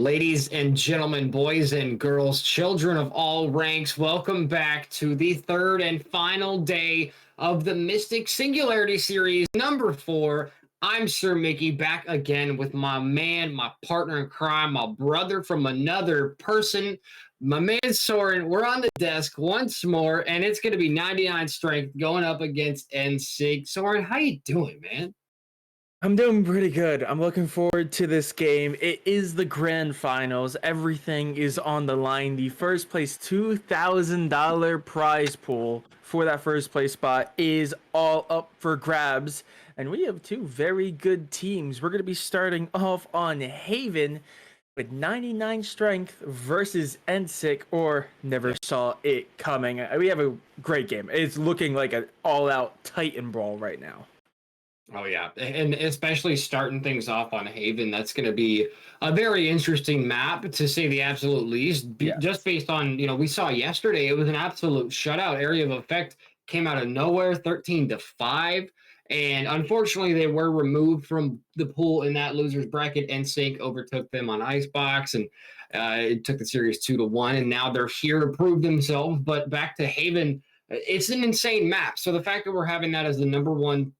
Ladies and gentlemen, boys and girls, children of all ranks, welcome back to the third and final day of the Mystic Singularity series, number 4. I'm Sir Mickey, back again with my man, my partner in crime, my brother from another person, my man Soren. We're on the desk once more, and it's going to be 99 Strength going up against NSIC. Soren, how you doing, man? I'm doing pretty good. I'm looking forward to this game. It is the grand finals. Everything is on the line. The first place $2,000 prize pool for that first place spot is all up for grabs. And we have two very good teams. We're going to be starting off on Haven with 99 strength versus NSIC, or never saw it coming. We have a great game. It's looking like an all-out Titan brawl right now. Oh yeah, and especially starting things off on Haven, that's going to be a very interesting map to say the absolute least. Just based on we saw yesterday, it was an absolute shutout. Area of Effect came out of nowhere, 13-5, and unfortunately they were removed from the pool in that losers bracket. NSYNC overtook them on Icebox, and it took the series 2-1, and now they're here to prove themselves. But back to Haven, it's an insane map. So the fact that we're having that as the number one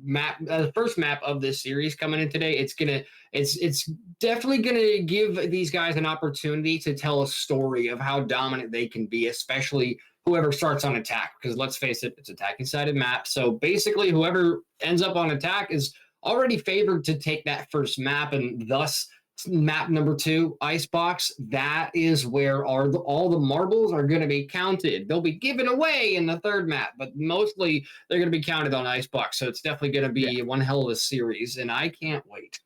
map, the first map of this series coming in today, it's definitely gonna give these guys an opportunity to tell a story of how dominant they can be, especially whoever starts on attack. Because let's face it, it's attacking sided map. So basically, whoever ends up on attack is already favored to take that first map, and thus map number 2, Icebox, that is where all the marbles are going to be counted. They'll be given away in the third map, but mostly they're going to be counted on Icebox. So it's definitely going to be one hell of a series, and I can't wait.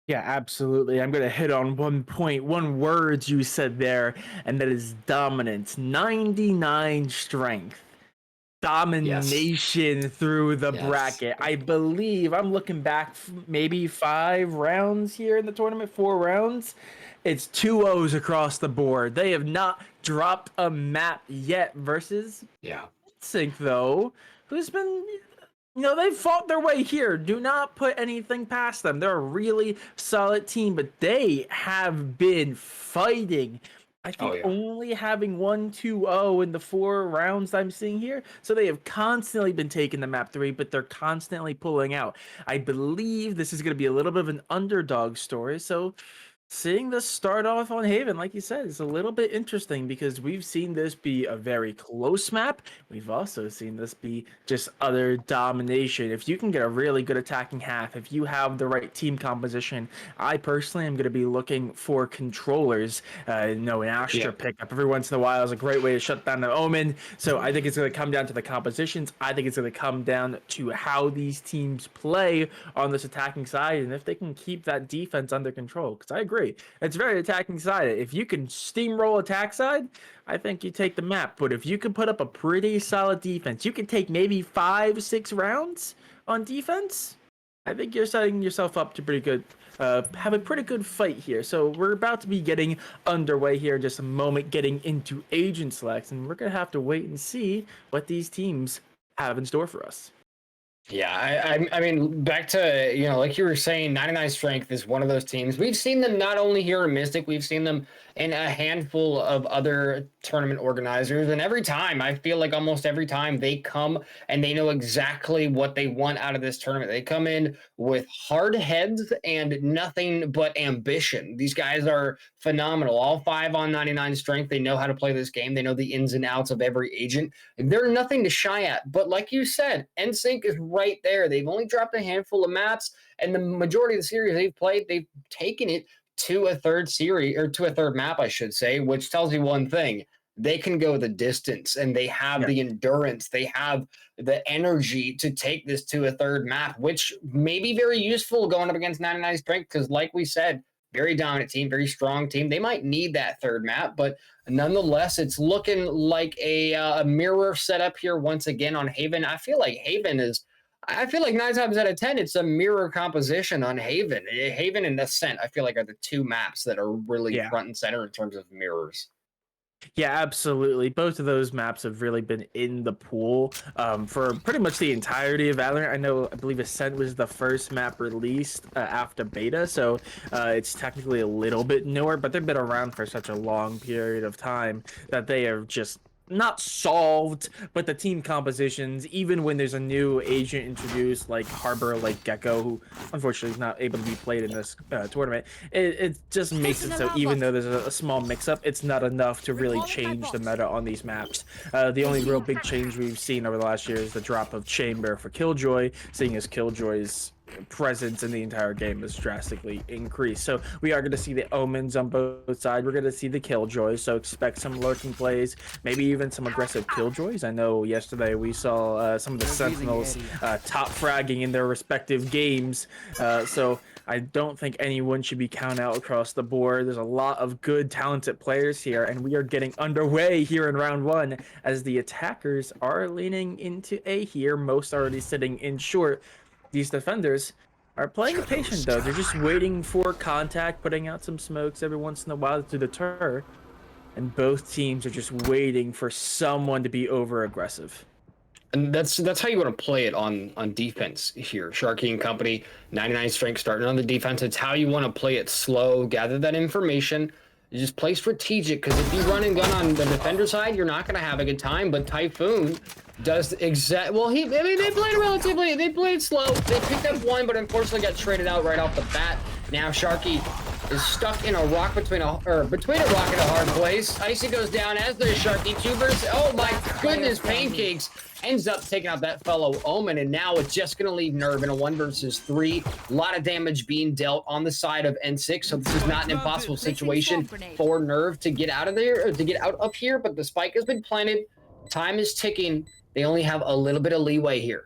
Yeah, absolutely. I'm going to hit on one word you said there, and that is dominance. 99 strength. Domination through the bracket. I believe I'm looking back maybe 5 rounds here in the tournament, 4 rounds. It's 2-0s across the board. They have not dropped a map yet versus Sync, though, who's been, they've fought their way here. Do not put anything past them. They're a really solid team, but they have been fighting. I think only having 1-2-0 in the 4 rounds I'm seeing here. So they have constantly been taking the map 3, but they're constantly pulling out. I believe this is going to be a little bit of an underdog story. So seeing this start off on Haven, like you said, is a little bit interesting because we've seen this be a very close map. We've also seen this be just utter domination. If you can get a really good attacking half, if you have the right team composition, I personally am going to be looking for controllers. An Astra pickup every once in a while is a great way to shut down the Omen. So I think it's going to come down to the compositions. I think it's going to come down to how these teams play on this attacking side and if they can keep that defense under control. Because I agree. It's very attacking side. If you can steamroll attack side, I think you take the map. But if you can put up a pretty solid defense, you can take maybe 5-6 rounds on defense. I think you're setting yourself up to pretty good, have a pretty good fight here. So we're about to be getting underway here in just a moment, getting into agent selects, and we're gonna have to wait and see what these teams have in store for us. Yeah, I mean, back to, like you were saying, 99 Strength is one of those teams. We've seen them not only here in Mystic, we've seen them in a handful of other tournament organizers. And every time, I feel like almost every time they come and they know exactly what they want out of this tournament. They come in with hard heads and nothing but ambition. These guys are phenomenal. All 5 on 99 Strength, they know how to play this game. They know the ins and outs of every agent. They're nothing to shy at. But like you said, NSYNC is right there. They've only dropped a handful of maps, and the majority of the series they've played, they've taken it to a third series, or to a third map, I should say, which tells you one thing. They can go the distance, and they have the endurance. They have the energy to take this to a third map, which may be very useful going up against 99 Strength because, like we said, very dominant team, very strong team. They might need that third map, but nonetheless, it's looking like a mirror setup here once again on Haven. I feel like 9 times out of 10, it's a mirror composition on Haven. Haven and Ascent, I feel like, are the 2 maps that are really front and center in terms of mirrors. Yeah, absolutely. Both of those maps have really been in the pool for pretty much the entirety of Valorant. I believe Ascent was the first map released after beta, so it's technically a little bit newer, but they've been around for such a long period of time that they are just not solved, but the team compositions, even when there's a new agent introduced like Harbor, like Gecko, who unfortunately is not able to be played in this tournament, it just makes it so even though there's a small mix-up, it's not enough to really change the meta on these maps. The only real big change we've seen over the last year is the drop of Chamber for Killjoy, seeing as Killjoy's presence in the entire game is drastically increased. So we are going to see the Omens on both sides. We're going to see the Killjoys, so expect some lurking plays, maybe even some aggressive Killjoys. I know yesterday we saw some of the Sentinels top fragging in their respective games, so I don't think anyone should be counted out across the board. There's a lot of good, talented players here, and we are getting underway here in round one as the attackers are leaning into A here, most already sitting in short. These defenders are playing patient though. They're just waiting for contact, putting out some smokes every once in a while to deter. And both teams are just waiting for someone to be over aggressive. And that's how you want to play it on defense here. Sharky and company, 99 strength starting on the defense. It's how you want to play it slow, gather that information. You just play strategic, because if you run and gun on the defender side, you're not going to have a good time. But Typhoon does well, they played slow. They picked up one, but unfortunately got traded out right off the bat. Now Sharky is stuck in a rock between a rock and a hard place. Icy goes down as the Sharky tubers. Oh my goodness, Pancakes ends up taking out that fellow Omen, and now it's just going to leave Nerve in a 1 versus 3. A lot of damage being dealt on the side of NSIC, so this is not an impossible situation for Nerve to get out of there, or to get out up here, but the spike has been planted. Time is ticking. They only have a little bit of leeway here.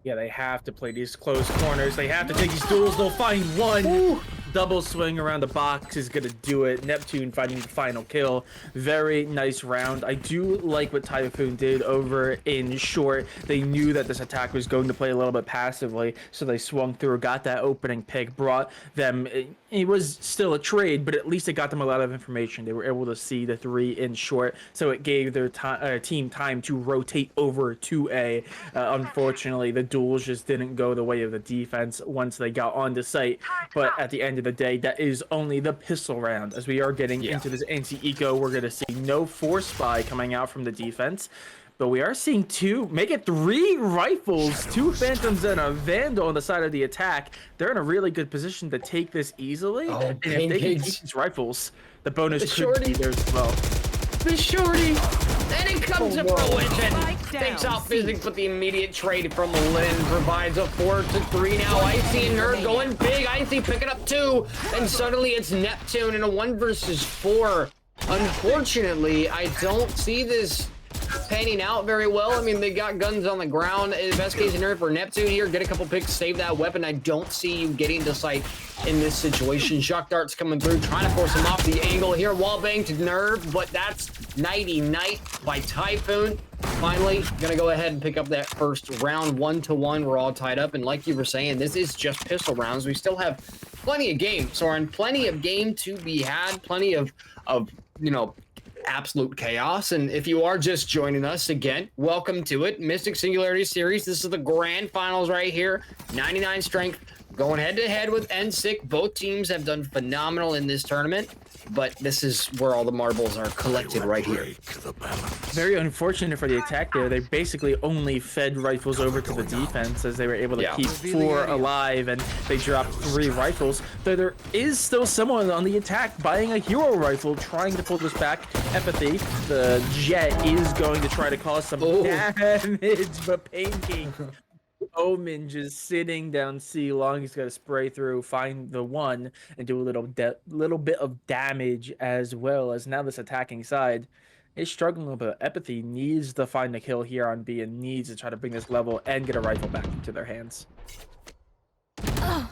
Yeah, they have to play these close corners. They have to take these duels. They'll find one. Ooh. Double swing around the box is going to do it. Neptune finding the final kill. Very nice round. I do like what Typhoon did over in short. They knew that this attack was going to play a little bit passively, so they swung through, got that opening pick, brought them. It was still a trade, but at least it got them a lot of information. They were able to see the 3 in short, so it gave their team time to rotate over to A. Unfortunately, the duels just didn't go the way of the defense once they got onto site, but at the end of the day, that is only the pistol round. As we are getting into this anti-eco, we're going to see no force spy coming out from the defense, but we are seeing 3 rifles, 2 Phantoms and a Vandal on the side of the attack. They're in a really good position to take this easily, and if they can take these rifles, the bonus could be there as well. The shorty, and it comes to fruition. Takes out physics, but the immediate trade from Lynn provides a 4-3 now. Icy and Nerve going big. Icy picking up 2, and suddenly it's Neptune in a 1 versus 4. Unfortunately, I don't see this panning out very well. I mean, they got guns on the ground. Best case scenario for Neptune here, get a couple picks, save that weapon. I don't see you getting to sight in this situation. Shock darts coming through, trying to force him off the angle here. Wallbang to Nerve, but that's nighty night by Typhoon. Finally, gonna go ahead and pick up that first round. 1-1, we're all tied up, and like you were saying, this is just pistol rounds. We still have plenty of game, Soren. Plenty of game to be had. Plenty of you know, absolute chaos. And if you are just joining us again, welcome to it. Mystic Singularity Series. This is the grand finals right here. 99 strength going head to head with NSIC. Both teams have done phenomenal in this tournament, but this is where all the marbles are collected right here. Very unfortunate for the attack there. They basically only fed rifles over to the defense as they were able to keep 4 alive, and they dropped 3 rifles. Though there is still someone on the attack buying a hero rifle, trying to pull this back. Empathy, the Jet is going to try to cause some damage, but Pancake Omen just sitting down C long. He's got to spray through, find the 1, and do a little bit of damage, as well as now this attacking side is struggling a little bit. Empathy needs to find the kill here on B and needs to try to bring this level and get a rifle back into their hands. Oh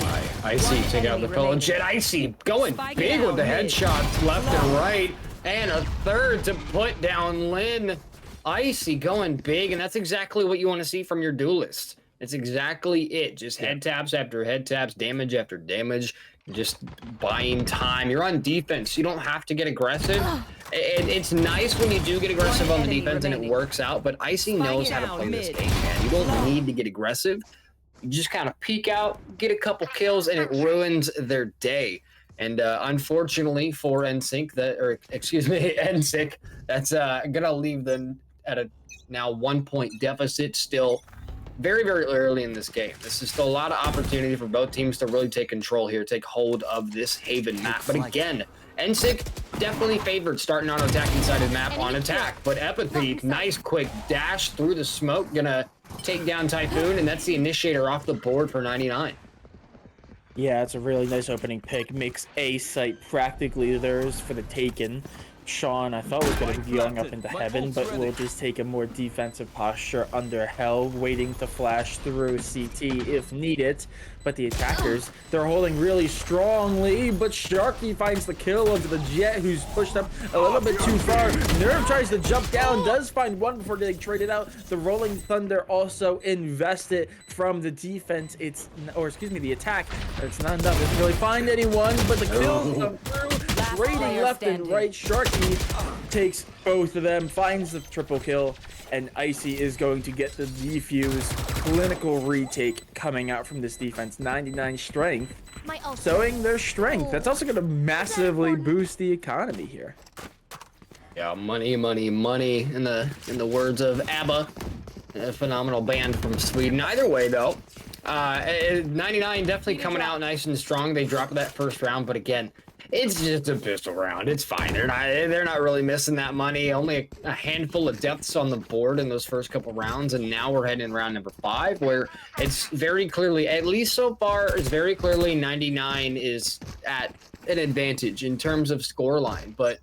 my. Icy take out the fellow Jet. Icy going big with the headshots left and right, and a 3rd to put down Lynn. Icy going big, and that's exactly what you want to see from your duelist. It's exactly it. Just head taps after head taps, damage after damage, just buying time. You're on defense. You don't have to get aggressive. It's nice when you do get aggressive on the defense and it works out, but Icy knows how to play this game, man. You don't need to get aggressive. You just kind of peek out, get a couple kills, and it ruins their day. And unfortunately for NSYNC, NSYNC, that's gonna leave them at a now 1-point deficit. Still very, very early in this game. This is still a lot of opportunity for both teams to really take control here, take hold of this Haven map. But again, NSYNC definitely favored starting on attacking side of the map on attack. But Epathy, nice quick dash through the smoke, gonna take down Typhoon, and that's the initiator off the board for 99. Yeah, it's a really nice opening pick. Makes A site practically theirs for the taken. Sean, I thought was going to be going up into heaven, but we'll just take a more defensive posture under hell, waiting to flash through CT if needed. But the attackers, they're holding really strongly, but Sharky finds the kill onto the Jet, who's pushed up a little bit too far. Nerve tries to jump down, does find one before getting traded out. The Rolling Thunder also invested from the defense. The attack. It's not enough. Doesn't really find anyone, but the kills come through. Trading left and right. Sharky takes both of them, finds the triple kill, and Icy is going to get the defuse. Clinical retake coming out from this defense. 99 strength, showing their strength. That's also going to massively boost the economy here. Yeah, money, money, money. In the words of ABBA, a phenomenal band from Sweden. Either way, though, 99 definitely coming out nice and strong. They dropped that first round, but again, it's just a pistol round. It's fine. They're not really missing that money. Only a handful of deaths on the board in those first couple rounds, and now we're heading round number 5, where it's very clearly, at least so far, it's very clearly 99 is at an advantage in terms of scoreline. But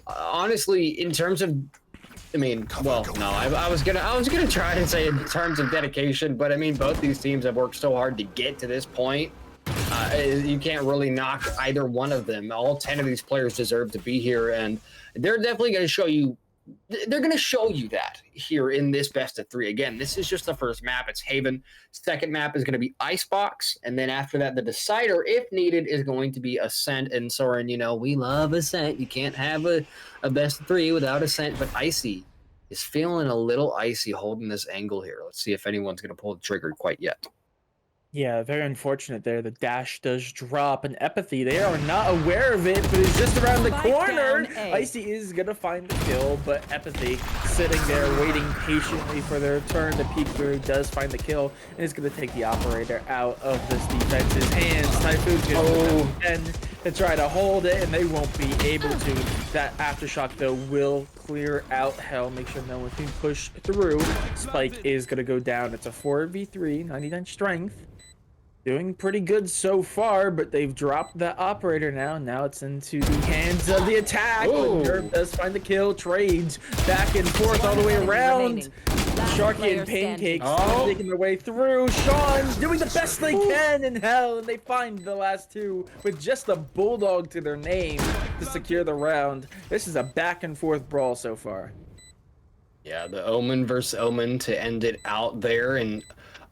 honestly, in terms of, I was gonna try to say in terms of dedication, but I mean, both these teams have worked so hard to get to this point. You can't really knock either one of them. All 10 of these players deserve to be here, and they're definitely going to show you. They're going to show you that here in this best of 3. Again, this is just the first map. It's Haven. Second map is going to be Icebox, and then after that, the decider, if needed, is going to be Ascent. And Soren, we love Ascent. You can't have a best of 3 without Ascent, but Icy is feeling a little icy holding this angle here. Let's see if anyone's going to pull the trigger quite yet. Yeah, very unfortunate there. The dash does drop, and Epathy, they are not aware of it, but it's just around the corner. Icy is going to find the kill, but Epathy sitting there waiting patiently for their turn to peek through, does find the kill, and is going to take the operator out of this defense's hands. Typhoon's going to try to hold it, and they won't be able to. That Aftershock, though, will clear out hell, make sure no one can push through. Spike is going to go down. It's a 4v3, 99 strength. Doing pretty good so far, but they've dropped that operator now. Now it's into the hands of the attack. Nerve does find the kill, trades back and forth all the way around. Sharky and Pancakes making their way through. Sean's doing the best they can in hell, and they find the last two with just a bulldog to their name to secure the round. This is a back and forth brawl so far. Yeah, the Omen versus Omen to end it out there, and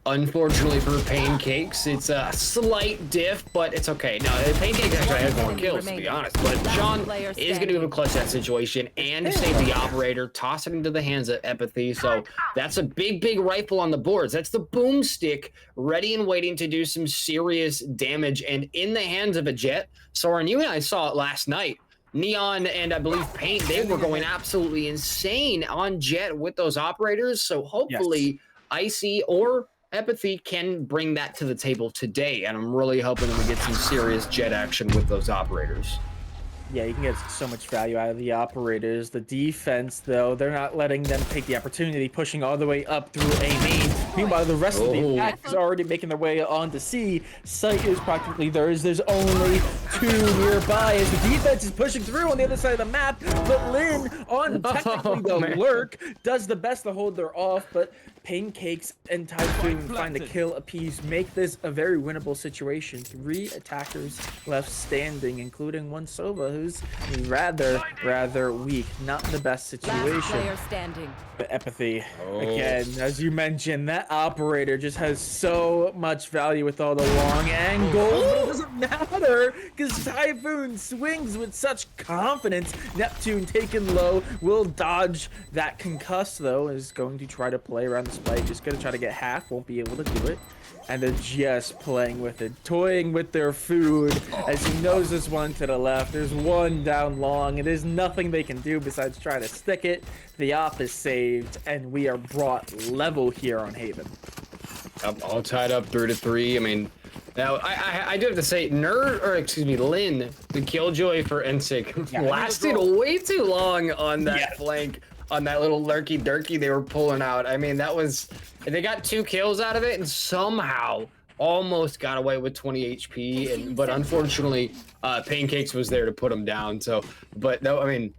unfortunately for Pancakes, it's a slight diff, but it's okay. No, Pancakes actually has more kills, to be honest. But Sean is going to be able to clutch that situation and save the operator, toss it into the hands of Epathy. So that's a big, big rifle on the boards. That's the boomstick, ready and waiting to do some serious damage. And in the hands of a Jet, Soren, you and I saw it last night. Neon and I believe Paint, they were going absolutely insane on Jet with those operators. So hopefully Icy or Epathy can bring that to the table today, and I'm really hoping that we get some serious Jet action with those operators. Yeah, you can get so much value out of the operators. The defense, though, they're not letting them take the opportunity, pushing all the way up through A main. Meanwhile, the rest of the attack is already making their way on to C. Sight is practically theirs. There's only 2 nearby as the defense is pushing through on the other side of the map. But Lin, on technically the lurk, does the best to hold her off, but Pancakes and Typhoon find the kill apiece, make this a very winnable situation. 3 attackers left standing, including one Sova, who's rather weak. Not the best situation. But Epathy, again, as you mentioned, that That operator just has so much value with all the long angles, but it doesn't matter because Typhoon swings with such confidence. Neptune taken low, will dodge that concuss though, is going to try to play around the spike, just gonna try to get half, won't be able to do it. And they're just playing with it, toying with their food as he knows there's one to the left. There's one down long, and there's nothing they can do besides try to stick it. The op is saved, and we are brought level here on Haven. All tied up 3-3. I mean, now I do have to say, Lynn, the killjoy for NSIC lasted way too long on that flank, on that little lurky durky they were pulling out. I mean, they got 2 kills out of it and somehow almost got away with 20 HP. But unfortunately, Pancakes was there to put them down. So, but no, I mean,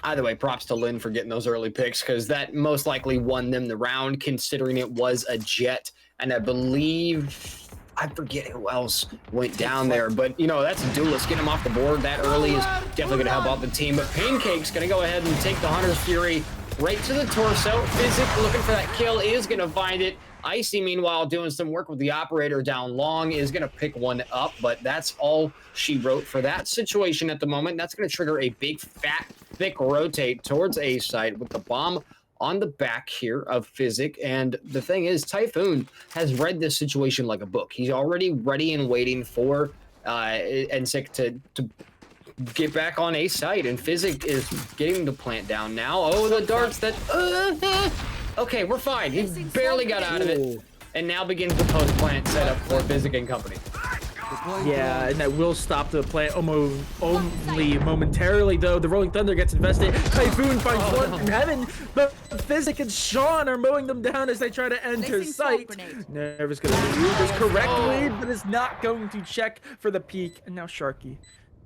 either way, props to Lynn for getting those early picks because that most likely won them the round, considering it was a Jet. And I believe, I forget who else went down there, but you know, that's a duelist. Getting him off the board that early is definitely going to help out the team. But Pancake's going to go ahead and take the Hunter's Fury right to the torso. Physic looking for that kill, is going to find it. Icy, meanwhile, doing some work with the operator down long, is going to pick one up, but that's all she wrote for that situation at the moment. That's going to trigger a big, fat, thick rotate towards A site with the bomb on the back here of Physic. And the thing is, Typhoon has read this situation like a book. He's already ready and waiting for NSIC to get back on A site, and Physic is getting the plant down now. Oh, the darts that... okay, we're fine. He barely got out of it, and now begins the post-plant setup for Physic and company. Yeah, and that will stop the plant only momentarily, though. The Rolling Thunder gets invested. Typhoon finds one from heaven, but Physic and Sean are mowing them down as they try to enter site. Nerve is going to read this correctly, but is not going to check for the peak. And now Sharky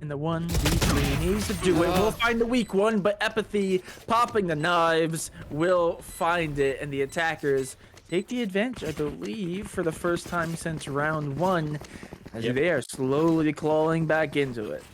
in the 1v3 needs to do it. We'll find the weak one, but Apathy popping the knives will find it, and the attackers take the advantage, I believe, for the first time since round 1, as they are slowly clawing back into it.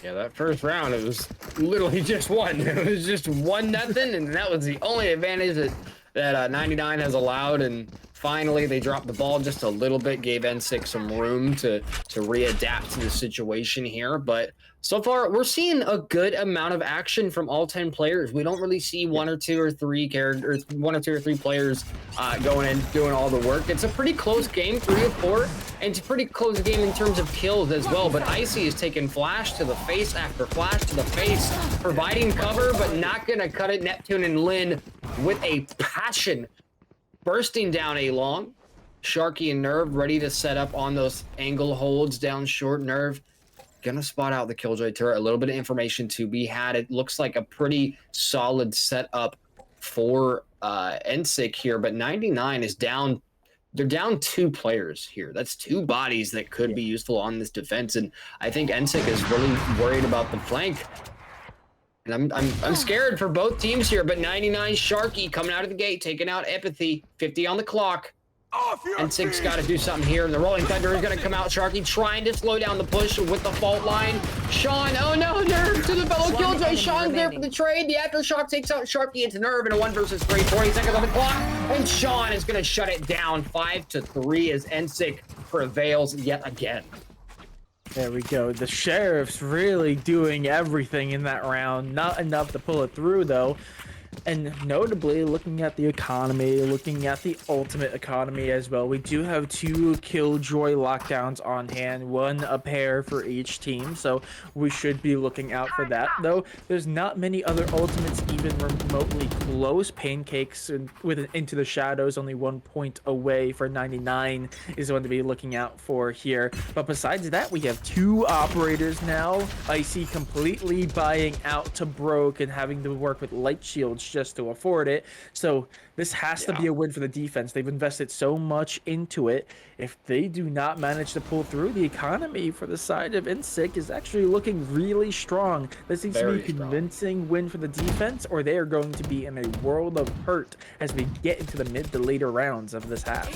Yeah, that first round, it was literally just one. It was just 1-0, and that was the only advantage that 99 has allowed. And finally, they dropped the ball just a little bit, gave NSIC some room to readapt to the situation here. But so far, we're seeing a good amount of action from all 10 players. We don't really see one or two or three players going in doing all the work. It's a pretty close game, 3-4, and it's a pretty close game in terms of kills as well. But Icy is taking flash to the face after flash to the face, providing cover, but not going to cut it. Neptune and Lynn with a passion bursting down A long. Sharky and Nerve ready to set up on those angle holds down short. Nerve gonna spot out the Killjoy turret. A little bit of information to be had. It looks like a pretty solid setup for NSIC here, but 99 is down. They're down 2 players here. That's 2 bodies that could be useful on this defense, and I think NSIC is really worried about the flank. And I'm scared for both teams here, but 99 Sharky coming out of the gate, taking out Apathy, 50 on the clock. NSIC's got to do something here, and the Rolling Thunder is going to come out. Sharky trying to slow down the push with the fault line. Sean, oh no, Nerve to the fellow Killjoy. Sean's there for the trade. The Aftershock takes out Sharky into Nerve in a 1 versus 3, 40 seconds on the clock, and Sean is going to shut it down 5-3 as NSIC prevails yet again. There we go. The Sheriff's really doing everything in that round. Not enough to pull it through, though. And notably, looking at the economy, looking at the ultimate economy as well, we do have 2 Killjoy lockdowns on hand, 1 a pair for each team, so we should be looking out for that. Though there's not many other ultimates even remotely close. Pancakes with Into the Shadows, only 1 point away for 99 is one to be looking out for here. But besides that, we have 2 operators now. Icy completely buying out to Broke and having to work with light shields just to afford it. So this has to be a win for the defense. They've invested so much into it. If they do not manage to pull through, the economy for the side of NSIC is actually looking really strong. This needs to be a convincing win for the defense, or they are going to be in a world of hurt as we get into the mid to later rounds of this half.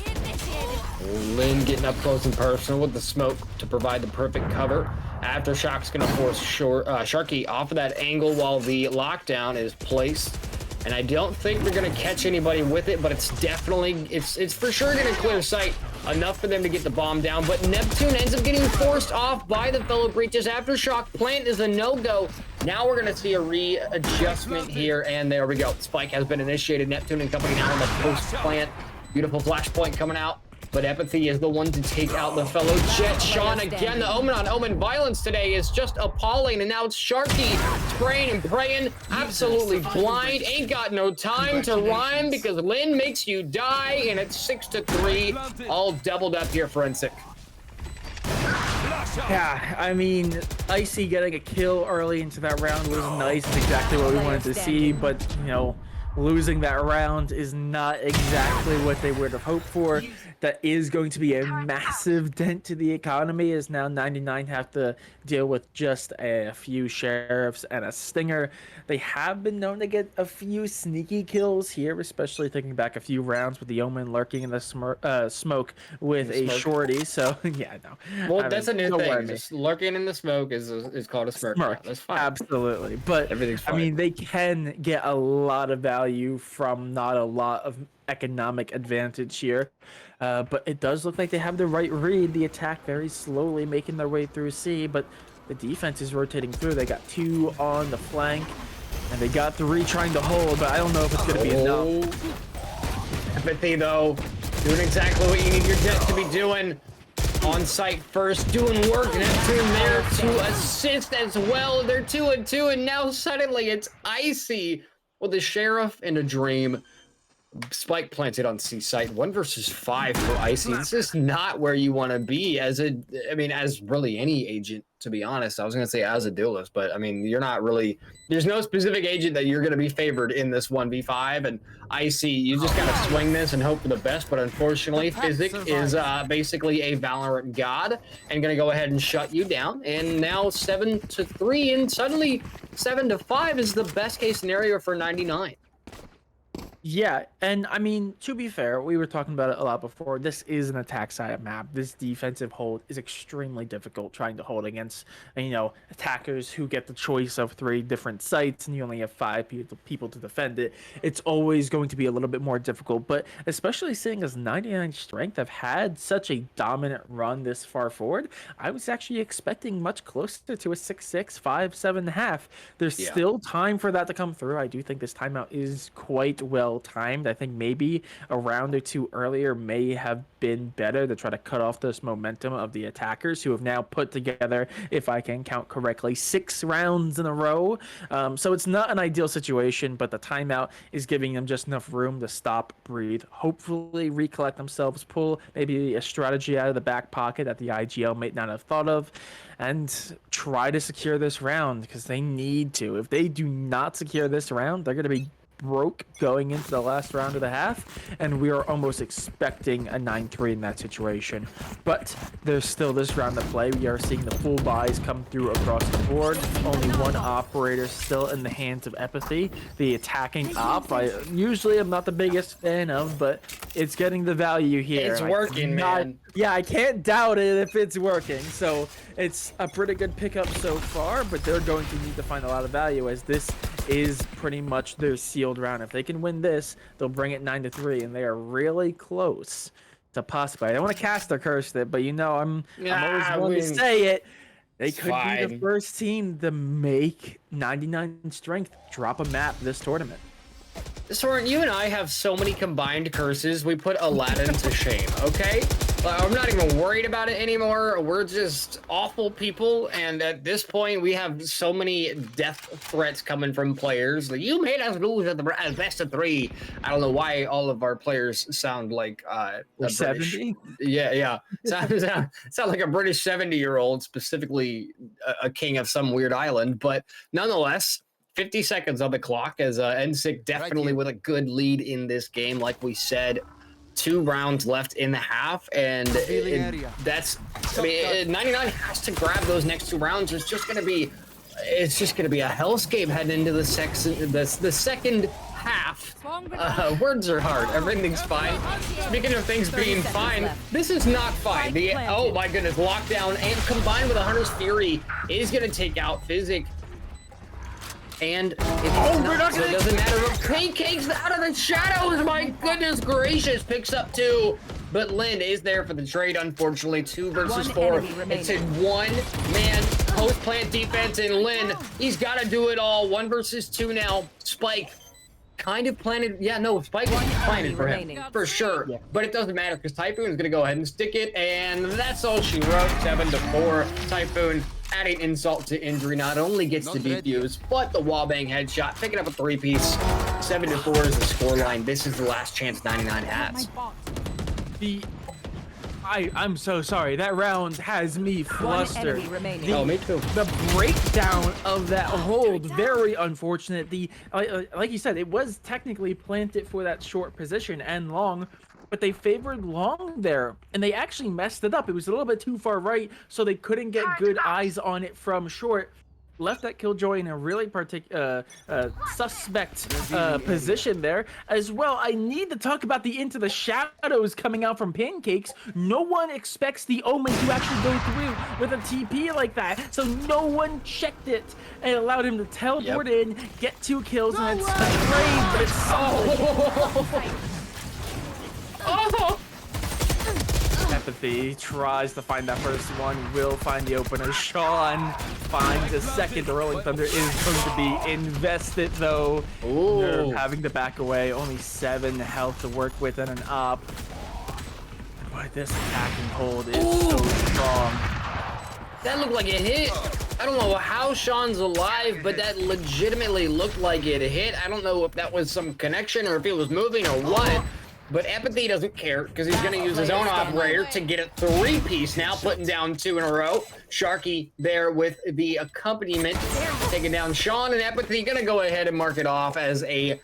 Lynn getting up close and personal with the smoke to provide the perfect cover. Aftershock's going to force Sharky off of that angle while the lockdown is placed. and I don't think they're going to catch anybody with it, but it's definitely, it's for sure going to clear sight enough for them to get the bomb down. But Neptune ends up getting forced off by the fellow breaches. Aftershock plant is a no-go. Now we're going to see a readjustment here, and there we go. Spike has been initiated. Neptune and company now on the post plant. Beautiful flashpoint coming out. But Empathy is the one to take out the fellow Jet. Sean again. The Omen on Omen violence today is just appalling. And now it's Sharky spraying and praying. Absolutely blind. Ain't got no time to rhyme because Lynn makes you die. And it's 6-3. All doubled up here for NSIC. Yeah, I mean, Icy getting a kill early into that round was nice. It's exactly what we wanted to see. But, you know, losing that round is not exactly what they would have hoped for. That is going to be a massive dent to the economy, as now 99 have to deal with just a few sheriffs and a stinger. They have been known to get a few sneaky kills here, especially thinking back a few rounds with the Omen lurking in the smoke with a shorty. So yeah, no. Well, that's a new thing. Just lurking in the smoke is called a smirk. Yeah, that's fine. Absolutely, but everything's fine. I mean, they can get a lot of value from not a lot of economic advantage here. But it does look like they have the right read. The attack very slowly making their way through C, but the defense is rotating through. They got 2 on the flank, and they got 3 trying to hold, but I don't know if it's going to be enough. Empathy, though, doing exactly what you need your Jet to be doing. On site first, doing work. Neptune there to assist as well. They're 2-2, and now suddenly it's Icy with a Sheriff and a Dream. Spike planted on C site. 1 versus 5 for Icy. This is not where you want to be as as really any agent, to be honest. I was going to say as a duelist, but I mean, you're not really, there's no specific agent that you're going to be favored in this 1v5. And Icy, you just got to swing this and hope for the best. But unfortunately, Physic is basically a Valorant god and going to go ahead and shut you down. And now 7-3, and suddenly 7-5 is the best case scenario for 99. Yeah, and I mean, to be fair, we were talking about it a lot before. This is an attack side map. This defensive hold is extremely difficult trying to hold against, you know, attackers who get the choice of 3 different sites and you only have 5 people to defend it. It's always going to be a little bit more difficult, but especially seeing as 99Strength have had such a dominant run this far forward, I was actually expecting much closer to a 6-6, 5-7.5. There's still time for that to come through. I do think this timeout is quite well timed. I think maybe a round or 2 earlier may have been better to try to cut off this momentum of the attackers, who have now put together, if I can count correctly, 6 rounds in a row. So it's not an ideal situation, but the timeout is giving them just enough room to stop, breathe, hopefully recollect themselves, pull maybe a strategy out of the back pocket that the IGL might not have thought of, and try to secure this round, because they need to. If they do not secure this round, they're going to be broke going into the last round of the half, and we are almost expecting a 9-3 in that situation. But there's still this round to play. We are seeing the full buys come through across the board. Only 1 operator still in the hands of Empathy, the attacking op. I usually am not the biggest fan of, but it's getting the value here. It's working, man. Yeah, I can't doubt it if it's working. So it's a pretty good pickup so far, but they're going to need to find a lot of value, as this is pretty much their sealed round. If they can win this, they'll bring it 9-3, and they are really close to possibly. I don't want to cast a curse it, but you know, I'm always willing to say it. They could be the first team to make 99Strength drop a map this tournament. Soren, you and I have so many combined curses, we put Aladdin to shame, okay? I'm not even worried about it anymore. We're just awful people, and at this point, we have so many death threats coming from players. Like, you made us lose at the best of 3. I don't know why all of our players sound like 70. Yeah. Sound like a British 70-year-old, specifically a king of some weird island, but nonetheless. 50 seconds on the clock, as NSIC definitely with a good lead in this game. Like we said, 2 rounds left in the half, and that's, I mean, 99 has to grab those next 2 rounds. It's just gonna be a hellscape heading into the second half. Words are hard. Everything's fine. Speaking of things being fine, this is not fine. Oh my goodness, lockdown and combined with a Hunter's Fury is gonna take out Physic. And it's not, so it doesn't matter. Pancakes out of the shadows, my goodness gracious, picks up 2. But Lin is there for the trade, unfortunately. 2 versus 4. It's a one-man post-plant defense, and Lin, he's got to do it all. 1 versus 2 now. Spike kind of planted. Yeah, no, Spike was planted for him, for sure. Yeah. But it doesn't matter because Typhoon is going to go ahead and stick it, and that's all she wrote. 7-4. Typhoon adding insult to injury. Not only gets the defuse, but the wallbang headshot, picking up a 3-piece. 7-4 is the scoreline. This is the last chance 99 has. I'm so sorry. That round has me flustered. Oh, me too. The breakdown of that hold, very unfortunate. Like you said, it was technically planted for that short position and long, but they favored long there, and they actually messed it up. It was a little bit too far right, so they couldn't get good eyes on it from short. Left that Killjoy in a really suspect position there as well. I need to talk about the Into the Shadows coming out from Pancakes. No one expects the Omen to actually go through with a TP like that, so no one checked it and allowed him to teleport in, get 2 kills, and it's a trade, but it's oh! Empathy tries to find that first one, will find the opener. Sean finds a second. The Rolling Thunder is going to be invested though. Nerve having to back away. Only 7 health to work with and an op. Boy, this attacking hold is so strong. That looked like it hit. I don't know how Sean's alive, but that legitimately looked like it hit. I don't know if that was some connection or if it was moving or what. But Empathy doesn't care because he's going to use his own operator to get a 3-piece now, putting down 2 in a row. Sharky there with the accompaniment, taking down Sean, and Empathy going to go ahead and mark it off as a,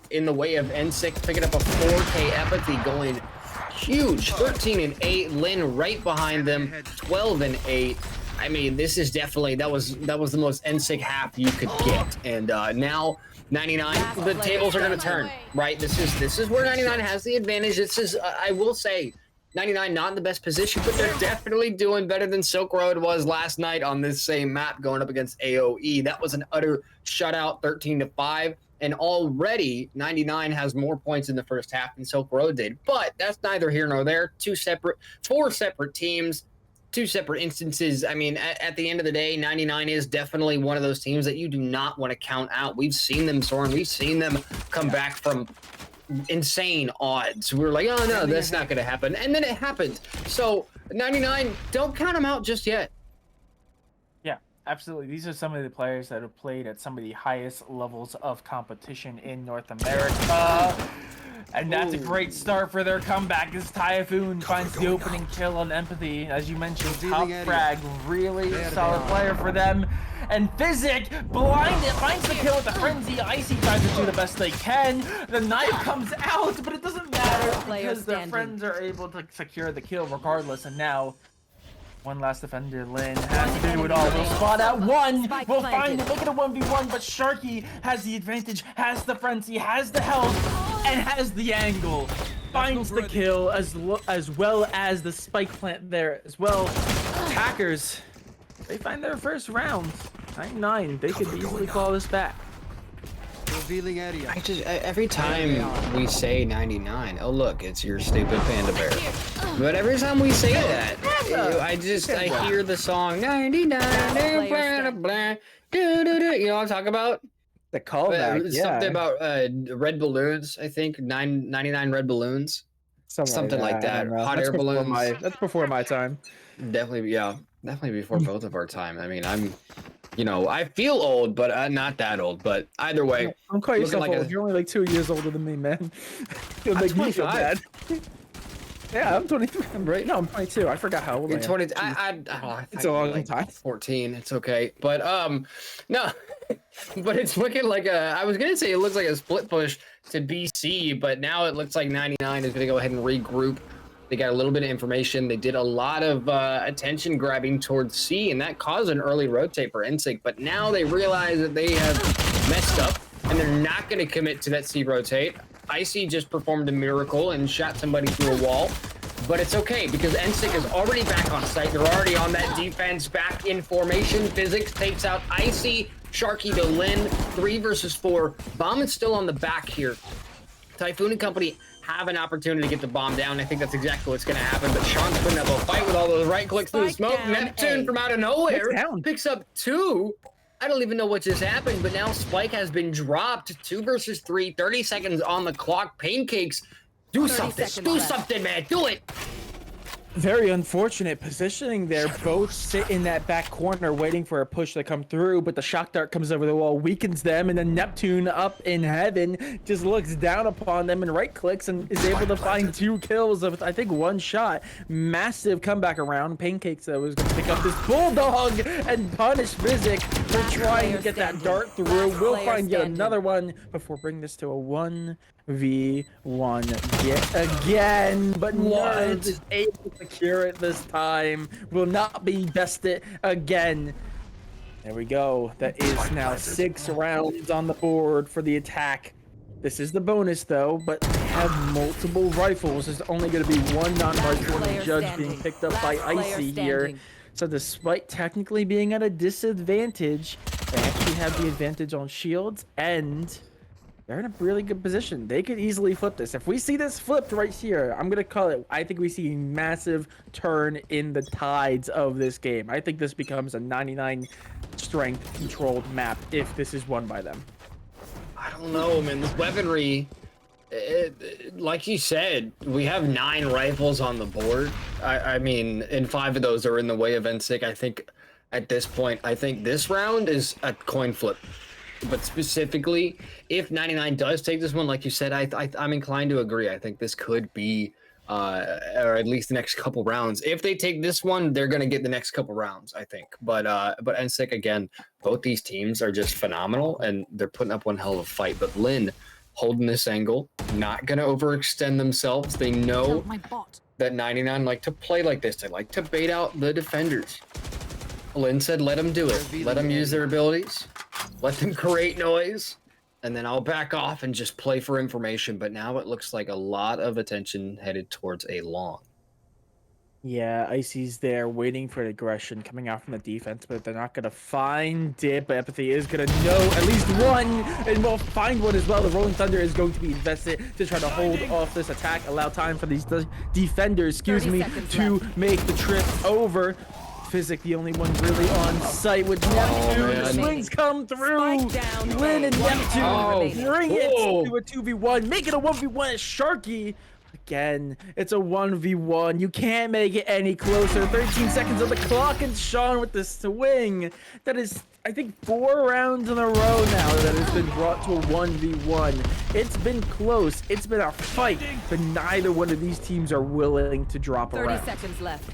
in the way of NSIC, picking up a 4K Empathy going huge. 13-8, Lin right behind them, 12-8. I mean, this is definitely, that was the most NSIC half you could get. And now 99, the tables are going to turn, right? This is where 99 has the advantage. This is, I will say, 99 not in the best position, but they're definitely doing better than Silk Road was last night on this same map going up against AOE. That was an utter shutout, 13-5. And already 99 has more points in the first half than Silk Road did. But that's neither here nor there. 4 separate teams. 2 separate instances. I mean, at the end of the day, 99 is definitely one of those teams that you do not want to count out. We've seen them, Soren. We've seen them come back from insane odds. We were like, oh, no, that's not going to happen. And then it happened. So, 99, don't count them out just yet. Yeah, absolutely. These are some of the players that have played at some of the highest levels of competition in North America. And that's a great start for their comeback as Typhoon finds the opening kill on Empathy. As you mentioned, top frag, really solid player for them. And Physic, blinded, finds the kill with the Frenzy. Icy tries to do the best they can. The knife comes out, but it doesn't matter because their friends are able to secure the kill regardless. And now, one last defender, Lin, has to do it all. We'll spot out 1. We'll find it, make it a 1v1, but Sharky has the advantage, has the frenzy, has the health, and has the angle. Finds the kill as well as the spike plant there as well. Attackers, they find their first round. 99, they could easily claw this back. Revealing area. Every time we say 99, oh look, it's your stupid panda bear. But every time we say that, I hear the song 99, blah, do, do, do. You know what I'm talking about? The callback, Something about red balloons, I think. 99 red balloons. Something like that. Hot air balloons. That's before my time. Definitely, yeah. Definitely before both of our time. I mean, I feel old, but not that old. But either way, I'm quite old. You're only like 2 years older than me, man. You'll make me feel bad. Yeah, I'm 23. I'm 22. I forgot how old I am. 20. I don't know. It's a long time. 14. It's okay. But no. But it's looking like I was gonna say it looks like a split push to BC, but now it looks like 99 is gonna go ahead and regroup. They got a little bit of information. They did a lot of attention grabbing towards C, and that caused an early rotate for NSIC. But now they realize that they have messed up, and they're not going to commit to that C rotate. Icy just performed a miracle and shot somebody through a wall. But it's okay, because NSIC is already back on site. They're already on that defense, back in formation. Physics takes out Icy, Sharky to Lin, 3 versus 4. Bomb is still on the back here. Typhoon and company have an opportunity to get the bomb down. I think that's exactly what's going to happen. But Sean's putting up a fight with all those right clicks through the Spike smoke. down Neptune A. from out of nowhere down. picks up 2. I don't even know what just happened, but now Spike has been dropped. 2 versus 3, 30 seconds on the clock. Pancakes, do 30 something. seconds Do left. something, man. Do it. Very unfortunate positioning there. Both sit in that back corner waiting for a push to come through, but the shock dart comes over the wall, weakens them, and then Neptune up in heaven just looks down upon them and right clicks and is able to find 2 kills of, I think, 1 shot. Massive comeback around. Pancakes, though, is going to pick up this bulldog and punish Physic for trying to get that dart through. We'll find yet another one before bringing this to a 1v1 yet again, but Nerds is able to secure it this time. Will not be bested again. There we go. That is now 6 rounds on the board for the attack. This is the bonus though, but they have multiple rifles. There's only going to be 1 non-rifle player judge standing. being picked up Last by player Icy here. standing. So despite technically being at a disadvantage, they actually have the advantage on shields, and they're in a really good position. They could easily flip this. If we see this flipped right here, I'm going to call it, I think we see a massive turn in the tides of this game. I think this becomes a 99 strength controlled map if this is won by them. I don't know, man. This weaponry, like you said, we have 9 rifles on the board. I mean, and 5 of those are in the way of NSIC. I think at this point, I think this round is a coin flip. But specifically, if 99 does take this one, like you said, I'm inclined to agree. I think this could be, or at least the next couple rounds. If they take this one, they're going to get the next couple rounds, I think. But NSIC, again, both these teams are just phenomenal, and they're putting up one hell of a fight. But Lin holding this angle, not going to overextend themselves. They know that 99 like to play like this. They like to bait out the defenders. Lin said, let them do it. Let them use their abilities. Let them create noise, and then I'll back off and just play for information. But now it looks like a lot of attention headed towards a long. Yeah, Icy's there waiting for an aggression coming out from the defense, but they're not going to find it. But Empathy is going to know at least one, and will find one as well. The Rolling Thunder is going to be invested to try to hold off this attack, allow time for these defenders, excuse 30 me, seconds to left. make the trip over. Physic, the only one really on site with Neptune. man. The swings come through. Spike down. Lin and One Neptune enemy bring remaining. it to a 2v1. Make it a 1v1 as Sharky. Again, it's a 1v1. You can't make it any closer. 13 seconds on the clock, and Sean with the swing. That is, I think, 4 rounds in a row now that has been brought to a 1v1. It's been close. It's been a fight, but neither one of these teams are willing to drop 30 around. seconds left.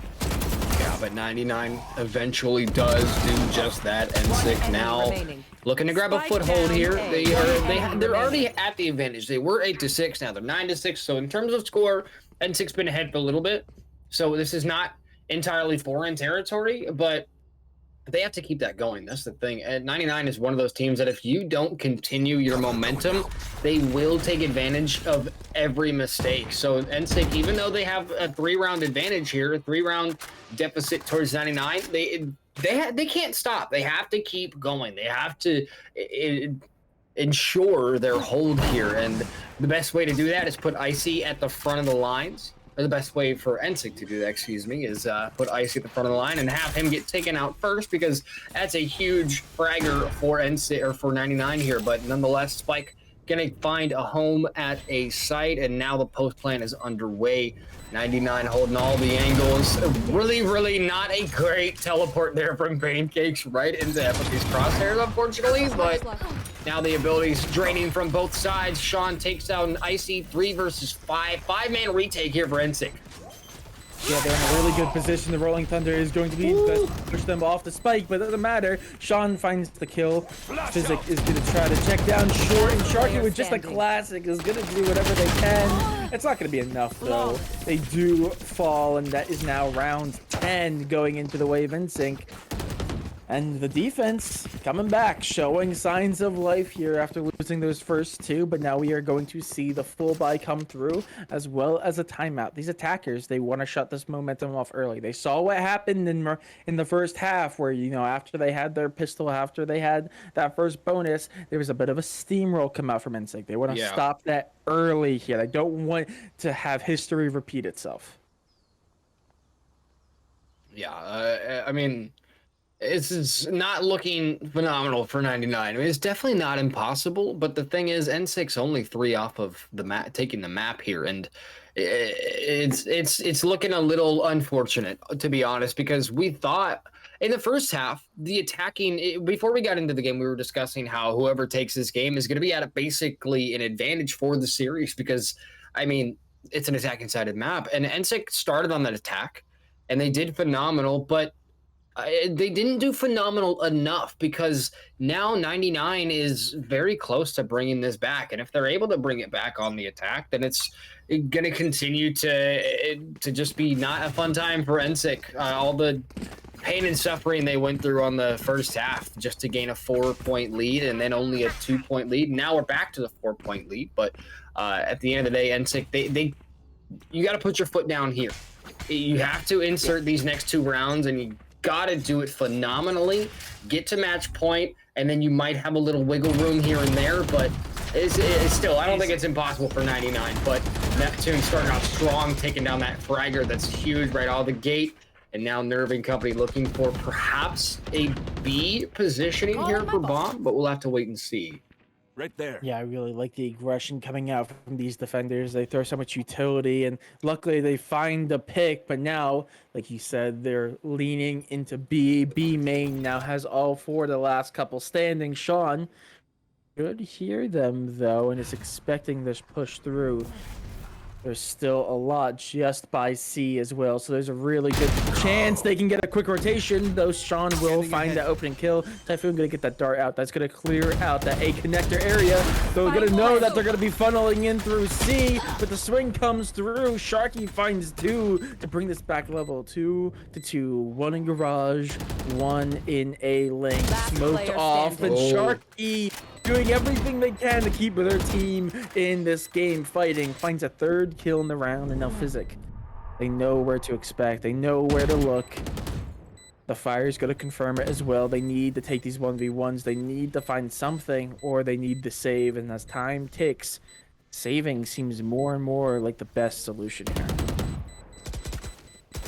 Yeah, but 99 eventually does do just that. NSIC enemy now remaining. looking to grab a Spike foothold down here. A. They're already at the advantage. They were 8-6, now they're 9-6. So in terms of score, NSIC's been ahead for a little bit. So this is not entirely foreign territory, but they have to keep that going. That's the thing. And 99 is one of those teams that if you don't continue your momentum, they will take advantage of every mistake. So NSIC, even though they have a 3-round advantage here, a 3-round deficit towards 99, they can't stop. They have to keep going. They have to ensure their hold here. And the best way to do that is put Icy at the front of the lines. Or the best way for NSIC to do that, excuse me, is put Icy at the front of the line and have him get taken out first, because that's a huge fragger for NSIC or for 99 here. But nonetheless, Spike gonna find a home at a site, and now the post plan is underway. 99 holding all the angles. Really not a great teleport there from Pancakes right into Empathy's crosshairs, unfortunately, but now the abilities draining from both sides. Sean takes out an Icy 3 versus 5. 5-man retake here for NSIC. Yeah, they're in a really good position. The Rolling Thunder is going to be best to push them off the spike, but it doesn't matter. Sean finds the kill. Physic is going to try to check down short, and Sharky with just a classic is going to do whatever they can. It's not going to be enough, though. They do fall, and that is now round 10 going into the wave in sync. And the defense coming back, showing signs of life here after losing those first two. But now we are going to see the full buy come through, as well as a timeout. These attackers, they want to shut this momentum off early. They saw what happened in the first half, where, you know, after they had their pistol, after they had that first bonus, there was a bit of a steamroll come out from NSIC. They want to stop that early here. They don't want to have history repeat itself. Yeah, I mean, it's not looking phenomenal for 99. I mean, it's definitely not impossible, but the thing is, N6 only 3 off of the map, taking the map here, and it's looking a little unfortunate, to be honest, because we thought in the first half, the attacking, before we got into the game, we were discussing how whoever takes this game is going to be at basically an advantage for the series, because, I mean, it's an attacking-sided map, and NSIC started on that attack, and they did phenomenal, but they didn't do phenomenal enough, because now 99 is very close to bringing this back. And if they're able to bring it back on the attack, then it's going to continue to just be not a fun time for NSIC. All the pain and suffering they went through on the first half just to gain a 4-point lead and then only a 2-point lead. Now we're back to the 4-point lead. But at the end of the day, NSIC, you got to put your foot down here. You have to insert these next 2 rounds, and you got to do it phenomenally, get to match point, and then you might have a little wiggle room here and there, but it's still, I don't think it's impossible for 99, but Neptune starting off strong, taking down that fragger that's huge right out of the gate, and now Nerve and company looking for perhaps a B positioning here for bomb, but we'll have to wait and see. Right there. Yeah, I really like the aggression coming out from these defenders. They throw so much utility, and luckily they find the pick, but now, like you said, they're leaning into B. B main now has all 4 of the last couple standing. Sean should hear them, though, and is expecting this push through. There's still a lot just by C as well, so there's a really good chance they can get a quick rotation, though Sean will find that opening kill. Typhoon gonna get that dart out. That's gonna clear out that A connector area. They're gonna know that they're gonna be funneling in through C, but the swing comes through. Sharky finds 2 to bring this back level 2 to 2. 1 in garage, 1 in A lane. Smoked off, and Sharky doing everything they can to keep their team in this game fighting. Finds a 3rd kill in the round, and now Physic. They know where to expect. They know where to look. The fire's going to confirm it as well. They need to take these 1v1s. They need to find something, or they need to save. And as time ticks, saving seems more and more like the best solution here.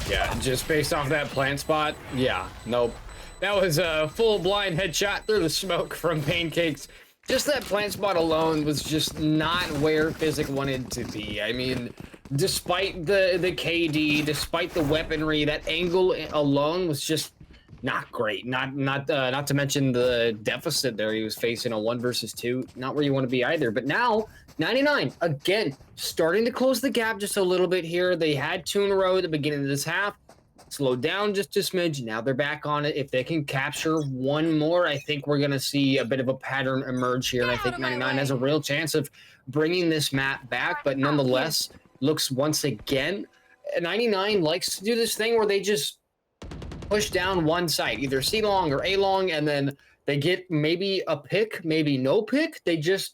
Yeah, just based off that plant spot, yeah, nope. That was a full blind headshot through the smoke from Pancakes. Just that plant spot alone was just not where Physic wanted to be. I mean, despite the KD, despite the weaponry, that angle alone was just not great. Not to mention the deficit there he was facing a 1 versus 2. Not where you want to be either. But now 99 again starting to close the gap just a little bit here. They had 2 in a row at the beginning of this half. Slowed down just a smidge. Now they're back on it. If they can capture 1 more, I think we're going to see a bit of a pattern emerge here. And I think 99 has a real chance of bringing this map back. But nonetheless, looks once again, 99 likes to do this thing where they just push down one side, either C long or A long, and then they get maybe a pick, maybe no pick. They just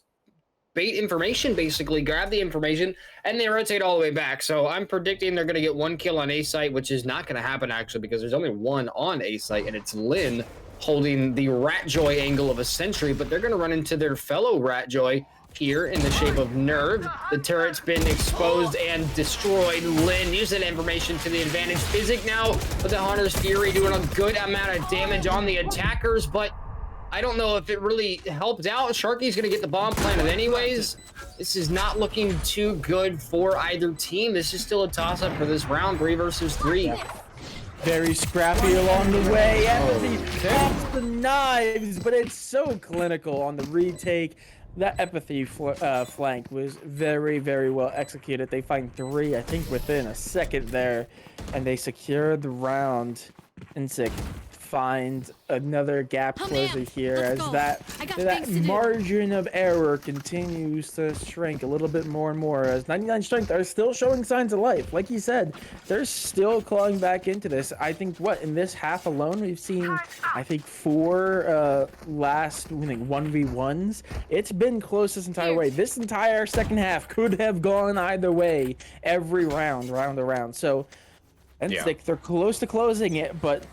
bait information, basically grab the information, and they rotate all the way back. So I'm predicting they're going to get 1 kill on A site, which is not going to happen actually, because there's only 1 on A site, and it's Lynn holding the Ratjoy angle of a sentry, but they're going to run into their fellow Ratjoy here in the shape of Nerve. The turret's been exposed and destroyed. Lynn using that information to the advantage. Physic now with the Hunter's Fury doing a good amount of damage on the attackers, but I don't know if it really helped out. Sharky's going to get the bomb planted anyways. This is not looking too good for either team. This is still a toss-up for this round, 3 versus 3. Very scrappy along the way. Empathy drops the knives, but it's so clinical on the retake. That Empathy flank was very, very well executed. They find 3, I think, within a second there, and they secure the round. NSIC find another gap Come closer in. here Let's as go. that I got that things to do. margin of error continues to shrink a little bit more and more as 99 Strength are still showing signs of life. Like you said, they're still clawing back into this. I think in this half alone we've seen I think 4 last 1v1s. It's been close this entire way. This entire second half could have gone either way every round around. So NSIC, they're close to closing it, but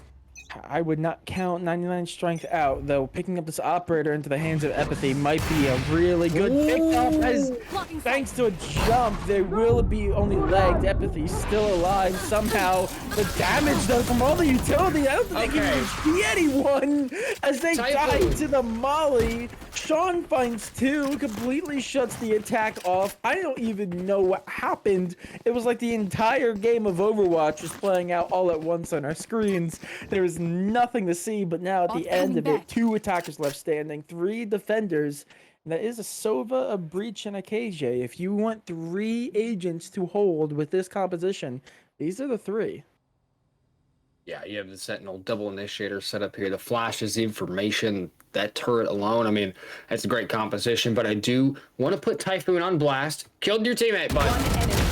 I would not count 99 Strength out, though picking up this operator into the hands of Empathy might be a really good pickup, as thanks to a jump, they will be only lagged. Empathy still alive somehow. The damage, though, from all the utility, I don't think they can even see anyone as they dive to the molly. Sean finds 2, completely shuts the attack off. I don't even know what happened. It was like the entire game of Overwatch was playing out all at once on our screens. There was nothing to see, but now at the end of it, 2 attackers left standing, 3 defenders. And that is a Sova, a Breach, and a KJ. If you want 3 agents to hold with this composition, these are the 3. Yeah, you have the Sentinel double initiator set up here. The flash is the information, that turret alone. I mean, that's a great composition, but I do want to put Typhoon on blast. Killed your teammate, but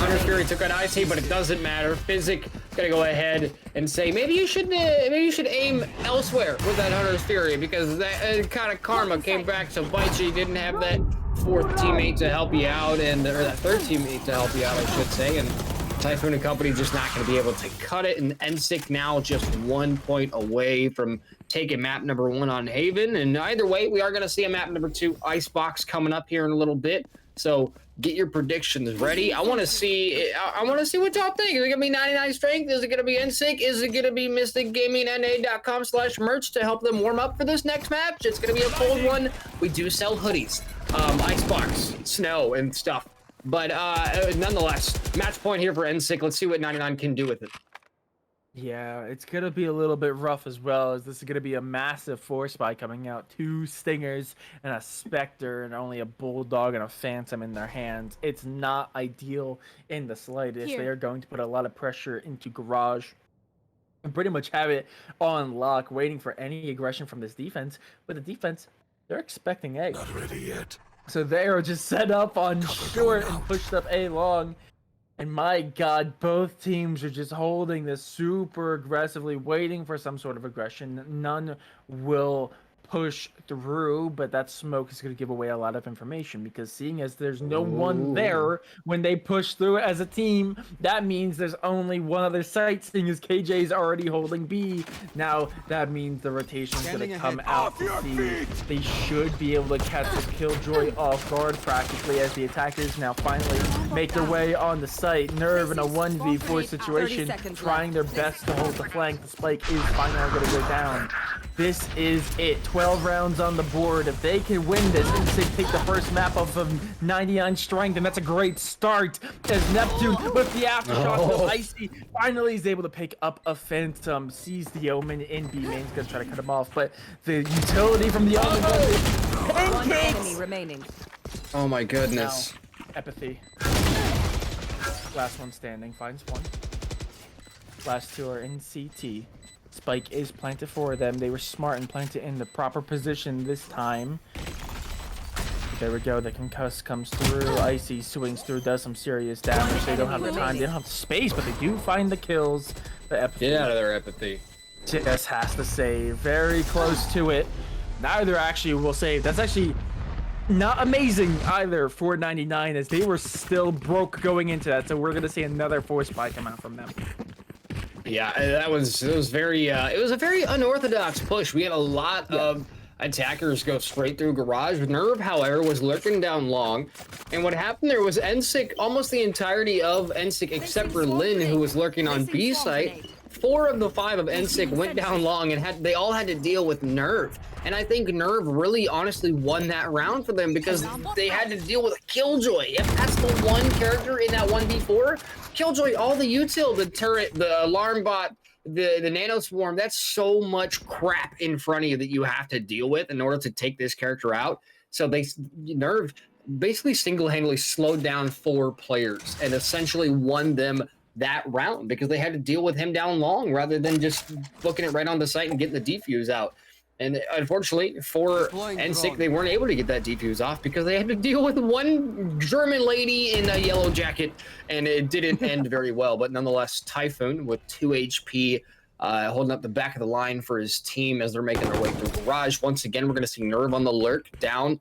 Hunter's Fury took out IC, but it doesn't matter. Physic gonna go ahead and say maybe you should aim elsewhere with that Hunter's Fury, because that kind of karma came back to bite you. You didn't have that 4th teammate to help you out, or that 3rd teammate to help you out, I should say, and Typhoon and company just not going to be able to cut it, and NSIC now just 1 point away from taking map number 1 on Haven. And either way, we are going to see a map number 2 Icebox coming up here in a little bit. So get your predictions ready. I want to see what y'all think. Is it going to be 99 Strength? Is it going to be NSIC? Is it going to be mysticgamingna.com/merch to help them warm up for this next match? It's going to be a cold one. We do sell hoodies, Icebox, snow, and stuff. But nonetheless, match point here for NSIC. Let's see what 99 can do with it. Yeah, it's going to be a little bit rough as well, as this is going to be a massive force spy coming out. 2 Stingers and a Spectre and only a Bulldog and a Phantom in their hands. It's not ideal in the slightest. They are going to put a lot of pressure into Garage and pretty much have it on lock, waiting for any aggression from this defense. But the defense, they're expecting A. Not ready yet. So they are just set up on short and pushed up A long. And my God, both teams are just holding this super aggressively, waiting for some sort of aggression. None will push through, but that smoke is going to give away a lot of information, because seeing as there's no one there when they push through it as a team, that means there's only one other site, seeing as KJ is already holding B. Now that means the rotation's going to come out to see. They should be able to catch the Killjoy off guard practically, as the attackers now finally make their way on the site. Nerve in a 1v4 situation, trying their best to hold the flank. The spike is finally going to go down. This is it. 12 rounds on the board. If they can win this, NSIC take the first map off of 99 Strength, and that's a great start, as Neptune with the aftershock. Icy finally is able to pick up a Phantom, sees the Omen in B main. He's gonna try to cut him off, but the utility from the Omen One enemy remaining. Oh my goodness. Now, Empathy. Last one standing, finds one. Last 2 are in CT. Spike is planted for them. They were smart and planted in the proper position this time. There we go. The concuss comes through. Icy swings through, does some serious damage. They don't have the time. They don't have the space, but they do find the kills. The Empathy. Get out of there, Empathy. Just has to save. Very close to it. Neither actually will save. That's actually not amazing either for 99, as they were still broke going into that. So we're going to see another force spy come out from them. Yeah, it was a very unorthodox push. We had a lot of attackers go straight through Garage. Nerve, however, was lurking down long, and what happened there was NSIC, almost the entirety of NSIC except for Lynn, who was lurking on B site. 4 of the 5 of NSIC went down long, and they all had to deal with Nerve. And I think Nerve really honestly won that round for them, because they had to deal with a Killjoy. If that's the one character in that 1v4, Killjoy, all the util, the turret, the alarm bot, the nano swarm, that's so much crap in front of you that you have to deal with in order to take this character out. So Nerve basically single-handedly slowed down 4 players and essentially won them that round because they had to deal with him down long rather than just booking it right on the site and getting the defuse out. And unfortunately for Deploying NSIC, drone. they weren't able to get that defuse off because they had to deal with one German lady in a yellow jacket, and it didn't end very well. But nonetheless, Typhoon with 2 HP, holding up the back of the line for his team as they're making their way through Garage. Once again, we're going to see Nerve on the lurk down.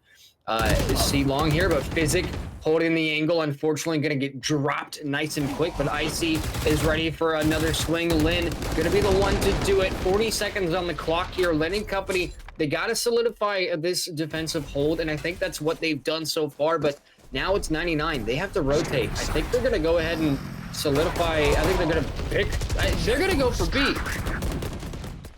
See long here, but Physic holding the angle. Unfortunately, going to get dropped nice and quick, but Icy is ready for another swing. Lin going to be the one to do it. 40 seconds on the clock here. Lin and company, they got to solidify this defensive hold, and I think that's what they've done so far, but now it's 99. They have to rotate. I think they're going to go ahead and solidify. I think they're going to pick. They're going to go for B.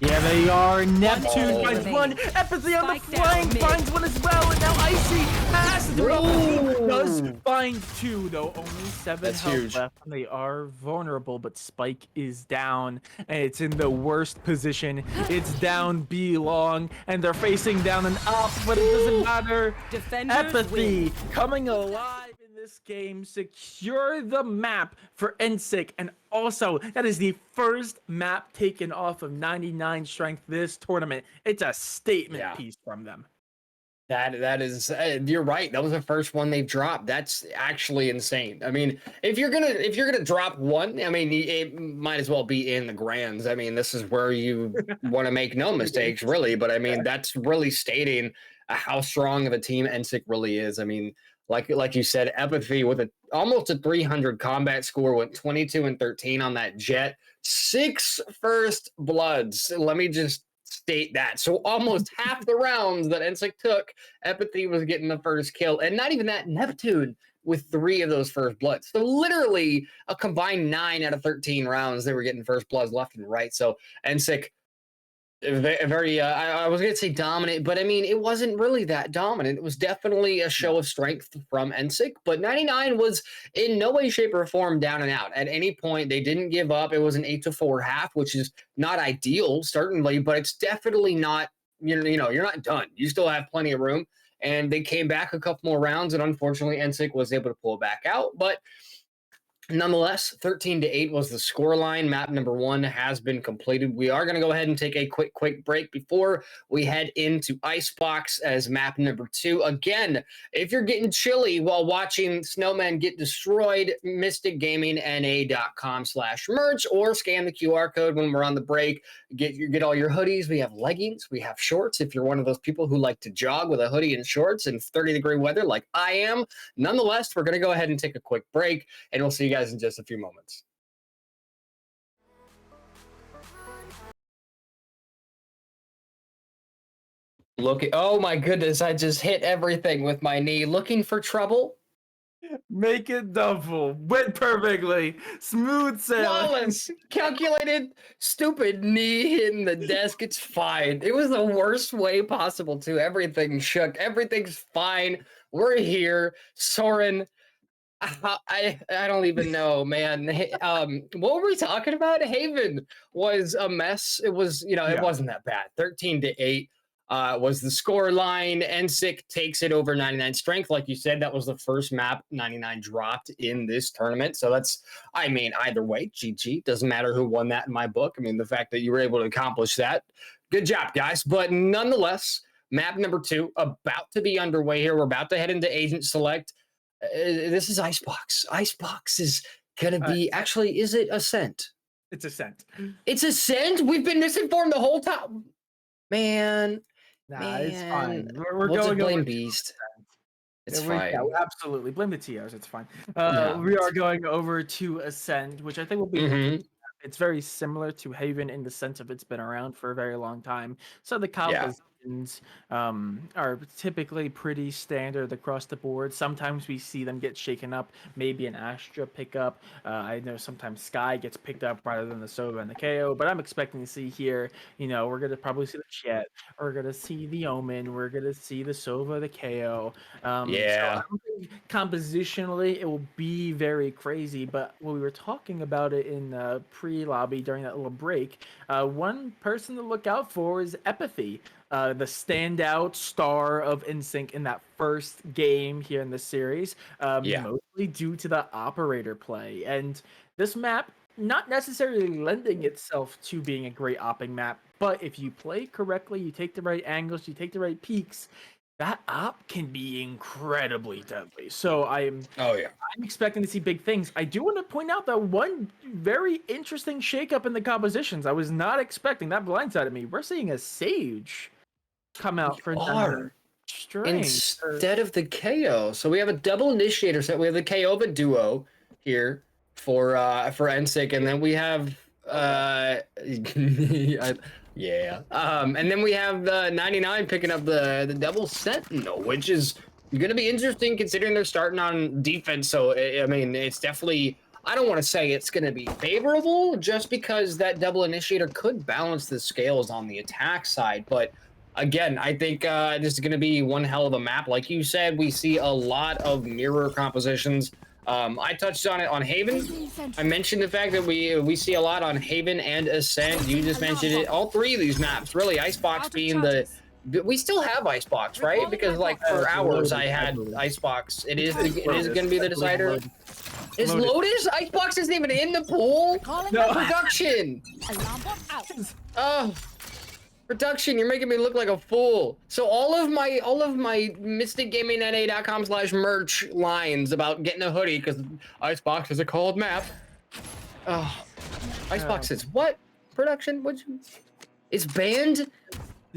Yeah, they are. Neptune finds remaining. one. Empathy on the Spike down flank mid. finds one as well. And now Icy has to do it. He does find two, though. Only 7 That's health huge. left. And they are vulnerable, but Spike is down. And it's in the worst position. It's down B long. And they're facing down and up, but it doesn't matter. Defenders Empathy win. coming alive in this game. Secure the map for NSIC. And also, that is the first map taken off of 99 Strength this tournament. It's a statement piece from them. That is, you're right. That was the first one they've dropped. That's actually insane. I mean, if you're gonna drop one, I mean, it might as well be in the grands. I mean, this is where you want to make no mistakes, really. But I mean, that's really stating how strong of a team NSIC really is. I mean, like you said, Empathy with almost a 300 combat score, went 22 and 13 on that Jet. 6 first bloods. Let me just state that. So almost half the rounds that NSIC took, Empathy was getting the first kill. And not even that, Neptune with 3 of those first bloods. So literally a combined 9 out of 13 rounds, they were getting first bloods left and right. So NSIC, very I was gonna say dominant, but I mean it wasn't really that dominant. It was definitely a show of strength from NSIC, but 99 was in no way, shape, or form down and out. At any point, they didn't give up. It was an 8-4 half, which is not ideal, certainly, but it's definitely not, you know, you're not done. You still have plenty of room. And they came back a couple more rounds, and unfortunately, NSIC was able to pull back out. But nonetheless, 13-8 was the scoreline. Map number 1 has been completed. We are going to go ahead and take a quick break before we head into Icebox as map number 2. Again, if you're getting chilly while watching Snowmen get destroyed, mysticgamingna.com/merch, or scan the QR code when we're on the break. Get all your hoodies. We have leggings. We have shorts. If you're one of those people who like to jog with a hoodie and shorts in 30-degree weather like I am. Nonetheless, we're going to go ahead and take a quick break, and we'll see you guys in just a few moments. Oh my goodness, I just hit everything with my knee. Looking for trouble? Make it double. Went perfectly. Smooth sailing. Flawless, calculated, stupid knee hitting the desk. It's fine. It was the worst way possible too. Everything shook. Everything's fine. We're here. Soren, I don't even know, man. What were we talking about? Haven was a mess. It was, it wasn't that bad. 13-8 was the score line. NSIC takes it over 99 Strength. Like you said, that was the first map 99 dropped in this tournament. So that's, I mean, either way, GG. Doesn't matter who won that in my book. I mean, the fact that you were able to accomplish that, good job, guys. But nonetheless, map number 2 about to be underway here. We're about to head into Agent Select. This is Icebox. Icebox is gonna be actually. Is it Ascent? It's Ascent. It's Ascent. We've been misinformed the whole time, man. Nah, it's fine. Man. We're We'll just going blame over Beast. It's Yeah, fine. yeah, absolutely. Blame the TRs. It's fine. Yeah. We are going over to Ascend, which I think will be. Mhm. It's very similar to Haven in the sense of it's been around for a very long time. So the compositions are typically pretty standard across the board. Sometimes we see them get shaken up. Maybe an Astra pickup. I know sometimes Sky gets picked up rather than the Sova and the KO. But I'm expecting to see here, we're going to probably see the Jet. We're going to see the Omen. We're going to see the Sova, the KO. So I don't think compositionally it will be very crazy. But when we were talking about it in pre-lobby during that little break, one person to look out for is Empathy. The standout star of NSYNC in that first game here in the series, mostly due to the operator play. And This map not necessarily lending itself to being a great opping map, but if you play correctly, you take the right angles, you take the right peaks, that op can be incredibly deadly. So I'm expecting to see big things. I do want to point out that one very interesting shakeup in the compositions. I was not expecting that blindsided me. We're seeing a Sage come out for Strength instead of the KO. So we have a double initiator set. We have the KO of a duo here for NSIC, and then we have and then we have the 99 picking up the double sentinel, which is gonna be interesting considering they're starting on defense. So I mean, it's definitely, I don't want to say it's gonna be favorable just because that double initiator could balance the scales on the attack side, but again, I think this is going to be one hell of a map. Like you said, we see a lot of mirror compositions. I touched on it on Haven. I mentioned the fact that we see a lot on Haven and Ascent. You just mentioned it. All three of these maps, really, Icebox being the... We still have Icebox, right? Because like for hours I had Icebox. It is going to be the decider. Is Lotus? Icebox isn't even in the pool? No. Production! Oh... Production, you're making me look like a fool. So all of my mysticgamingna.com/merch lines about getting a hoodie because Icebox is a cold map. Oh, Icebox is what? Production? What? It's banned?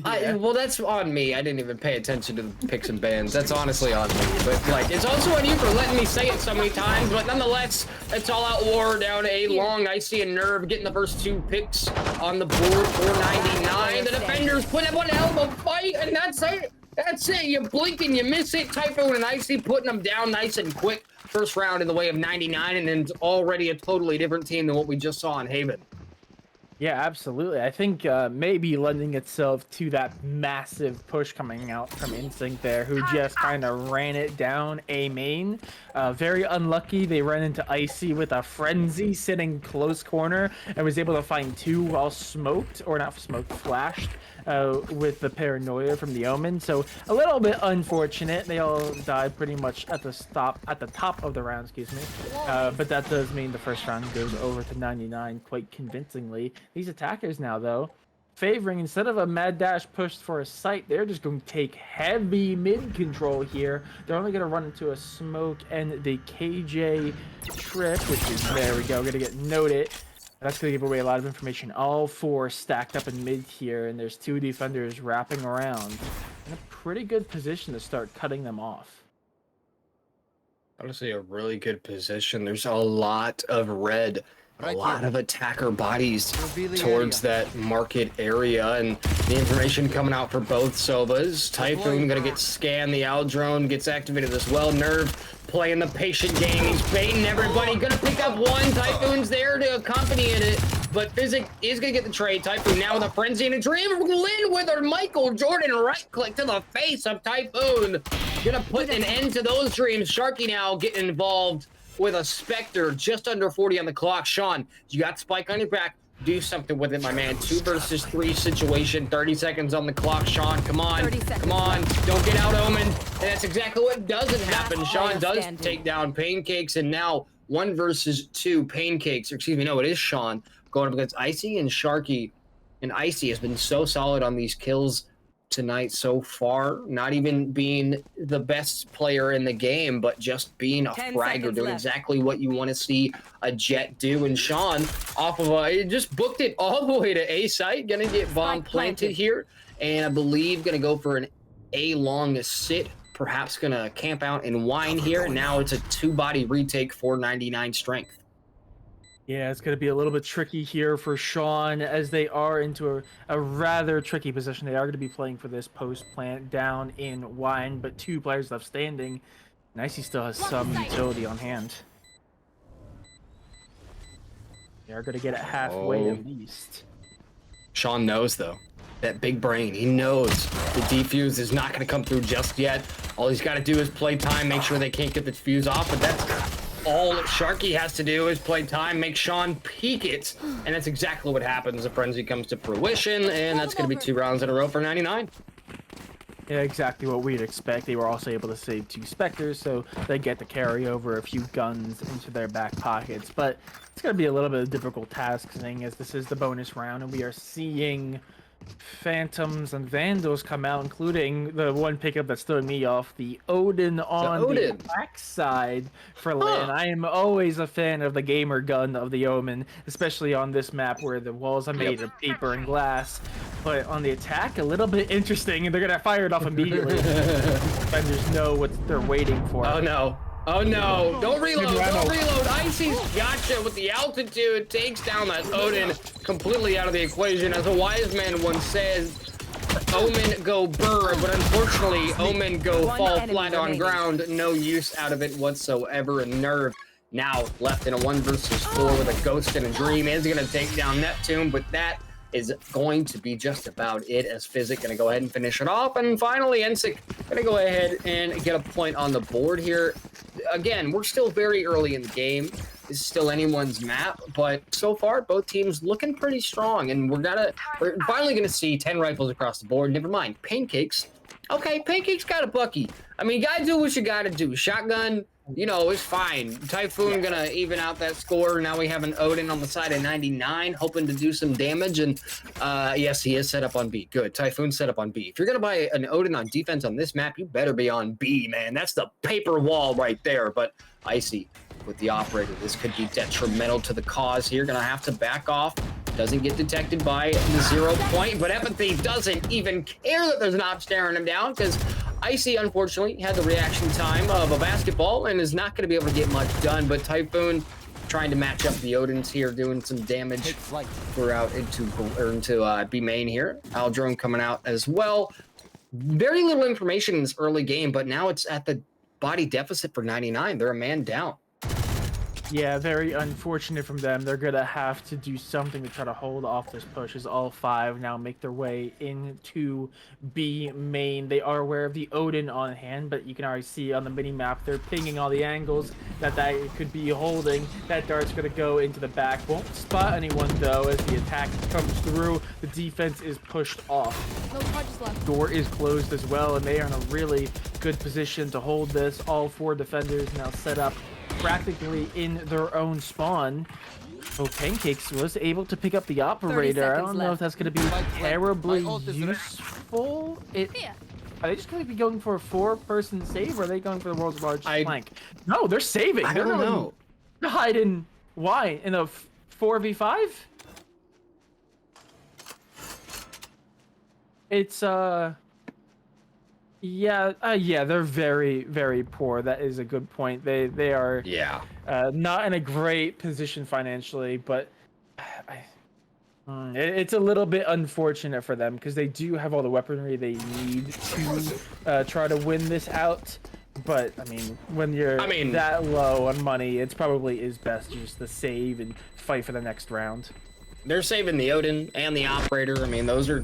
Yeah. Well, that's on me. I didn't even pay attention to the picks and bans. That's honestly on me. But like, it's also on you for letting me say it so many times. But nonetheless, it's all out war down A long. I see a Nerve getting the first 2 picks on the board. 499. The defenders put up one hell of a fight, and that's it. That's it. You blink and you miss it. Typhoon and Icy putting them down nice and quick. First round in the way of 99, and then it's already a totally different team than what we just saw in Haven. Yeah, absolutely. I think maybe lending itself to that massive push coming out from Instinct there, who just kind of ran it down A main. Very unlucky. They ran into Icy with a Frenzy sitting close corner and was able to find 2 while smoked, or not smoked, flashed. With the paranoia from the Omen, so a little bit unfortunate. They all died pretty much at the top of the round, excuse me. But that does mean the first round goes over to 99 quite convincingly. These attackers now, though, favoring, instead of a mad dash push for a site, they're just going to take heavy mid control here. They're only going to run into a smoke and the KJ trip, which is, there we go, going to get noted. That's going to give away a lot of information. All 4 stacked up in mid here, and there's 2 defenders wrapping around. In a pretty good position to start cutting them off. Honestly, a really good position. There's a lot of red, a lot of attacker bodies towards that market area, and the information coming out for both Sobas. Typhoon going to get scanned. The Owl drone gets activated as well. Nerve playing the patient game. He's baiting everybody. Gonna pick up one. Typhoon's there to accompany it, but Physic is gonna get the trade. Typhoon now with a frenzy and a dream. Lynn with her Michael Jordan right click to the face of Typhoon. Gonna put an end to those dreams. Sharky now getting involved with a Spectre just under 40 on the clock. Sean, you got Spike on your back. Do something with it, my man. 2 versus 3 situation. 30 seconds on the clock. Sean, come on. Come on. Don't get out, Omen. And that's exactly what doesn't happen. Sean does take down Pancakes, and now 1 versus 2 Pancakes. Or excuse me, no, it is Sean going up against Icy and Sharky. And Icy has been so solid on these kills tonight so far, not even being the best player in the game, but just being a fragger, doing exactly what you want to see a Jet do. And Sean, off of it just booked it all the way to A site, gonna get bomb planted here, and I believe gonna go for an A long sit, perhaps gonna camp out and whine here. Now it's a 2-body retake for 99 strength. Yeah, it's going to be a little bit tricky here for Sean, as they are into a rather tricky position. They are going to be playing for this post plant down in Wine, but 2 players left standing. Nicey still has some utility on hand. They are going to get it halfway at least. Sean knows, though. That big brain, he knows the defuse is not going to come through just yet. All he's got to do is play time, make sure they can't get the fuse off, but that's all Sharky has to do is play time, make Sean peek it, and that's exactly what happens. The frenzy comes to fruition, and that's going to be 2 rounds in a row for 99. Yeah, exactly what we'd expect. They were also able to save 2 Spectres, so they get to carry over a few guns into their back pockets. But it's going to be a little bit of a difficult task, seeing as this is the bonus round, and we are seeing Phantoms and Vandals come out, including the one pickup that stood me off, the Odin on the Odin. backside for Huh. Lin. I am always a fan of the gamer gun of the Omen, especially on this map where the walls are made of paper and glass. But on the attack, a little bit interesting, and they're gonna fire it off immediately. Defenders know what they're waiting for. Oh no. Oh no. Don't reload. Good Don't run. reload. Icy's gotcha with the altitude. Takes down that Odin completely out of the equation. As a wise man once says, Omen go burr, but unfortunately, Omen go One fall enemy flat on remaining. ground. No use out of it whatsoever. And Nerve now left in a 1 versus 4 with a Ghost and a Dream is going to take down Neptune, but that is going to be just about it, as Physic going to go ahead and finish it off. And finally, NSIC going to go ahead and get a point on the board here. Again, we're still very early in the game. This is still anyone's map, but so far, both teams looking pretty strong, and we're finally going to see 10 rifles across the board. Never mind, Pancakes. Okay, Pancakes got a Bucky. I mean, you gotta do what you gotta do. Shotgun, you know, is fine. Typhoon gonna even out that score. Now we have an Odin on the side of 99, hoping to do some damage. And yes, he is set up on B. Good. Typhoon set up on B. If you're gonna buy an Odin on defense on this map, you better be on B, man. That's the paper wall right there. But Icy with the operator, this could be detrimental to the cause here. Gonna have to back off. Doesn't get detected by the 0 point, but Empathy doesn't even care that there's an op staring him down, because Icy, unfortunately, had the reaction time of a basketball and is not going to be able to get much done. But Typhoon trying to match up the Odins here, doing some damage throughout into B main here. Aldrone coming out as well. Very little information in this early game, but now it's at the body deficit for 99. They're a man down. Yeah, very unfortunate from them. They're gonna have to do something to try to hold off this push, as all 5 now make their way into B main. They are aware of the Odin on hand, but you can already see on the mini-map, they're pinging all the angles that could be holding. That dart's gonna go into the back. Won't spot anyone, though, as the attack comes through. The defense is pushed off. No charges left. Door is closed as well, and they are in a really good position to hold this. All 4 defenders now set up practically in their own spawn. So Pancakes was able to pick up the operator. I don't know if that's going to be terribly useful. Are they just going to be going for a 4-person save, or are they going for the world's largest flank? No, they're saving. I don't know. They're hiding. Why? In a 4v5? It's yeah, they're very, very poor. That is a good point. They are not in a great position financially, but it's a little bit unfortunate for them, because they do have all the weaponry they need to try to win this out. But I mean, when you're that low on money, it's probably is best just to save and fight for the next round. They're saving the Odin and the operator. I mean, those are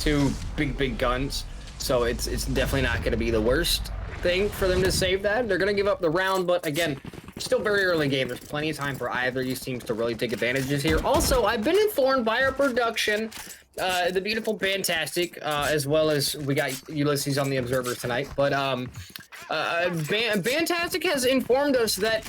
2 big guns. So it's definitely not going to be the worst thing for them to save that. They're going to give up the round, but again, still very early game. There's plenty of time for either of these teams to really take advantages here. Also, I've been informed by our production, the beautiful Fantastic, as well as we got Ulysses on the Observer tonight. But Fantastic has informed us that,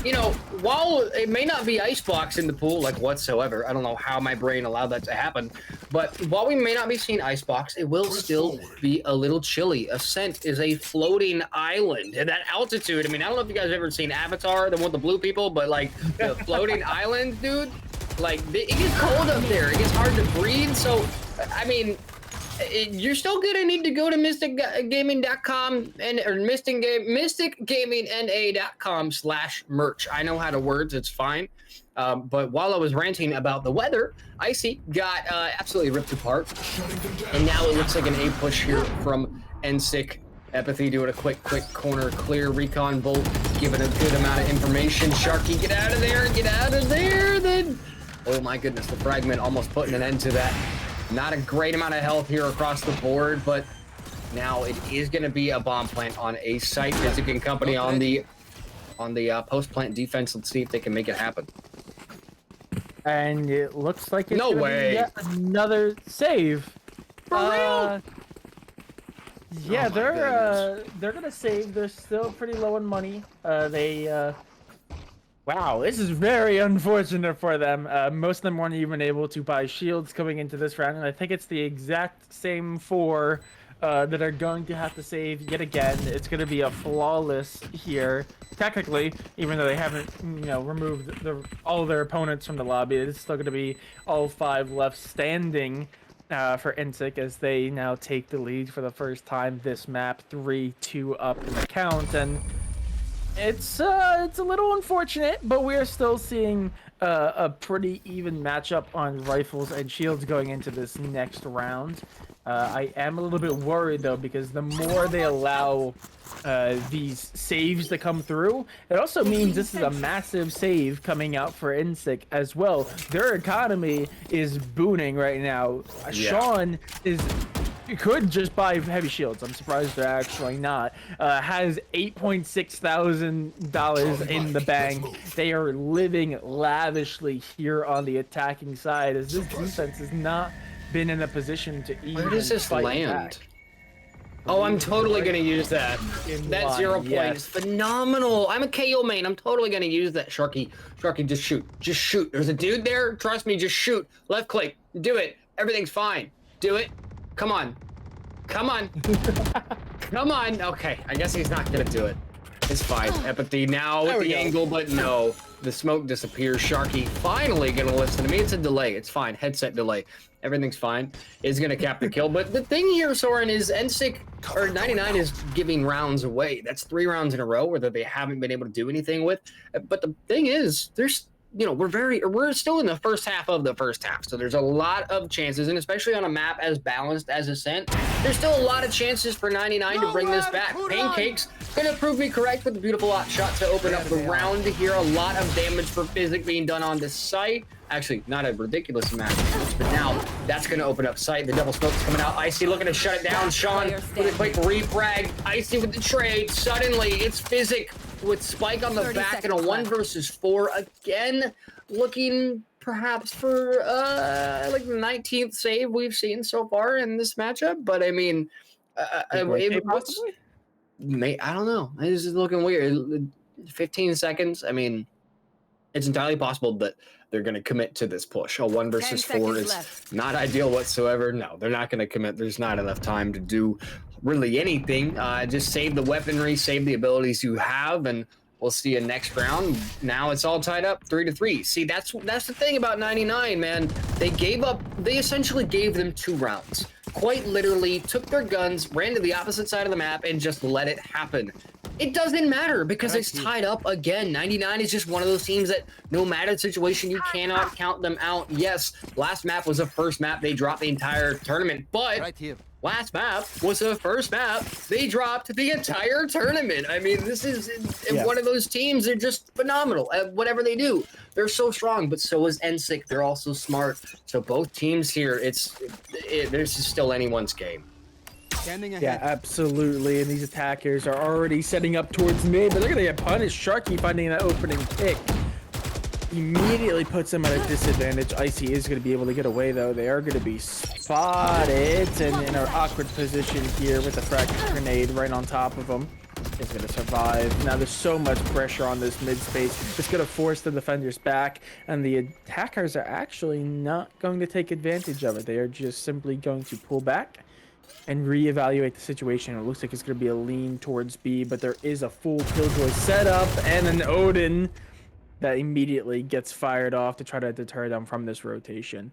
you know, while it may not be icebox in the pool, like whatsoever, I don't know how my brain allowed that to happen, but while we may not be seeing icebox, it will still be a little chilly. Ascent is a floating island, and that altitude, I mean, I don't know if you guys have ever seen Avatar, the one with the blue people, but like the floating island, dude, like it gets cold up there. It gets hard to breathe. So, I mean, you're still gonna need to go to mysticgaming.com or mysticgamingna.com/merch. I know how to words, it's fine. But while I was ranting about the weather, Icy got absolutely ripped apart. And now it looks like an A push here from NSIC. Empathy doing a quick corner clear. Recon Bolt giving a good amount of information. Sharky, get out of there, get out of there. Then, oh my goodness, the fragment almost putting an end to that. Not a great amount of health here across the board, but now it is going to be a bomb plant on A site. Physic and company on the post plant defense. Let's see if they can make it happen. And it looks like it's no way. Yet another save. For real? Yeah, Oh my goodness. they're gonna save. They're still pretty low on money. Wow, this is very unfortunate for them. Most of them weren't even able to buy shields coming into this round, and I think it's the exact same four that are going to have to save yet again. It's going to be a flawless here, technically, even though they haven't, removed all of their opponents from the lobby. It's still going to be all 5 left standing for NSIC as they now take the lead for the first time this map, 3-2 up in the count, and it's a little unfortunate, but we are still seeing a pretty even matchup on rifles and shields going into this next round. I am a little bit worried though, because the more they allow these saves to come through, it also means this is a massive save coming out for NSIC as well. Their economy is booming right now. Sean is could just buy heavy shields. I'm surprised they're actually not. Has $8,600 in the bank. They are living lavishly here on the attacking side, as this defense has not been in a position to even Where does this fight land? back. Oh, I'm totally gonna use that. That line, 0 point yes. is phenomenal. I'm a KO main. I'm totally gonna use that. Sharky, just shoot. Just shoot. There's a dude there. Trust me, just shoot. Left click. Do it. Everything's fine. Do it. Come on. Come on. Come on. Okay, I guess he's not gonna do it. It's fine. Empathy now with the angle, but no. The smoke disappears. Sharky finally gonna listen to me. It's a delay. It's fine. Headset delay. Everything's fine. Is gonna cap the kill. But the thing here, Soren, is NSIC or 99 is giving rounds away. That's 3 rounds in a row where they haven't been able to do anything with. But the thing is, there's we're still in the first half of the first half, so there's a lot of chances, and especially on a map as balanced as Ascent, there's still a lot of chances for 99 to bring this back. Pancakes gonna prove me correct with the beautiful hot shot to open up the round here. A lot of damage for Physic being done on this site. Actually, not a ridiculous amount of damage, but now that's gonna open up site. The double smoke's coming out. Icy looking to shut it down. Sean with a quick refrag. Icy with the trade. Suddenly, it's Physic with Spike on the back and a 1 versus 4 again, looking perhaps for like the 19th save we've seen so far in this matchup. But I mean, I don't know. This is looking weird. 15 seconds. I mean, it's entirely possible that they're going to commit to this push. A 1 versus 4 is not ideal whatsoever. No, they're not going to commit. There's not enough time to do really anything. Just save the weaponry, save the abilities you have, and we'll see you next round. Now it's all tied up 3-3. See, that's the thing about 99, man. They essentially gave them 2 rounds. Quite literally took their guns, ran to the opposite side of the map, and just let it happen. It doesn't matter because it's tied up again. 99 is just one of those teams that no matter the situation, you cannot count them out. Yes, last map was the first map they dropped the entire tournament, but last map was the first map they dropped the entire tournament. I mean, this is one of those teams. They're just phenomenal at whatever they do. They're so strong, but so is NSIC. They're also smart. So both teams here, this is still anyone's game. Yeah, absolutely. And these attackers are already setting up towards mid, but they're going to get punished. Sharky finding that opening pick immediately puts them at a disadvantage. Icy is going to be able to get away, though. They are going to be spotted and in an awkward position here with a fracture grenade right on top of them. Is going to survive. Now there's so much pressure on this mid space. It's going to force the defenders back, and the attackers are actually not going to take advantage of it. They are just simply going to pull back and reevaluate the situation. It looks like it's going to be a lean towards B, but there is a full Killjoy setup and an Odin that immediately gets fired off to try to deter them from this rotation.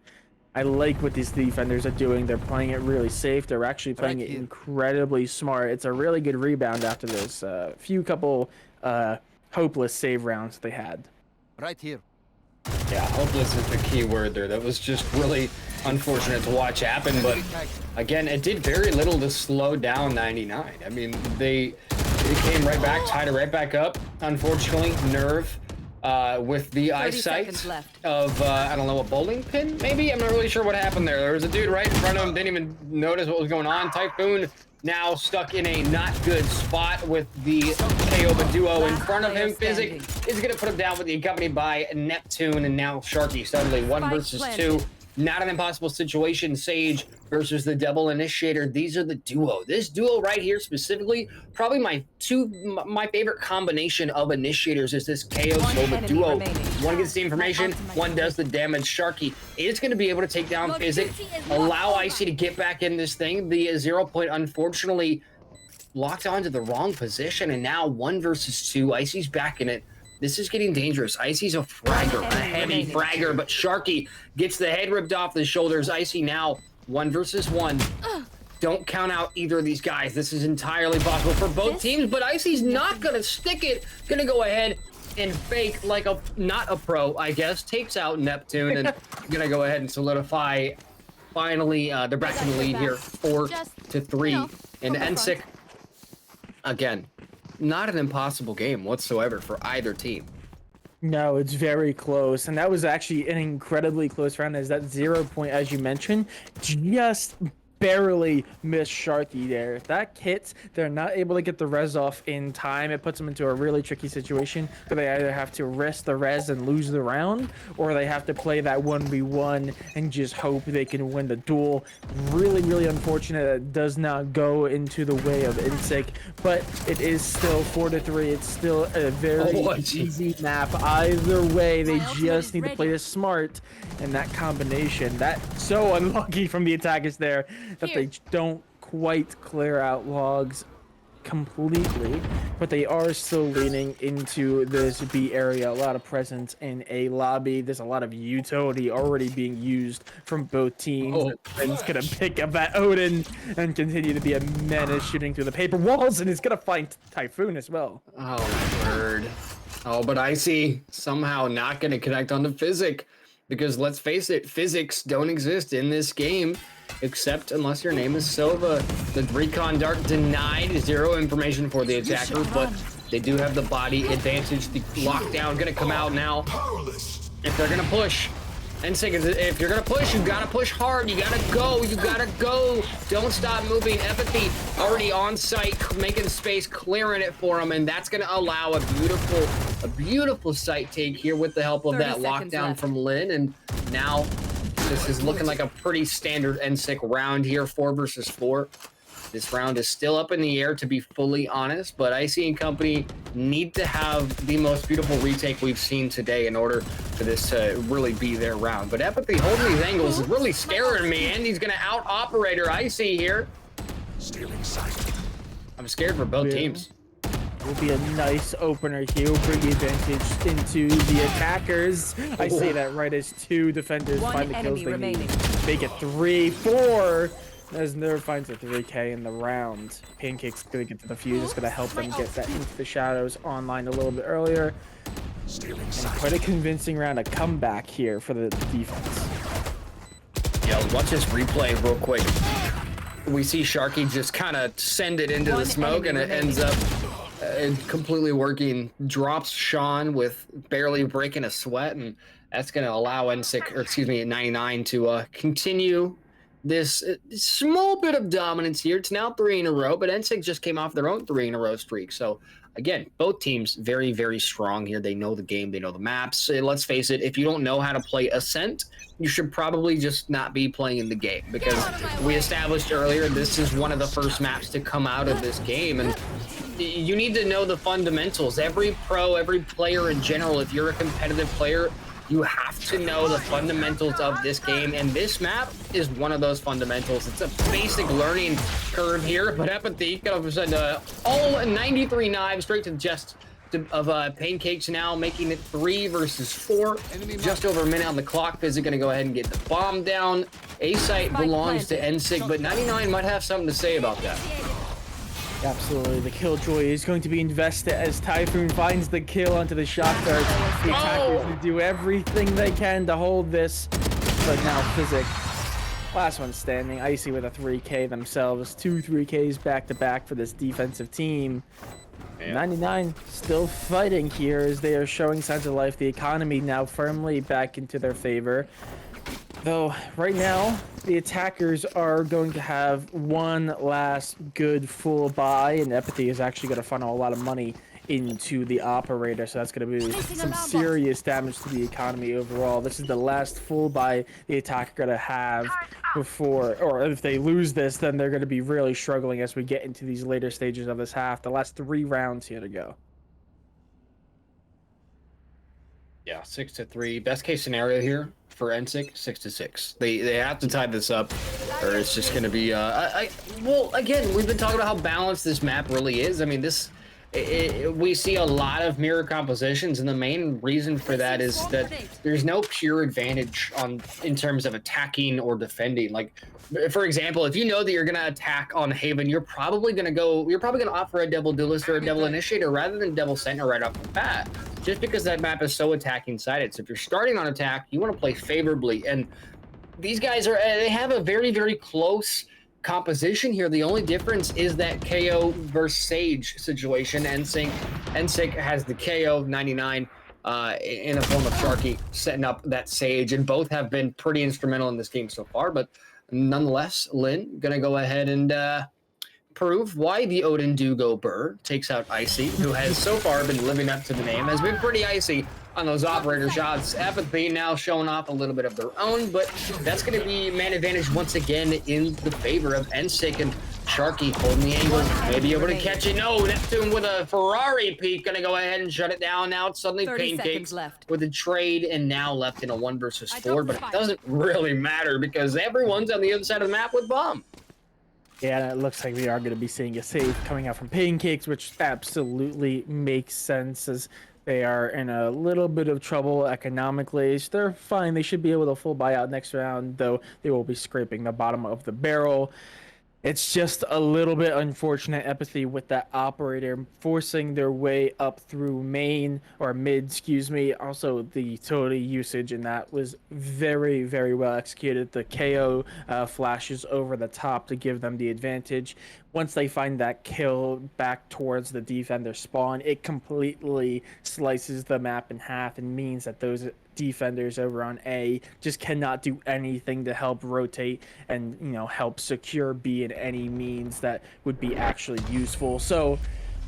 I like what these defenders are doing. They're playing it really safe. They're actually playing it incredibly smart. It's a really good rebound after this couple hopeless save rounds they had. Right here. Yeah, hopeless is the key word there. That was just really unfortunate to watch happen, but again, it did very little to slow down 99. I mean, they came right back, tied it right back up. Unfortunately, Nerve with the eyesight of, I don't know, a bowling pin, maybe? I'm not really sure what happened there. There was a dude right in front of him, didn't even notice what was going on. Typhoon now stuck in a not good spot with the Kaoba duo in front of him. Physic is going to put him down with the accompanied by Neptune, and now Sharky suddenly 1 versus 2. not an impossible situation. Sage versus the Devil Initiator. These are the duo. This duo right here specifically, probably my favorite combination of initiators is this KO Sova duo. One gets the information, one does the damage. Sharky is going to be able to take down Physic, allow Icy to get back in this thing. The 0 point, unfortunately, locked onto the wrong position, and now 1 versus 2. Icy's back in it. This is getting dangerous. Icy's a fragger, a heavy fragger, but Sharky gets the head ripped off the shoulders. Icy now 1 versus 1. Don't count out either of these guys. This is entirely possible for both teams, but Icy's not gonna stick it. Gonna go ahead and fake like a, not a pro, I guess. Takes out Neptune and gonna go ahead and solidify finally they're back in the lead here, 4-3. And NSIC, again, not an impossible game whatsoever for either team. No, it's very close, and that was actually an incredibly close round. As that 0 point, as you mentioned, just barely missed Sharky there. If that hits, they're not able to get the res off in time. It puts them into a really tricky situation where they either have to risk the res and lose the round, or they have to play that 1v1 and just hope they can win the duel. Really, really unfortunate that it does not go into the way of NSIC, but it is still 4-3. It's still a very easy map. Either way, they just need to play this smart, and that combination, that's so unlucky from the attackers there that they don't quite clear out logs completely, but they are still leaning into this B area. A lot of presence in A lobby. There's a lot of utility already being used from both teams. And it's gonna pick up that Odin and continue to be a menace, shooting through the paper walls, and it's gonna find Typhoon as well. Oh my word. Oh, but Icy somehow not gonna connect on the Physic, because let's face it, physics don't exist in this game. Except unless your name is Sova. The Recon Dart denied 0 information for the attacker, but they do have the body advantage. The lockdown gonna come out now. If they're gonna push, NSIC, if you're gonna push, you gotta push hard. You gotta go. You gotta go. Don't stop moving. Empathy already on site, making space, clearing it for them, and that's gonna allow a beautiful site take here with the help of that lockdown from Lynn. And now this is looking like a pretty standard NSIC round here, 4 versus 4. This round is still up in the air, to be fully honest, but Icy and company need to have the most beautiful retake we've seen today in order for this to really be their round. But Empathy holding these angles is really scaring me, and he's gonna out-operator Icy here. I'm scared for both teams. Will be a nice opener here. Will bring the advantage into the attackers. I say that right as 2 defenders find the kills they need. Make it 3-4 as Nerve finds a 3K in the round. Pancake's gonna get to the fuse. It's gonna help them get that into the shadows online a little bit earlier. And quite a convincing round, a comeback here for the defense. Yeah, watch this replay real quick. We see Sharky just kind of send it into the smoke, and it ends up completely working. Drops Sean with barely breaking a sweat, and that's going to allow NSIC, or excuse me, 99 to continue this small bit of dominance here. It's now 3 in a row, but NSIC just came off their own 3 in a row streak. So again, both teams very, very strong here. They know the game, they know the maps. Let's face it, if you don't know how to play Ascent, you should probably just not be playing the game, because we established earlier this is one of the first maps to come out of this game, and you need to know the fundamentals. Every pro, every player in general, if you're a competitive player, you have to know the fundamentals of this game, and this map is one of those fundamentals. It's a basic learning curve here, but Empathy comes send all 93 knives straight to the chest of Pancakes now, making it 3 versus 4. Just over a minute on the clock. Physic gonna go ahead and get the bomb down. A site belongs to NSIC, but 99 might have something to say about that. Absolutely, the killjoy is going to be invested as Typhoon finds the kill onto the shock darts. The attackers will do everything they can to hold this, but now Physic, last one standing. Icy with a 3K themselves, 2 3Ks back to back for this defensive team. 99 still fighting here as they are showing signs of life. The economy now firmly back into their favor. Though, right now, the attackers are going to have one last good full buy, and Empathy is actually going to funnel a lot of money into the operator. So that's going to be some serious damage to the economy overall. This is the last full buy the attacker going to have before, or if they lose this, then they're going to be really struggling as we get into these later stages of this half. The last 3 rounds here to go. Yeah, 6-3. Best case scenario here for NSIC, 6-6. They have to tie this up, or it's just going to be. Well, again, we've been talking about how balanced this map really is. I mean, we see a lot of mirror compositions, and the main reason for that is that there's no pure advantage in terms of attacking or defending. Like, for example, if you know that you're going to attack on Haven, you're probably going to opt for a double duelist or a double initiator rather than double sentinel right off the bat, just because that map is so attacking sided. So if you're starting on attack, you want to play favorably, and these guys they have a very, very close composition here. The only difference is that KO versus Sage situation. NSIC has the KO 99 in the form of Sharky setting up that Sage, and both have been pretty instrumental in this game so far. But nonetheless, Lynn gonna go ahead and prove why the Odin Dugo Burr takes out Icy, who has so far been living up to the name, has been pretty icy on those operator shots. Apathy now showing off a little bit of their own, but that's going to be man advantage once again in the favor of NSIC, and Sharky holding the angle, maybe able to catch it. No, Neptune with a Ferrari peak, going to go ahead and shut it down. Now it's suddenly Pancakes with a trade, and now left in a 1 versus 4, but it doesn't really matter because everyone's on the other side of the map with Bomb. Yeah, it looks like we are going to be seeing a save coming out from Pancakes, which absolutely makes sense as they are in a little bit of trouble economically. So they're fine. They should be able to full buyout next round, though they will be scraping the bottom of the barrel. It's just a little bit unfortunate empathy with that operator forcing their way up through main or mid, excuse me. Also, the utility usage in that was very, very well executed. The KO flashes over the top to give them the advantage. Once they find that kill back towards the defender spawn, it completely slices the map in half and means that those defenders over on A just cannot do anything to help rotate and, you know, help secure B in any means that would be actually useful. So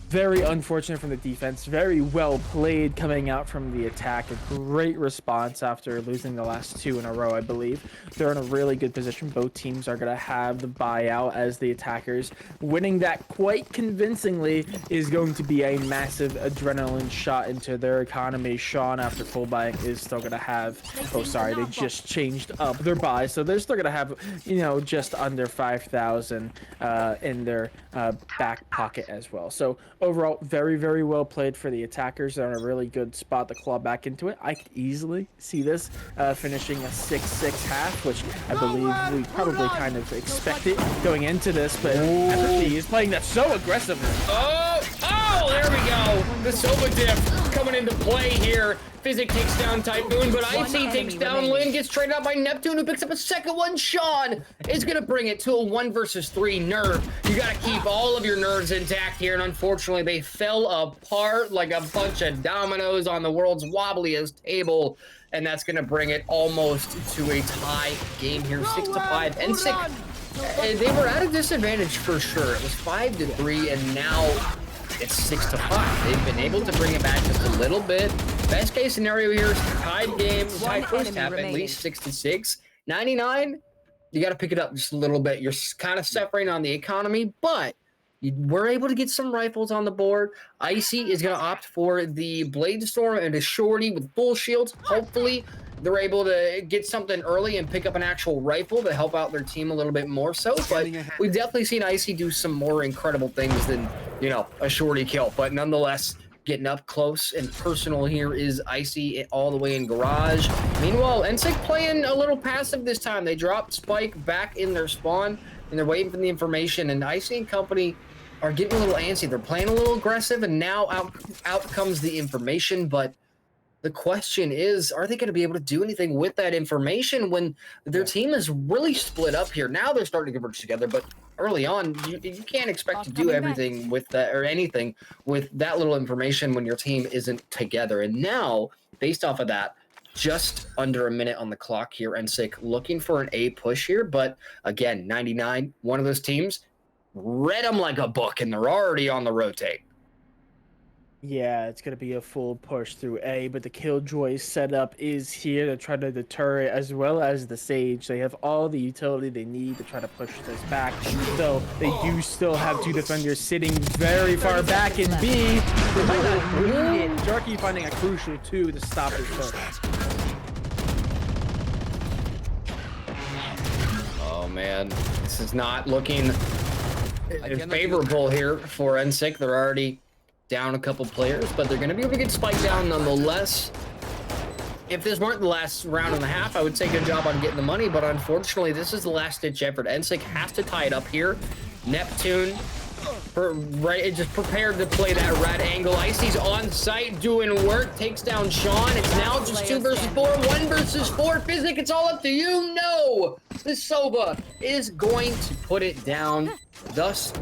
very unfortunate from the defense. Very well played coming out from the attack. A great response after losing the last 2 in a row, I believe. They're in a really good position. Both teams are going to have the buyout as the attackers. Winning that quite convincingly is going to be a massive adrenaline shot into their economy. Sean, after full buying, is still going to have... Oh, sorry, they just changed up their buy. So they're still going to have, you know, just under 5,000 in their back pocket as well. So overall, very, very well played for the attackers. They're in a really good spot to claw back into it. I could easily see this finishing a 6-6 half, which I believe we probably kind of expected going into this, but Empathy is playing that so aggressively. Oh, there we go. The Sova diff coming into play here. Physic takes down Typhoon, but Icy takes down Lynn, gets traded out by Neptune, who picks up a second one. Sean is going to bring it to a 1 versus 3 nerve. You got to keep all of your nerves intact here, and unfortunately, they fell apart like a bunch of dominoes on the world's wobbliest table, and that's going to bring it almost to a tie game here, 6-5. NSIC, they were at a disadvantage for sure. It was 5-3, and now it's 6-5. They've been able to bring it back just a little bit. Best case scenario here is tied game, tied first half, at least 6-6. 99, you got to pick it up just a little bit. You're kind of suffering on the economy, but you were able to get some rifles on the board. Icy is going to opt for the Blade Storm and a Shorty with full shields. Hopefully, they're able to get something early and pick up an actual rifle to help out their team a little bit more so. But we've definitely seen Icy do some more incredible things than, you know, a Shorty kill. But nonetheless, getting up close and personal here is Icy all the way in garage. Meanwhile, NSIC playing a little passive this time. They dropped Spike back in their spawn, and they're waiting for the information. And Icy and company are getting a little antsy. They're playing a little aggressive, and now out comes the information. But the question is, are they going to be able to do anything with that information when their team is really split up here? Now they're starting to converge together, but early on, you can't expect to do everything with that or anything with that little information when your team isn't together. And now, based off of that, just under a minute on the clock here, NSIC looking for an A push here. But again, 99, one of those teams, read them like a book, and they're already on the rotate. Yeah, it's gonna be a full push through A, but the Killjoy setup is here to try to deter it, as well as the Sage. They have all the utility they need to try to push this back. Though they do still have two defenders sitting very far back in B. They might not need it. Jarky finding a crucial two to stop his push. Oh man, this is not looking favorable here for NSIC. They're already down a couple players, but they're going to be able to get spiked down nonetheless. If this weren't the last round and a half, I would say good job on getting the money, but unfortunately, this is the last-ditch effort. NSIC has to tie it up here. Neptune, just prepared to play that rat angle. Icy's on site doing work, takes down Sean. It's now just 2 versus 4, 1 versus 4. Physic, it's all up to you. No! This Sova is going to put it down. Thus,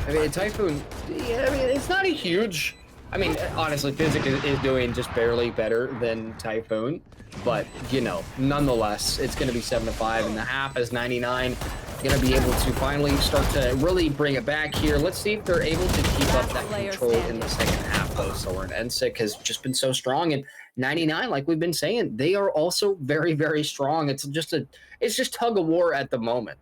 I mean, Typhoon, yeah, I mean, it's not a huge... I mean, honestly, Physic is doing just barely better than Typhoon. But, you know, nonetheless, it's going to be 7-5 in the half as 99 going to be able to finally start to really bring it back here. Let's see if they're able to keep up that control in the second half, though. Soren NSIC has just been so strong, and 99, like we've been saying, they are also very, very strong. It's just tug of war at the moment.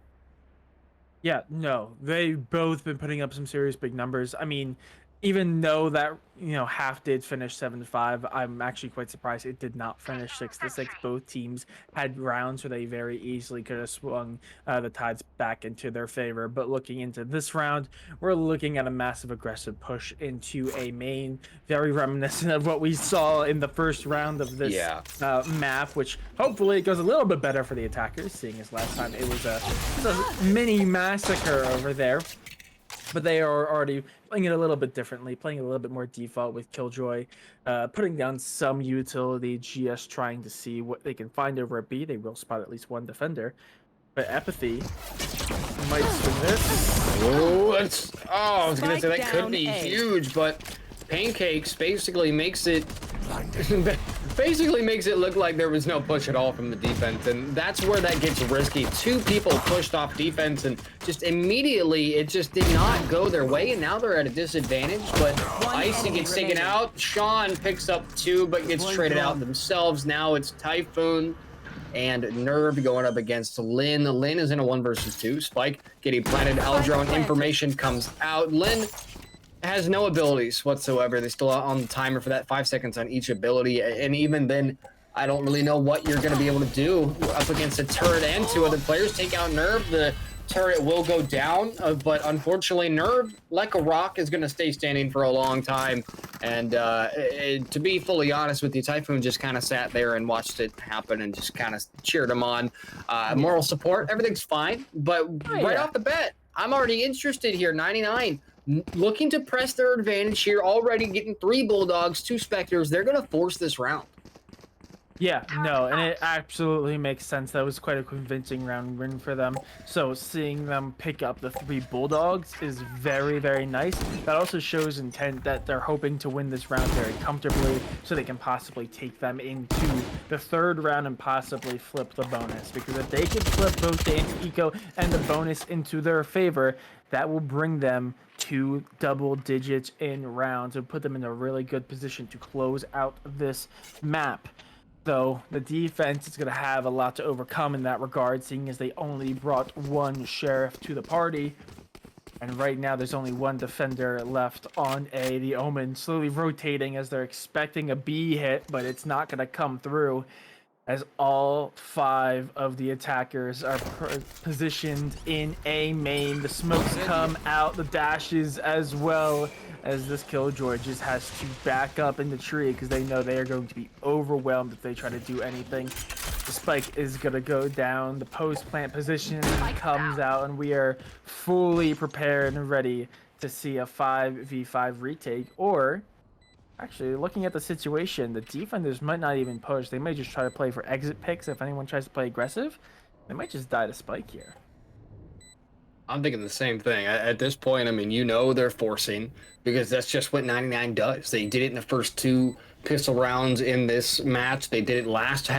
Yeah, no, they've both been putting up some serious big numbers. I mean, even though that, you know, half did finish 7-5, I'm actually quite surprised it did not finish 6-6. Both teams had rounds where they very easily could have swung the tides back into their favor. But looking into this round, we're looking at a massive aggressive push into a main, very reminiscent of what we saw in the first round of this map, which hopefully it goes a little bit better for the attackers, seeing as last time it was a mini massacre over there. But they are already playing it a little bit differently, playing a little bit more default with Killjoy, putting down some utility, GS trying to see what they can find over at B. They will spot at least one defender. But Apathy might swing this. I was going to say that could be huge, but Pancakes basically makes it look like there was no push at all from the defense, and that's where that gets risky. 2 people pushed off defense, and just immediately it just did not go their way, and now they're at a disadvantage. But Icy gets taken out. Sean picks up 2, but gets traded out themselves. Now it's Typhoon and Nerve going up against Lin. Lin is in a 1 versus 2. Spike getting planted. Aldrone information comes out. Lin has no abilities whatsoever. They're still on the timer for that 5 seconds on each ability, and even then, I don't really know what you're going to be able to do up against a turret and 2 other players. Take out Nerve, the turret will go down, but unfortunately, Nerve, like a rock, is going to stay standing for a long time. And to be fully honest with you, Typhoon just kind of sat there and watched it happen and just kind of cheered him on. Moral support, everything's fine, but right off the bat, I'm already interested here. 99. Looking to press their advantage here, already getting 3 Bulldogs, 2 Spectres. They're going to force this round. Yeah, no, and it absolutely makes sense. That was quite a convincing round win for them. So seeing them pick up the 3 Bulldogs is very, very nice. That also shows intent that they're hoping to win this round very comfortably so they can possibly take them into the 3rd round and possibly flip the bonus. Because if they can flip both the anti-eco and the bonus into their favor, that will bring them to double digits in rounds and put them in a really good position to close out this map. Though the defense is going to have a lot to overcome in that regard, seeing as they only brought 1 sheriff to the party. And right now there's only 1 defender left on A. The Omen slowly rotating as they're expecting a B hit, but it's not going to come through, as all 5 of the attackers are positioned in A main. The smokes come out, the dashes as well, as this Killjoy just has to back up in the tree because they know they are going to be overwhelmed if they try to do anything. The spike is going to go down, the post plant position comes out, and we are fully prepared and ready to see a 5v5 retake. Or actually, looking at the situation, the defenders might not even push. They may just try to play for exit picks. If anyone tries to play aggressive, they might just die to spike here. I'm thinking the same thing. At this point, I mean, you know they're forcing, because that's just what 99 does. They did it in the first 2 pistol rounds in this match. They did it last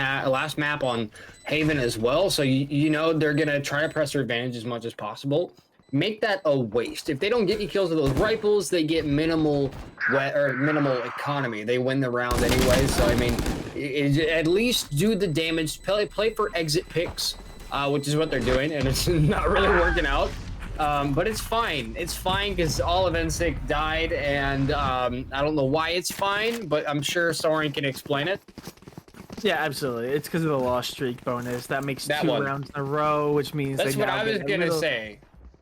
map on Haven as well. So you know they're going to try to press their advantage as much as possible. make that a waste. If they don't get any kills with those rifles, they get minimal economy. They win the round anyway. So I mean, at least do the damage. Play for exit picks, which is what they're doing, and it's not really working out. But it's fine. It's fine because all of NSIC died, and I don't know why it's fine, but I'm sure Soren can explain it. Yeah, absolutely. It's because of the loss streak bonus. That makes That 2 one. rounds in a row, which means That's they what now I was get a gonna little- say.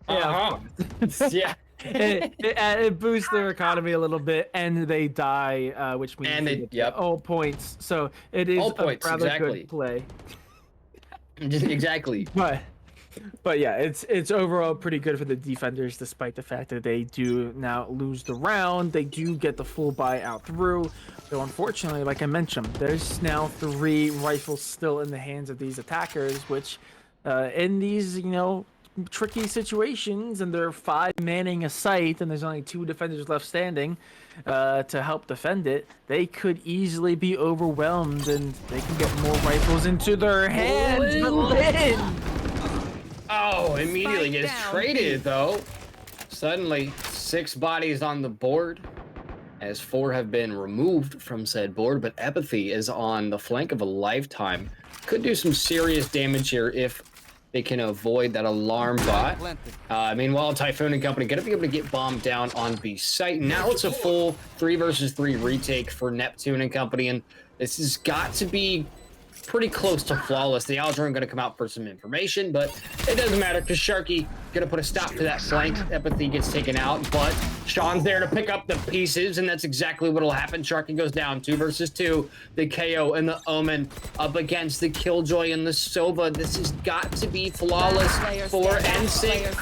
Yeah, Yeah. it boosts their economy a little bit, and they die, which means And they they- get all points. So it is All a points, rather exactly. good play. Exactly. But yeah, it's overall pretty good for the defenders, despite the fact that they do now lose the round. They do get the full buy out through. Though unfortunately, like I mentioned, there's now 3 rifles still in the hands of these attackers, which in these, tricky situations, and they're 5 manning a site, and there's only 2 defenders left standing to help defend it, they could easily be overwhelmed, and they can get more rifles into their hands. But Lin! Oh, immediately Spike gets down. traded though. Suddenly, 6 bodies on the board, as 4 have been removed from said board. But Apathy is on the flank of a lifetime. Could do some serious damage here if they can avoid that alarm bot. Meanwhile, Typhoon and company gonna be able to get bombed down on B site. Now it's a full 3 versus 3 retake for Neptune and company, and this has got to be pretty close to flawless. The Aldrin going to come out for some information, but it doesn't matter because Sharky going to put a stop to that flank. Apathy gets taken out, but Sean's there to pick up the pieces, and that's exactly what will happen. Sharky goes down 2 versus 2. The KO and the Omen up against the Killjoy and the Sova. This has got to be flawless for NSIC.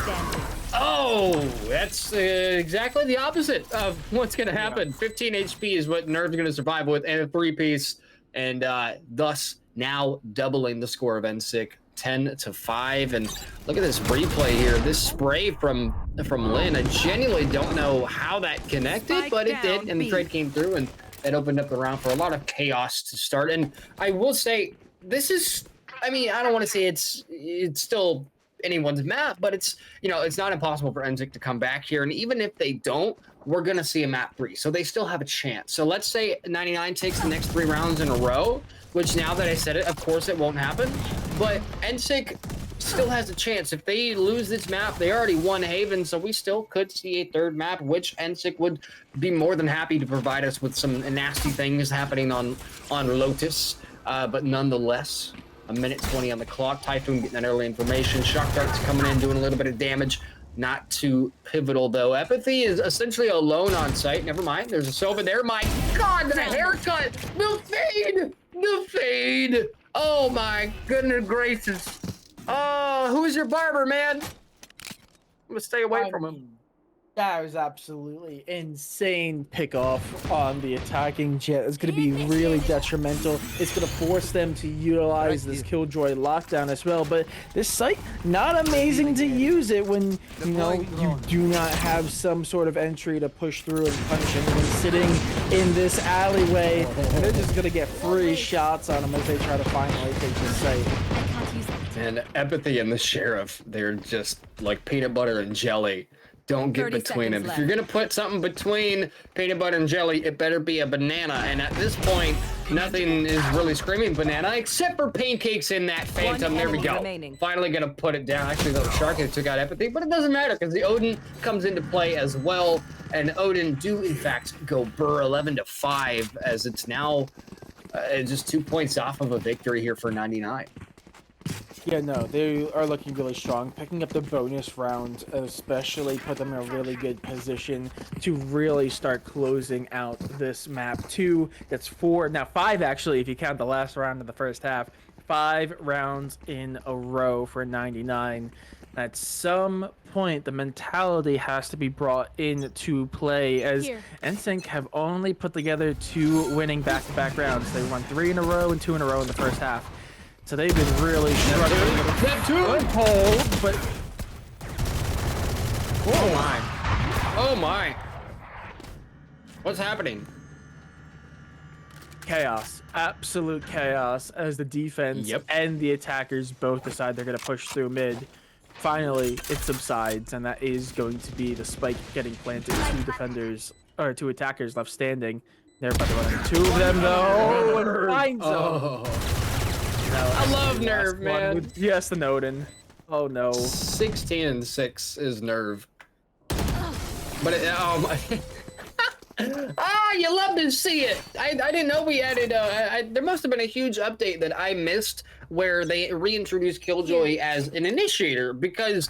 Oh, that's exactly the opposite of what's going to happen. 15 HP is what Nerve's going to survive with, and a 3-piece, and thus now doubling the score of NSIC 10-5. And look at this replay here. This spray from Lin. I genuinely don't know how that connected, but it did, and the trade came through, and it opened up the round for a lot of chaos to start. And I will say, this is, I don't want to say it's still anyone's map, but it's, it's not impossible for NSIC to come back here. And even if they don't, we're going to see a map 3. So they still have a chance. So let's say 99 takes the next 3 rounds in a row, which now that I said it, of course it won't happen. But NSIC still has a chance. If they lose this map, they already won Haven, so we still could see a 3rd map, which NSIC would be more than happy to provide us with some nasty things happening on Lotus. But nonetheless, a minute 20 on the clock. Typhoon getting that early information. Shock Dart's coming in, doing a little bit of damage. Not too pivotal, though. Apathy is essentially alone on site. Never mind. There's a Sova there. My God, the haircut! The fade! The fade! Oh, my goodness gracious. Oh, who's your barber, man? I'm going to stay away from him. That was absolutely insane pickoff on the attacking Jet. It's going to be really detrimental. It's going to force them to utilize this Killjoy lockdown as well. But this site, not amazing to use it when, you do not have some sort of entry to push through and punish anyone sitting in this alleyway. They're just going to get free shots on them as they try to finally take this site. And Apathy and the Sheriff, they're just like peanut butter and jelly. Don't get between them. If you're going to put something between peanut butter and jelly, it better be a banana. And at this point, nothing is really screaming banana except for pancakes in that Phantom. There we go. Finally going to put it down. Actually, the Sharky took out Apathy, but it doesn't matter because the Odin comes into play as well. And Odin do, in fact, go burr 11-5 as it's now just 2 points off of a victory here for 99. Yeah, no, they are looking really strong. Picking up the bonus round especially put them in a really good position to really start closing out this map 2. That's 4, now 5 actually, if you count the last round of the first half. 5 rounds in a row for 99. At some point, the mentality has to be brought into play as NSYNC have only put together 2 winning back-to-back rounds. They won 3 in a row and 2 in a row in the first half. So they've been really struggling with a foothold, but... Oh my. Oh my. What's happening? Chaos. Absolute chaos as the defense and the attackers both decide they're going to push through mid. finally it subsides, and that is going to be the spike getting planted. Two defenders or two attackers left standing. They're about to run into two of them though. And finds them. I love Nerve, man. Yes, the Nodin. Oh no. 16-6 is Nerve. But oh my. You love to see it. I didn't know we added. There must have been a huge update that I missed where they reintroduced Killjoy as an initiator, because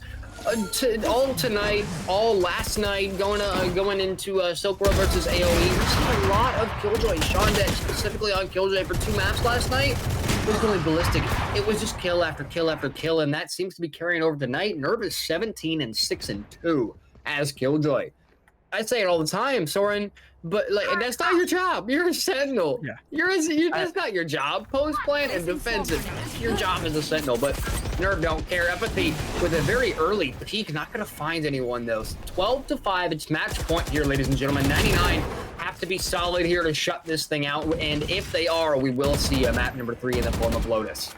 all tonight, all last night, going into Silk Road versus AOE, we've seen a lot of Killjoy. Sean Deck specifically on Killjoy for 2 maps last night was going ballistic. It was just kill after kill after kill, and that seems to be carrying over tonight. Nerve is 17-6-2 as Killjoy. I say it all the time, Soren, but like that's not your job. You're a sentinel. Yeah. That's not your job. Post plant and defensive. Your job is a sentinel, but Nerve don't care. Empathy with a very early peak. Not gonna find anyone though. 12-5. It's match point here, ladies and gentlemen. 99 have to be solid here to shut this thing out, and if they are, we will see a map number 3 in the form of Lotus.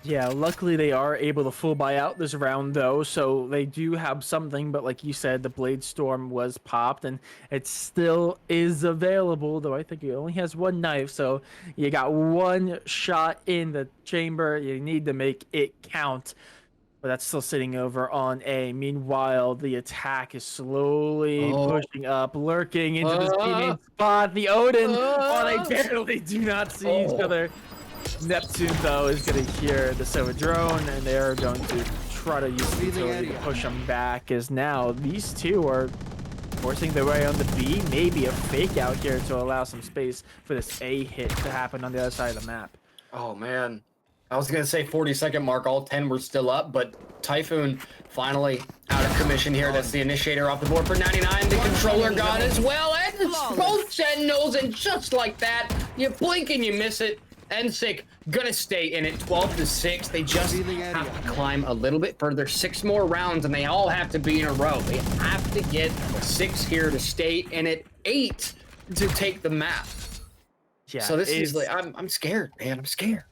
Yeah, luckily they are able to full buy out this round though, so they do have something, but like you said, the Blade Storm was popped and it still is available, though I think it only has 1 knife, so you got 1 shot in the chamber, you need to make it count. But that's still sitting over on A. Meanwhile, the attack is slowly pushing up, lurking into this teammate spot. The Odin, they barely do not see each other. Neptune, though, is going to hear the Sova drone, and they're going to try to use the utility to push them back, as now these two are forcing their way on the B. Maybe a fake out here to allow some space for this A hit to happen on the other side of the map. Oh, man. I was going to say 40-second mark. All 10 were still up, but Typhoon finally out of commission here. That's the initiator off the board for 99. The controller gone as well, and both Sentinels, and just like that, you blink and you miss it. NSIC gonna stay in it. 12-6. They just have to climb a little bit further. 6 more rounds, and they all have to be in a row. They have to get 6 here to stay in it. 8 to take the map. Yeah. So this is like I'm scared, man. I'm scared.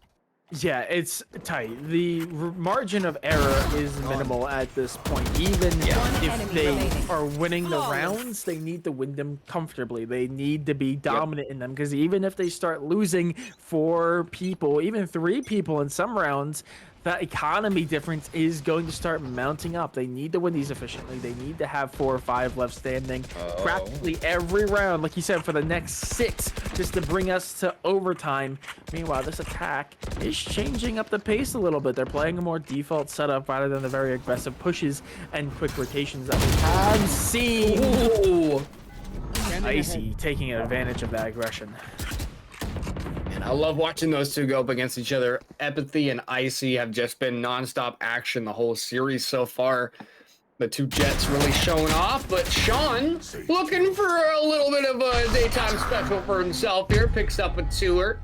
Yeah, it's tight. The margin of error is minimal at this point. Even if they are winning the rounds, they need to win them comfortably. They need to be dominant in them, because even if they start losing 4 people, even 3 people in some rounds, that economy difference is going to start mounting up. They need to win these efficiently. They need to have 4 or 5 left standing practically every round, like you said, for the next 6, just to bring us to overtime. Meanwhile, this attack is changing up the pace a little bit. They're playing a more default setup rather than the very aggressive pushes and quick rotations that we have seen. Ooh. Icy taking advantage of that aggression. And I love watching those two go up against each other. Empathy and Icy have just been nonstop action the whole series so far. The 2 Jets really showing off, but Sean looking for a little bit of a daytime special for himself here. Picks up a tour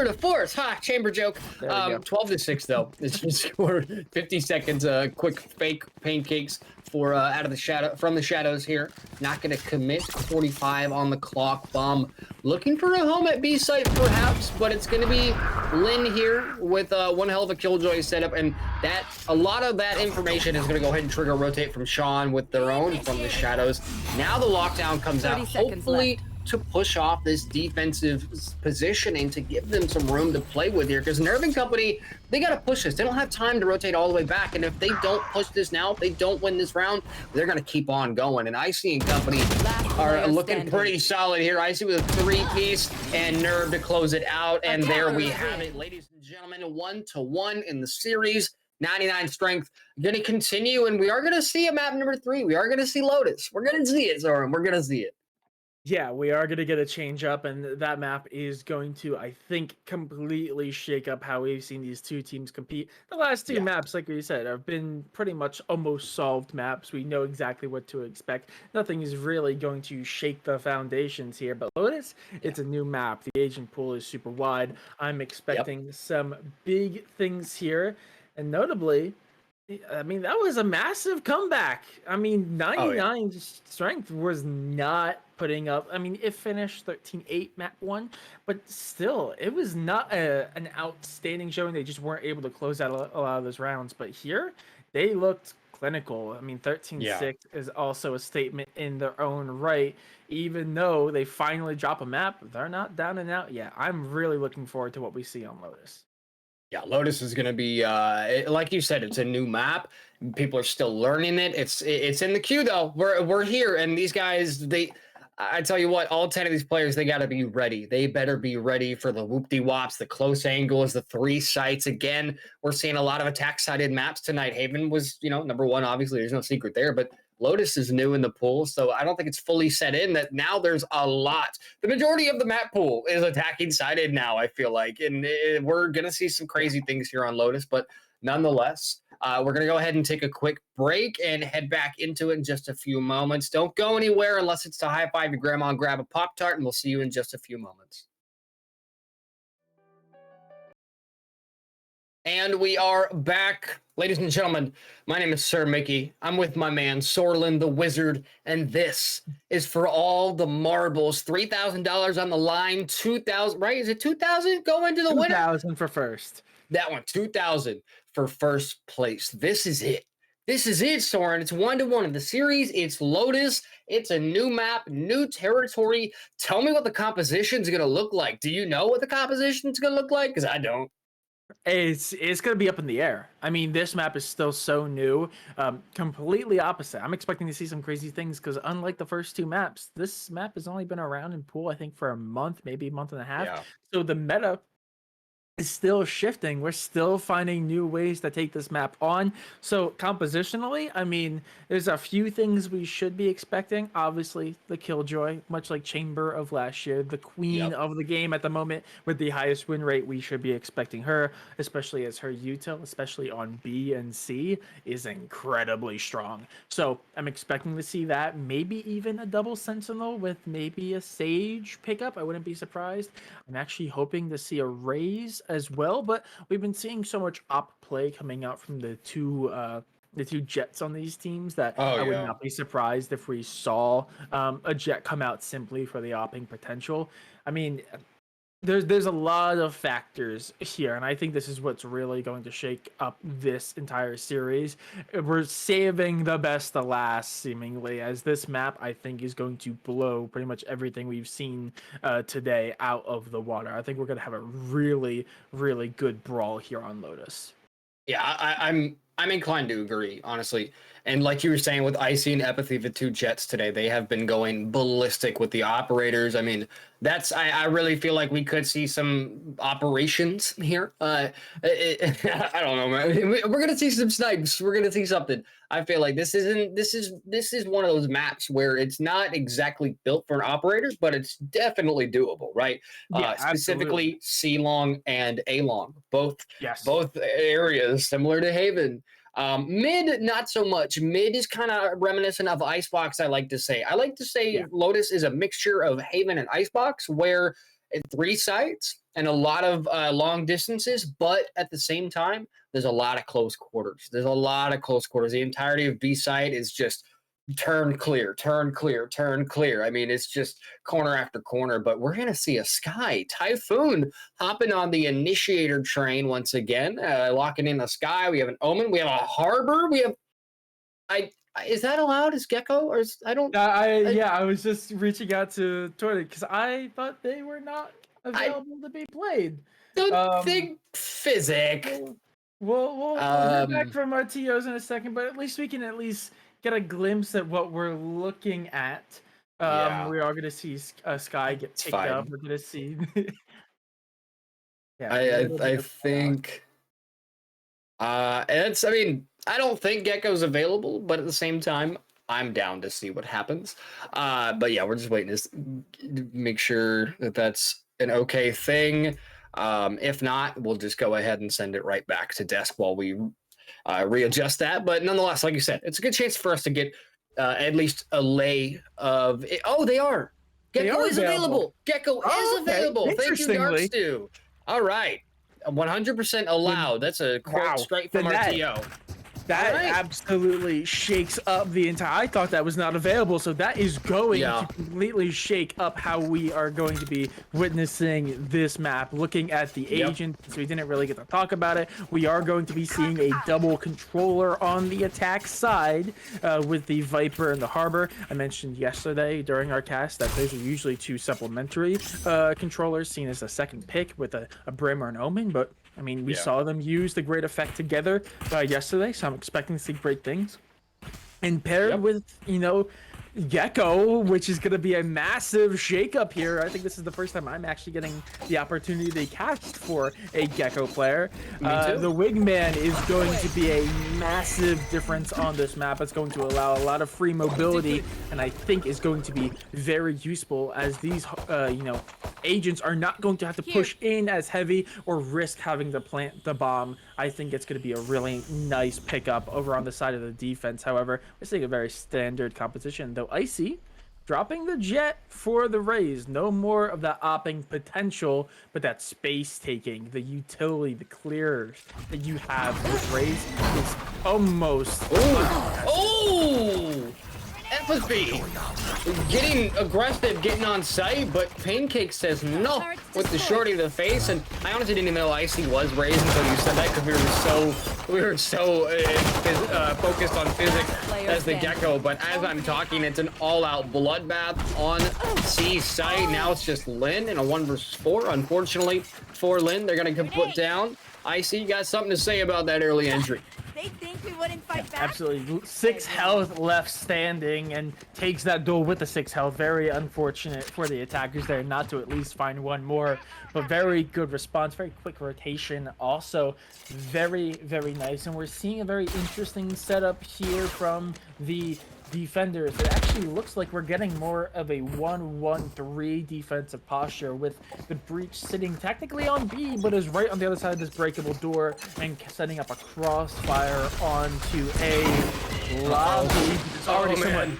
to force. Ha! Chamber joke. 12-6 though. It's just scored 50 seconds. Quick fake pancakes for out of the shadow from the shadows here. Not going to commit. 45 on the clock. Bomb looking for a home at B site perhaps, but it's going to be Lynn here with one hell of a Killjoy setup, and that a lot of that information is going to go ahead and trigger rotate from Sean with their own from the shadows. Now the lockdown comes out. Hopefully to push off this defensive positioning to give them some room to play with here, because Nerve and company, they got to push this. They don't have time to rotate all the way back, and if they don't push this now, if they don't win this round, they're going to keep on going. And Icy and company are looking pretty solid here. Icy with a 3-piece and Nerve to close it out, and there we have it, ladies and gentlemen. 1-1 in the series. 99 strength going to continue, and we are going to see a map number 3. We are going to see Lotus. We're going to see it, Zoran. We're going to see it. Yeah, we are going to get a change up, and that map is going to, I think, completely shake up how we've seen these 2 teams compete. The last 2 maps, like we said, have been pretty much almost solved maps. We know exactly what to expect. Nothing is really going to shake the foundations here, but Lotus, it's a new map. The agent pool is super wide. I'm expecting some big things here, and notably, I mean, that was a massive comeback. I mean, 99 strength was not putting up. I mean, it finished 13-8 map 1, but still, it was not an outstanding showing. They just weren't able to close out a lot of those rounds. But here, they looked clinical. I mean, 13-6 is also a statement in their own right. Even though they finally drop a map, they're not down and out yet. I'm really looking forward to what we see on Lotus. Yeah, Lotus is going to be like you said, it's a new map. People are still learning it. It's in the queue though. We're here, and these guys, I tell you what, all 10 of these players, they got to be ready. They better be ready for the whoop-de-wops, the close angles, the 3 sites. Again, we're seeing a lot of attack-sided maps tonight. Haven was, number 1, obviously. There's no secret there, but Lotus is new in the pool, so I don't think it's fully set in that now there's a lot. The majority of the map pool is attacking-sided now, I feel like, and we're going to see some crazy things here on Lotus, but nonetheless, we're going to go ahead and take a quick break and head back into it in just a few moments. Don't go anywhere unless it's to high five your grandma and grab a Pop-Tart, and we'll see you in just a few moments. And we are back. Ladies and gentlemen, my name is Sir Mickey. I'm with my man, Sorlin the Wizard, and this is for all the marbles. $3,000 on the line, 2,000, right? Is it 2,000 going to the winner? 2,000 for first. That one, 2,000 for first place. This is it. This is it, Soren. It's 1-1 of the series. It's Lotus. It's a new map, new territory. Tell me what the composition's going to look like. Do you know what the composition's going to look like? Because I don't. It's going to be up in the air. I mean, this map is still so new. Completely opposite. I'm expecting to see some crazy things because unlike the first 2 maps, this map has only been around in pool, I think, for a month, maybe a month and a half. Yeah. So the meta is still shifting. We're still finding new ways to take this map on. So compositionally, I mean, there's a few things we should be expecting. Obviously, the Killjoy, much like Chamber of last year, the queen of the game at the moment with the highest win rate. We should be expecting her, especially as her util, especially on B and C, is incredibly strong. So I'm expecting to see that. Maybe even a double Sentinel with maybe a Sage pickup. I wouldn't be surprised. I'm actually hoping to see a Raze as well, but we've been seeing so much op play coming out from the two Jets on these teams that I would not be surprised if we saw a Jet come out simply for the opping potential. I mean, there's a lot of factors here, and I think this is what's really going to shake up this entire series. We're saving the best to last, seemingly, as this map, I think, is going to blow pretty much everything we've seen today out of the water. I think we're going to have a really, really good brawl here on Lotus. Yeah, I'm inclined to agree, honestly. And like you were saying with Icy and Epathy, the 2 Jets today, they have been going ballistic with the operators. I mean, I really feel like we could see some operations here. I don't know, man. We're gonna see some snipes. We're gonna see something. I feel like this is one of those maps where it's not exactly built for operators, but it's definitely doable, right? Yeah, specifically C long and A long, both Yes. areas similar to Haven. Mid, not so much. Mid is kind of reminiscent of Icebox, I like to say. I like to say Lotus is a mixture of Haven and Icebox, where 3 sites and a lot of long distances, but at the same time, there's a lot of close quarters. The entirety of B site is just turn clear, turn clear, turn clear. I mean, it's just corner after corner, but we're going to see a Sky Typhoon hopping on the initiator train once again, locking in the Sky. We have an Omen. We have a Harbor. We have, is that allowed as Gecko or is, I don't, I was just reaching out to Twitter because I thought they were not available to be played. Don't think Physic. We'll hear back from our TOs in a second, but at least we can get a glimpse at what we're looking at. We are going to see Sky get picked up. We're going to see. I think. I mean, I don't think Gecko's available, but at the same time, I'm down to see what happens. But yeah, we're just waiting to make sure that that's an okay thing. If not, we'll just go ahead and send it right back to desk while we readjust that. But nonetheless, like you said, it's a good chance for us to get at least a lay of it. Oh, they are. Gecko is available. Gecko is available. Thank you, Darkstew. All right. 100% allowed. That's a quote straight from our TO. That absolutely shakes up the entire. I thought that was not available, so that is going to completely shake up how we are going to be witnessing this map. Looking at the agent, so we didn't really get to talk about it. We are going to be seeing a double controller on the attack side with the Viper and the Harbor. I mentioned yesterday during our cast that those are usually two supplementary controllers, seen as a second pick with a Brim or an Omen, but I mean, we saw them use the great effect together yesterday, so I'm expecting to see great things. And paired with, you know, Gecko, which is going to be a massive shakeup here. I think this is the first time I'm actually getting the opportunity to cast for a Gecko player. The Wingman is going to be a massive difference on this map. It's going to allow a lot of free mobility, and I think is going to be very useful as these, you know, agents are not going to have to push in as heavy or risk having to plant the bomb. I think it's going to be a really nice pickup over on the side of the defense. However, we're seeing a very standard composition, though Icy dropping the jet for the Raze. No more of that opping potential, but that space taking, the utility, the clear that you have with Raze is almost... Oh! Empathy! Getting aggressive, getting on site, but Pancake says no with the shorty to the face, and I honestly didn't even know Icy was raised until you said that, because we were so focused on physics as the Gecko, but as I'm talking, it's an all-out bloodbath on C site. Now it's just Lynn in a 1 versus 4. Unfortunately for Lynn, they're gonna get put down. Icy, you got something to say about that early entry? They think we wouldn't fight back. Absolutely. 6 health left standing and takes that duel with the 6 health. Very unfortunate for the attackers there not to at least find one more, but very good response, very quick rotation. Also very, very nice. And we're seeing a very interesting setup here from the defenders. It actually looks like we're getting more of a 1-1-3 defensive posture with the breach sitting technically on B, but is right on the other side of this breakable door and setting up a crossfire onto a lobby. It's already someone.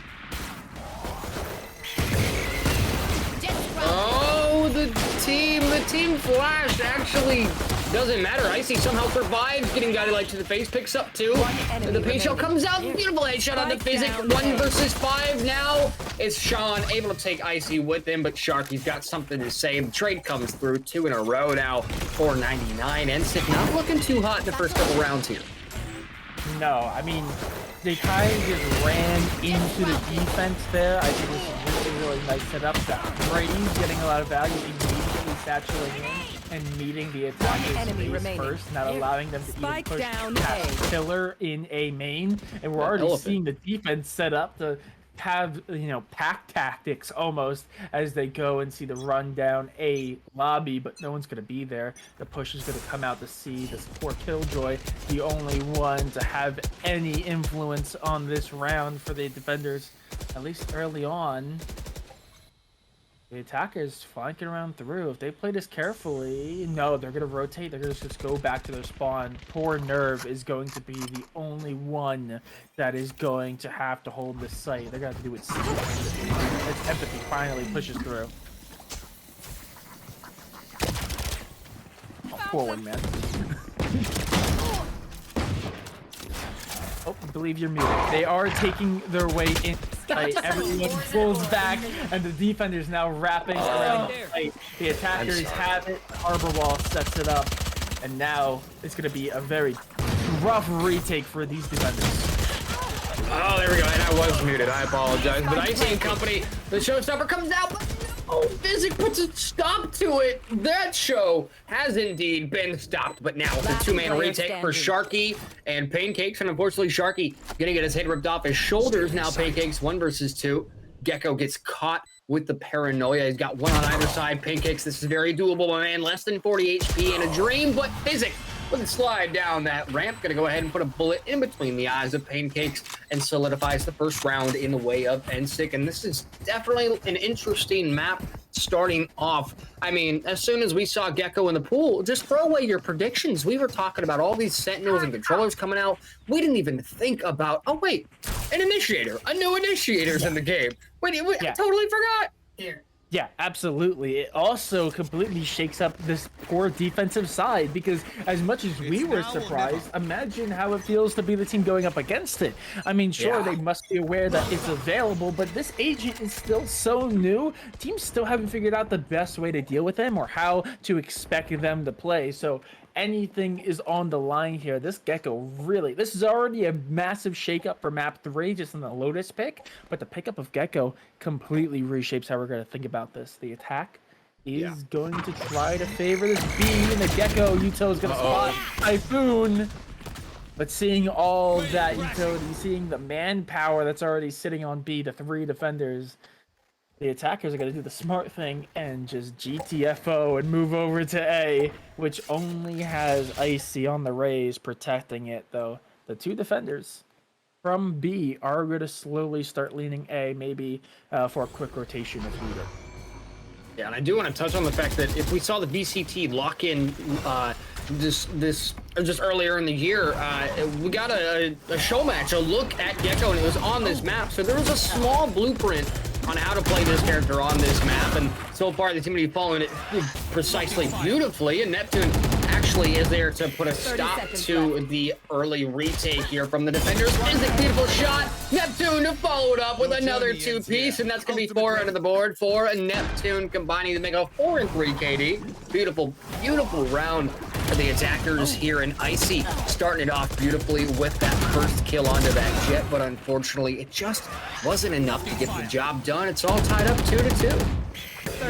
Oh, the team flash actually doesn't matter. Icy somehow survives, getting guided light to the face, picks up 2. The paint shell comes out, beautiful headshot on the physic. 1 versus 5 now. It's Sean able to take Icy with him, but Sharky's got something to say. The trade comes through 2 in a row now. 499. NSIC not looking too hot in the first couple rounds here. No, I mean, they kind of just ran into the defense there. I think this is really nice setup. Brady's getting a lot of value immediately saturating in and meeting the attackers first, not allowing them to even push past killer in a main. And we're already seeing the defense set up to have, you know, pack tactics almost as they go and see the run down a lobby, but no one's going to be there. The push is going to come out to see this poor Killjoy, the only one to have any influence on this round for the defenders, at least early on. The attackers flanking around through. If they play this carefully, no, they're going to rotate. They're going to just go back to their spawn. Poor Nerve is going to be the only one that is going to have to hold this site. They're going to have to do it single-handedly. As Empathy finally pushes through. Oh, poor one, man. Oh, I believe you're muted. They are taking their way in. Everyone pulls back, and the defenders now wrapping around the fight. The attackers have it. Harbor Wall sets it up, and now it's going to be a very rough retake for these defenders. Oh, there we go. And I was muted. I apologize. But Icy and company, the showstopper comes out, but no, Physic puts a stop to it. That show has indeed been stopped. But now the 2-man retake for Sharky and Pancakes. And unfortunately, Sharky gonna get his head ripped off his shoulders. Now Pancakes 1 versus 2. Gecko gets caught with the paranoia. He's got 1 on either side. Pancakes, this is very doable, my man. Less than 40 HP in a dream, but Physic with a slide down that ramp. Gonna go ahead and put a bullet in between the eyes of Pancakes and solidifies the first round in the way of NSIC. And this is definitely an interesting map starting off. I mean, as soon as we saw Gecko in the pool, just throw away your predictions. We were talking about all these sentinels and controllers coming out. We didn't even think about, oh wait, an initiator. A new initiator's in the game. Wait, I totally forgot. Here. Yeah, absolutely. It also completely shakes up this poor defensive side because as much as we were surprised, imagine how it feels to be the team going up against it. I mean, sure, they must be aware that it's available, but this agent is still so new. Teams still haven't figured out the best way to deal with them or how to expect them to play. So anything is on the line here. This Gecko really, this is already a massive shakeup for map 3 just in the Lotus pick, but the pickup of Gecko completely reshapes how we're going to think about this. The attack is going to try to favor this B, and the Gecko Util is going to spot Typhoon. But seeing all that utility, seeing the manpower that's already sitting on B, the 3 defenders, the attackers are going to do the smart thing and just GTFO and move over to A, which only has Icy on the Rays protecting it, though. The 2 defenders from B are going to slowly start leaning A, maybe for a quick rotation if needed. Yeah, and I do want to touch on the fact that if we saw the VCT lock in just earlier in the year, we got a show match, a look at Gecko, and it was on this map. So there was a small blueprint on how to play this character on this map, and so far the team will be following it precisely beautifully, and Neptune actually is there to put a stop to the early retake here from the defenders. Is a beautiful shot. Neptune to follow it up with another 2-piece, and that's going to be 4 under the board for Neptune, combining to make a 4-3 KD. Beautiful, beautiful round for the attackers here, and Icy starting it off beautifully with that first kill onto that Jet, but unfortunately it just wasn't enough to get the job done. It's all tied up 2-2.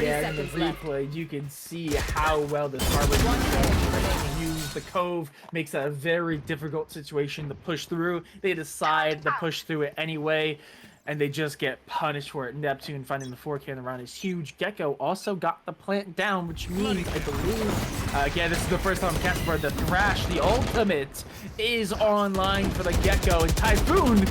Yeah, in the replay, you can see how well this Harbor can use. The Cove makes that a very difficult situation to push through. They decide to push through it anyway, and they just get punished for it. Neptune finding the 4K in the round is huge. Gecko also got the plant down, which means, I believe, again, this is the first time Casper, the Thrash, the ultimate, is online for the Gecko, and Typhoon,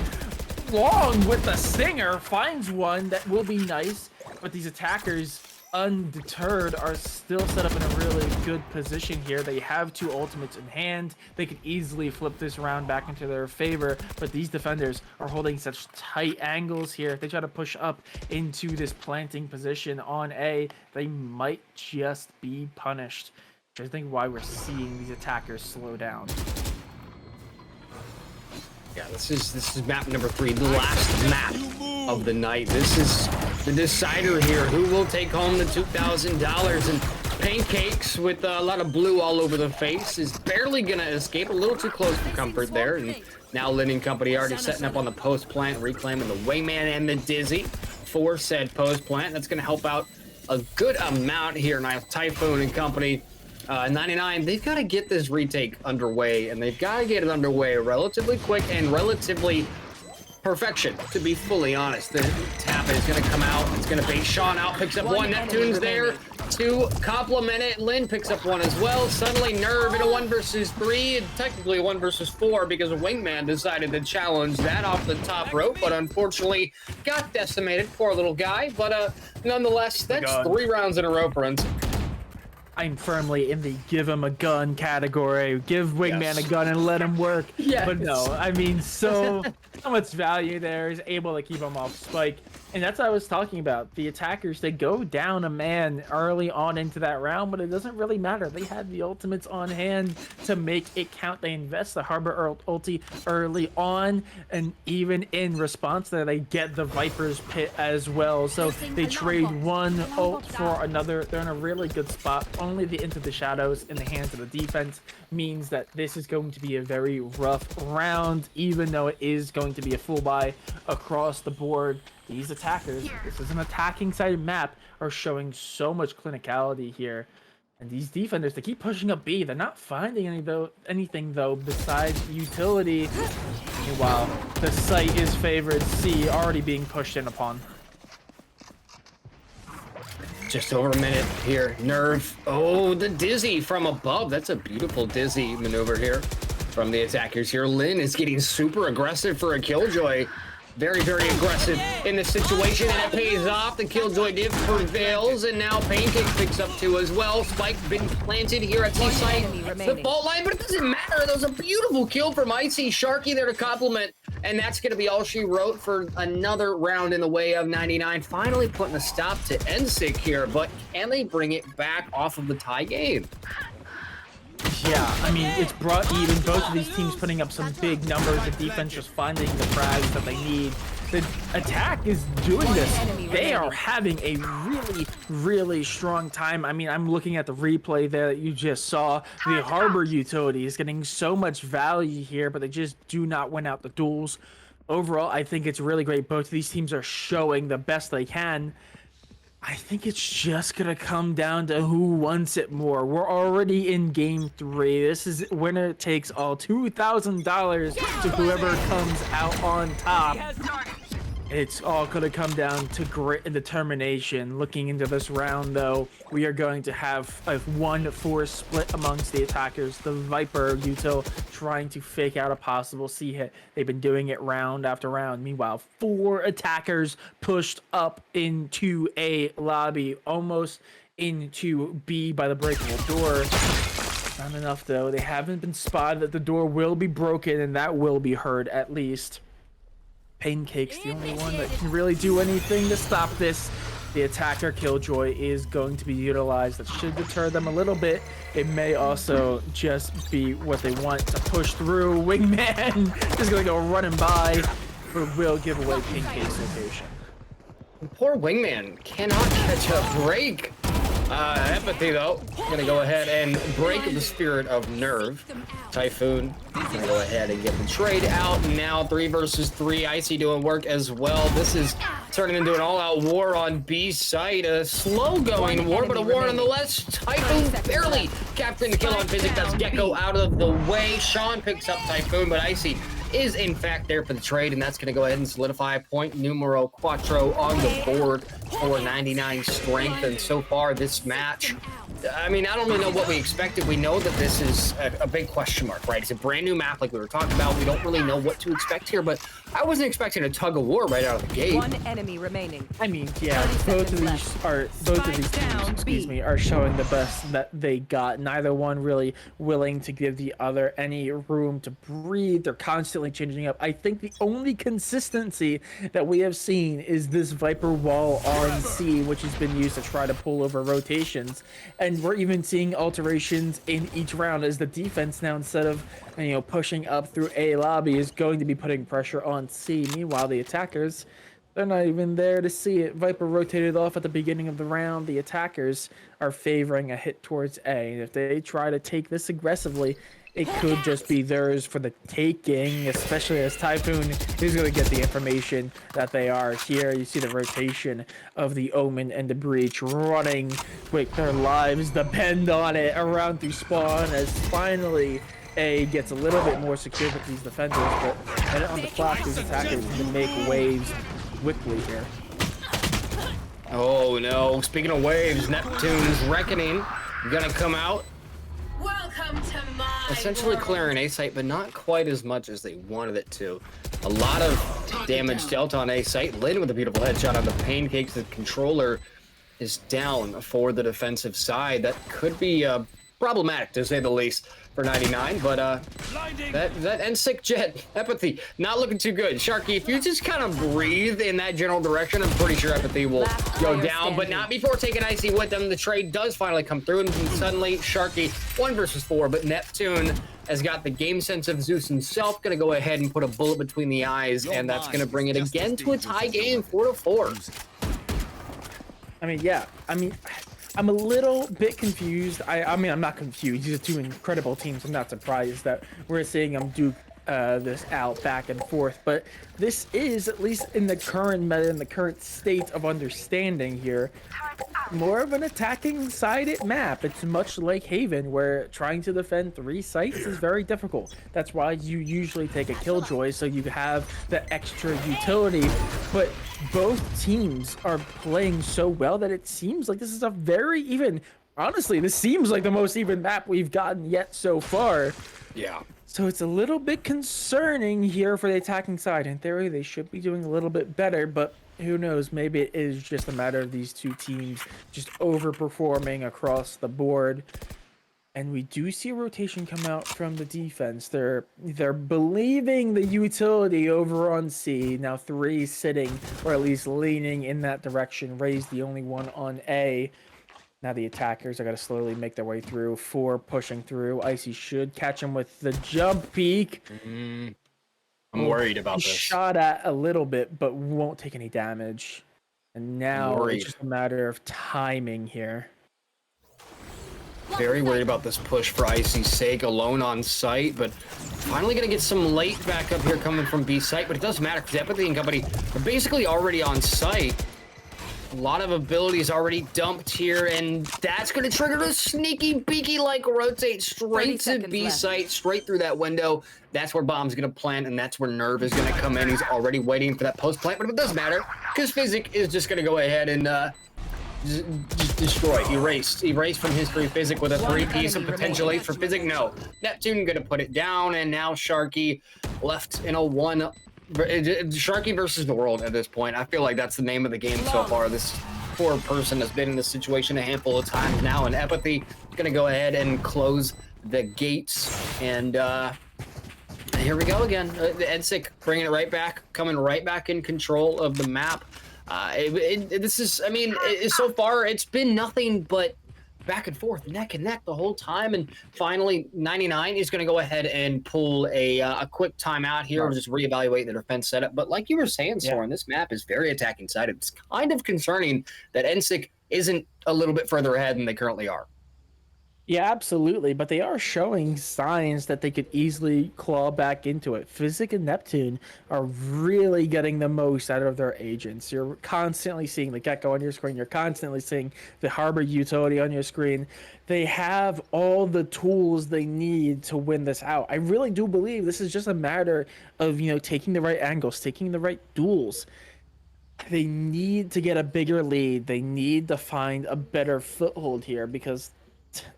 along with the Stinger, finds one that will be nice. But these attackers, undeterred, are still set up in a really good position here. They have 2 ultimates in hand. They could easily flip this round back into their favor, but these defenders are holding such tight angles here. If they try to push up into this planting position on A, they might just be punished, which I think why we're seeing these attackers slow down. Yeah, this is map number 3, the last map of the night. This is the decider here. Who will take home the $2,000? And Pancakes, with a lot of blue all over the face, is barely gonna escape. A little too close for comfort there. And now Linen Company already setting up on the post plant, reclaiming the Wingman and the Dizzy for said post plant. That's gonna help out a good amount here. Now Typhoon and company. 99, they've got to get this retake underway, and they've got to get it underway relatively quick and relatively perfection, to be fully honest. The tap is going to come out. It's going to bait Sean out, picks up 1. Neptune's there to complement it. Lynn picks up 1 as well. Suddenly Nerve in a 1 versus 3, and technically a 1 versus 4 because a Wingman decided to challenge that off the top rope, but unfortunately got decimated. Poor little guy, but nonetheless, that's 3 rounds in a row for us. I'm firmly in the give him a gun category. Give Wingman a gun and let him work. Yes. But no, I mean, so much value there. He's able to keep him off spike. And that's what I was talking about. The attackers, they go down a man early on into that round, but it doesn't really matter. They have the ultimates on hand to make it count. They invest the Harbor ulti early on, and even in response there, they get the Viper's Pit as well. So they trade 1 ult for another. They're in a really good spot. Only the Into the Shadows in the hands of the defense means that this is going to be a very rough round, even though it is going to be a full buy across the board. These attackers, this is an attacking side map, are showing so much clinicality here. And these defenders, they keep pushing up B. They're not finding anything though besides utility. Meanwhile, the site is favored C, already being pushed in upon. Just over a minute here. Nerve. Oh, the Dizzy from above. That's a beautiful Dizzy maneuver here from the attackers here. Lynn is getting super aggressive for a Killjoy. Very, very aggressive in this situation, and it pays off. The Killjoy div prevails, and now Pancake picks up 2 as well. Spike been planted here at C-Site, the fault line, but it doesn't matter. That was a beautiful kill from Icy. Sharky there to complement, And that's going to be all she wrote for another round in the way of 99. Finally putting a stop to NSIC here, but can they bring it back off of the tie game? Yeah, I mean, it's brought even. Both of these teams putting up some big numbers. The defense just finding the frags that they need. The attack is doing this. They are having a really, really strong time. I mean, I'm looking at the replay there that you just saw. The Harbor utility is getting so much value here, but they just do not win out the duels. Overall, I think it's really great. Both of these teams are showing the best they can. I think it's just going to come down to who wants it more. We're already in game 3. This is winner takes all. $2,000 to whoever comes out on top. It's all going to come down to grit and determination. Looking into this round, though, we are going to have a 1-4 split amongst the attackers. The Viper util trying to fake out a possible C hit. They've been doing it round after round. Meanwhile, 4 attackers pushed up into A lobby, almost into B by the breakable door. Not enough, though. They haven't been spotted. That the door will be broken, and that will be heard at least. Pancake's the only one that can really do anything to stop this. The attacker Killjoy is going to be utilized. That should deter them a little bit. It may also just be what they want to push through. Wingman is going to go running by, but will give away Pancake's location. Poor Wingman cannot catch a break. Empathy, though, gonna go ahead and break the spirit of Nerve. Typhoon gonna go ahead and get the trade out. Now 3 versus 3. Icy doing work as well. This is turning into an all-out war on B site. A slow-going war, but a war nonetheless. Typhoon barely capturing the kill on Physic. That's Gecko out of the way. Sean picks up Typhoon, but Icy is in fact there for the trade, and that's going to go ahead and solidify point numero 4 on the board for 99 strength. And so far this match, I mean, I don't really know what we expected. We know that this is a big question mark, right? It's a brand new map like we were talking about. We don't really know what to expect here, but I wasn't expecting a tug of war right out of the gate. 1 enemy remaining. I mean, yeah, both of these teams, excuse me, are showing the best that they got. Neither one really willing to give the other any room to breathe. They're constantly changing up. I think the only consistency that we have seen is this Viper wall on C, which has been used to try to pull over rotations. And we're even seeing alterations in each round as the defense now, instead of pushing up through A lobby, is going to be putting pressure on C. Meanwhile, the attackers, they're not even there to see it. Viper rotated off at the beginning of the round. The attackers are favoring a hit towards A. And if they try to take this aggressively, it could just be theirs for the taking, especially as Typhoon is going to get the information that they are here. You see the rotation of the Omen and the Breach running with their lives depend on it around through spawn, as finally A gets a little bit more secure with these defenders, but then on the clock, these attackers need to make waves quickly here. Oh no, speaking of waves, Neptune's Reckoning gonna come out. Welcome to my Essentially clearing A site, but not quite as much as they wanted it to. A lot of damage dealt on A site. Lynn with a beautiful headshot on the Pancakes. The controller is down for the defensive side. That could be problematic, to say the least, for 99, but that NSIC jet, Empathy, not looking too good. Sharky, if you just kind of breathe in that general direction, I'm pretty sure Empathy will go down, but not before taking Icy with them. The trade does finally come through, and suddenly Sharky 1 versus 4, but Neptune has got the game sense of Zeus himself, gonna go ahead and put a bullet between the eyes, and that's gonna bring it again to a tie game, 4-4. I mean, yeah, I'm a little bit confused. I mean, I'm not confused. These are 2 incredible teams. I'm not surprised that we're seeing them duke this out back and forth. But this is, at least in the current meta, in the current state of understanding here, more of an attacking sided map. It's much like Haven, where trying to defend 3 sites is very difficult. That's why you usually take a Killjoy, so you have the extra utility. But both teams are playing so well that it seems like this is a very even, honestly, this seems like the most even map we've gotten yet so far. Yeah. So it's a little bit concerning here for the attacking side. In theory, they should be doing a little bit better, but who knows? Maybe it is just a matter of these 2 teams just overperforming across the board. And we do see a rotation come out from the defense. They're believing the utility over on C. Now 3 sitting, or at least leaning in that direction. Ray's the only one on A. Now the attackers are going to slowly make their way through. 4 pushing through. Icy should catch him with the jump peek. I'm worried about this. Shot at a little bit, but won't take any damage. And now it's just a matter of timing here. Very worried about this push for Icy's sake, alone on site, but finally going to get some late backup here coming from B site, but it doesn't matter because Empathy and company are basically already on site. A lot of abilities already dumped here, and that's going to trigger a sneaky, beaky like rotate straight to B site, straight through that window. That's where Bomb's going to plant, and that's where Nerve is going to come in. He's already waiting for that post plant, but it doesn't matter because Physic is just going to go ahead and just destroy, erase from history. Physic with a 3-piece of potential 8 for Physic. No, Neptune gonna put it down, and now Sharky left in a 1. Sharky versus the world at this point. I feel like that's the name of the game so far. This poor person has been in this situation a handful of times now, and Empathy gonna go ahead and close the gates. And here we go again. The NSIC bringing it right back, coming right back in control of the map. This is, I mean, so far it's been nothing but back and forth, neck and neck the whole time, and finally 99 is going to go ahead and pull a quick timeout here, or just reevaluate the defense setup. But like you were saying, Soren, this map is very attacking sided. It's kind of concerning that NSIC isn't a little bit further ahead than they currently are. Yeah, absolutely, but they are showing signs that they could easily claw back into it. Physic and Neptune are really getting the most out of their agents. You're constantly seeing the Gecko on your screen. You're constantly seeing the Harbor utility on your screen. They have all the tools they need to win this out. I really do believe this is just a matter of, taking the right angles, taking the right duels. They need to get a bigger lead. They need to find a better foothold here because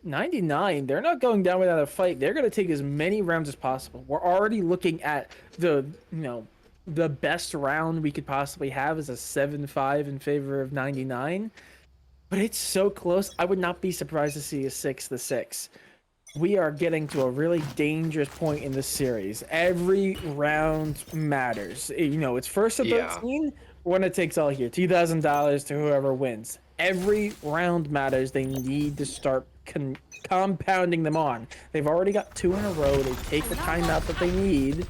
99, they're not going down without a fight. They're going to take as many rounds as possible. We're already looking at the best round we could possibly have is a 7-5 in favor of 99. But it's so close. I would not be surprised to see a 6-6. We are getting to a really dangerous point in this series. Every round matters. It's first to 13, winner takes all here. $2,000 to whoever wins. Every round matters. They need to start compounding them on. They've already got 2 in a row. They take the timeout that they need.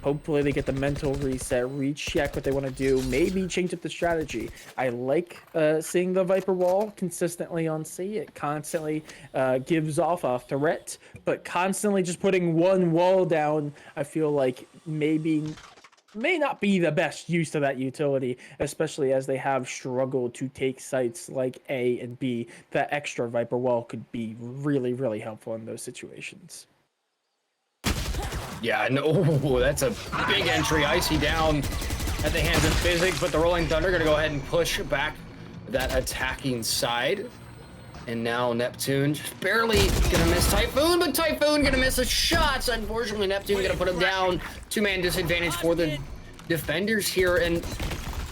Hopefully they get the mental reset, recheck what they want to do, maybe change up the strategy. I like seeing the Viper wall consistently on C. It constantly gives off a threat, but constantly just putting one wall down, I feel like may not be the best use of that utility, especially as they have struggled to take sites like A and B. That extra Viper wall could be really, really helpful in those situations. Yeah, no, that's a big entry. Icy down at the hands of Physics, but the Rolling Thunder going to go ahead and push back that attacking side. And now Neptune just barely going to miss Typhoon, but Typhoon going to miss the shots. Unfortunately, Neptune going to put him down. 2-man disadvantage for the defenders here. And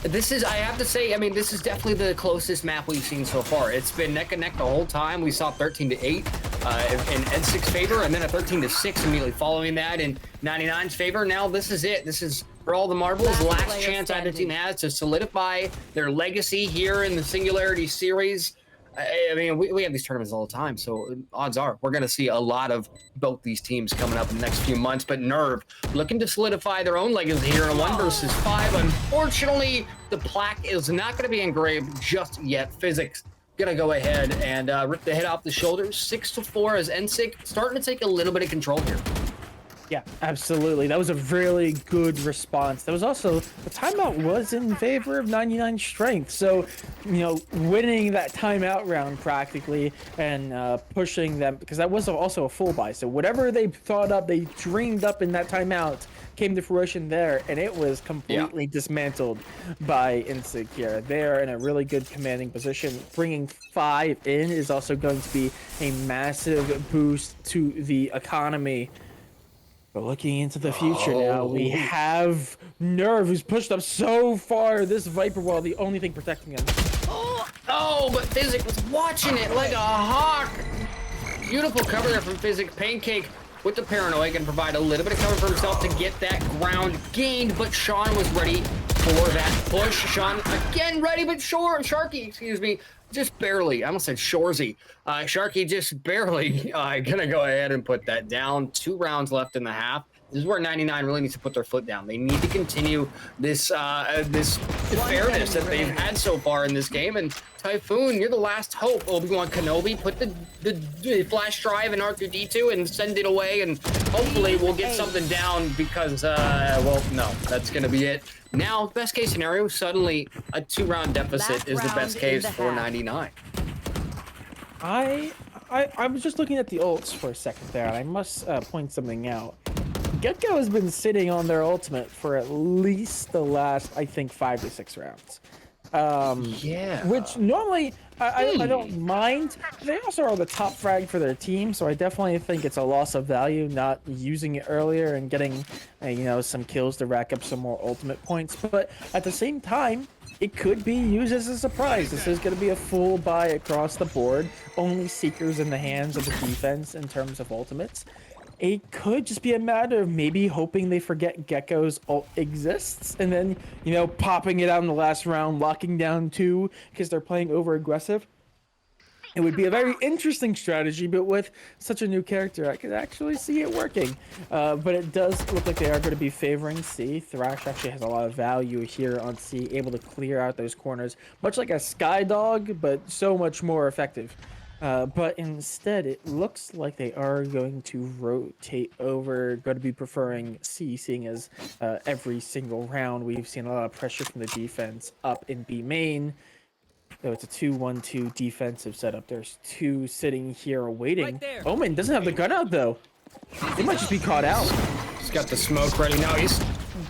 this is, I have to say, I mean, this is definitely the closest map we've seen so far. It's been neck and neck the whole time. We saw 13-8 in N6's favor, and then a 13-6 immediately following that in 99's favor. Now this is it. This is for all the marbles. Last chance either team has to solidify their legacy here in the Singularity series. I mean, we have these tournaments all the time, so odds are we're going to see a lot of both these teams coming up in the next few months. But Nerve looking to solidify their own legacy here in a 1 versus 5. Unfortunately, the plaque is not going to be engraved just yet. Physics going to go ahead and rip the head off the shoulders. 6-4 as NSIC starting to take a little bit of control here. Yeah, absolutely. That was a really good response. That was also, the timeout was in favor of 99Strength. So, winning that timeout round practically and pushing them, because that was also a full buy. So whatever they thought up, they dreamed up in that timeout came to fruition there, and it was completely dismantled by NSIC here. They're in a really good commanding position. Bringing 5 in is also going to be a massive boost to the economy. But looking into the future now, we have Nerve, who's pushed up so far. This Viper wall, the only thing protecting him. Oh, but Physic was watching it like a hawk. Beautiful cover there from Physic. Pancake with the paranoia can provide a little bit of cover for himself to get that ground gained, but Sean was ready for that push. Sean again ready, but Sharky, excuse me, just barely. I almost said Shorzy. Sharky just barely gonna go ahead and put that down. 2 rounds left in the half. This is where 99 really needs to put their foot down. They need to continue this this fairness that they've had so far in this game. And Typhoon, you're the last hope. Obi-Wan Kenobi, put the flash drive in R2-D2 and send it away, and hopefully we'll get something down because, well, no, that's going to be it. Now, best case scenario, suddenly a 2-round deficit is the best case for 99. I was just looking at the ults for a second there, and I must point something out. Gecko has been sitting on their ultimate for at least the last, I think, 5 to 6 rounds. Yeah. Which normally I don't mind. They also are the top frag for their team, so I definitely think it's a loss of value not using it earlier and getting, you know, some kills to rack up some more ultimate points. But at the same time, it could be used as a surprise. This is going to be a full buy across the board. Only Seekers in the hands of the defense in terms of ultimates. It could just be a matter of maybe hoping they forget Gecko's ult exists and then, you know, popping it out in the last round, locking down 2 because they're playing over aggressive. It would be a very interesting strategy, but with such a new character, I could actually see it working. But it does look like they are going to be favoring C. Thrash actually has a lot of value here on C, able to clear out those corners, much like a Skydog, but so much more effective. But instead, it looks like they are going to rotate over, going to be preferring C, seeing as every single round we've seen a lot of pressure from the defense up in B main. So it's a 2-1-2 defensive setup. There's 2 sitting here waiting. Right there. Omen doesn't have the gun out, though. They might just be caught out. He's got the smoke ready now. He's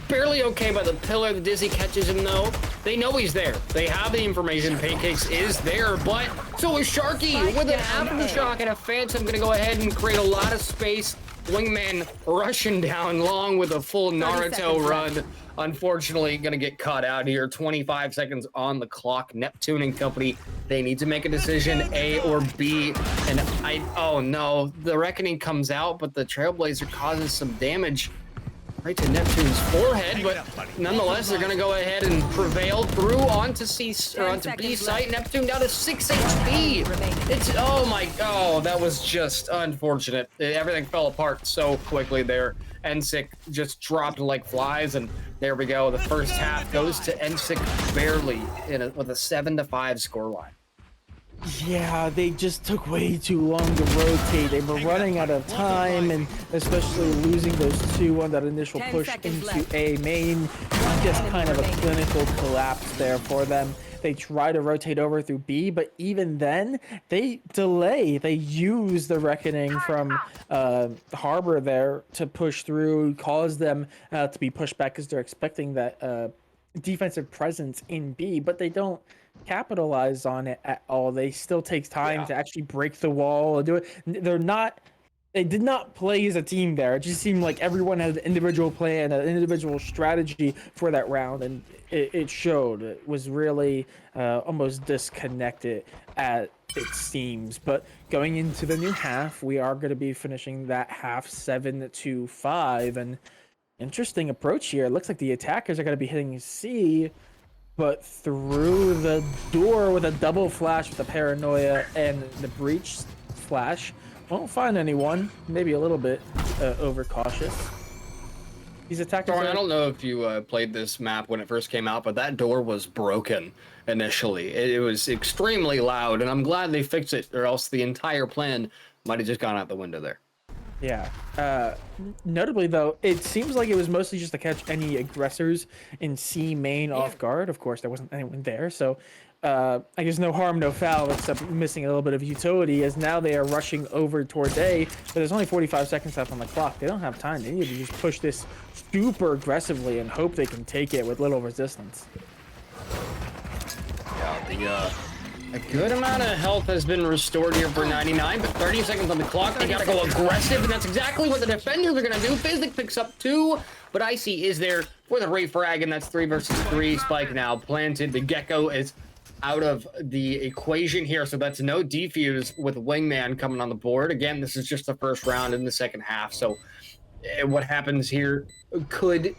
barely okay by the pillar. The Dizzy catches him, though. They know he's there. They have the information. Pancakes is there, but so is Sharky with an aftershock and a Phantom. Gonna go ahead and create a lot of space. Wingman rushing down long with a full Naruto run. Unfortunately, gonna get caught out here. 25 seconds on the clock. Neptune and company, they need to make a decision, A or B. And oh no, the Reckoning comes out, but the Trailblazer causes some damage right to Neptune's forehead, but nonetheless, they're gonna go ahead and prevail through onto onto B site. Neptune down to 6 HP. It's oh, that was just unfortunate. Everything fell apart so quickly there. NSIC just dropped like flies, and there we go. The first half goes to NSIC barely with a 7-5 scoreline. Yeah, they just took way too long to rotate. They were running out of time, and especially losing those 2 on that initial push into A main. Just kind of a clinical collapse there for them. They try to rotate over through B, but even then, they delay. They use the Reckoning from Harbor there to push through, cause them to be pushed back because they're expecting that defensive presence in B, but they don't capitalize on it at all. They still take time to actually break the wall and do it. They did not play as a team there. It just seemed like everyone had an individual plan, an individual strategy for that round, and it showed. It was really almost disconnected at it seems. But going into the new half, we are going to be finishing that half 7-5, and interesting approach here. It looks like the attackers are going to be hitting C, but through the door with a double flash with the paranoia and the breach flash. Won't find anyone. Maybe a little bit overcautious. These attackers. I don't know if you played this map when it first came out, but that door was broken initially. It was extremely loud, and I'm glad they fixed it, or else the entire plan might have just gone out the window there. Yeah. Notably, though, it seems like it was mostly just to catch any aggressors in C main off guard. Of course, there wasn't anyone there, so I guess no harm, no foul, except missing a little bit of utility, as now they are rushing over towards A, but there's only 45 seconds left on the clock. They don't have time. They need to just push this super aggressively and hope they can take it with little resistance. Yeah, a good amount of health has been restored here for 99, but 30 seconds on the clock. They gotta go aggressive, and that's exactly what the defenders are gonna do. Physic picks up 2, but Icy is there for the refrag, and that's 3 versus 3. Spike now planted. The Gecko is out of the equation here. So that's no defuse with Wingman coming on the board. Again, this is just the first round in the second half. So what happens here could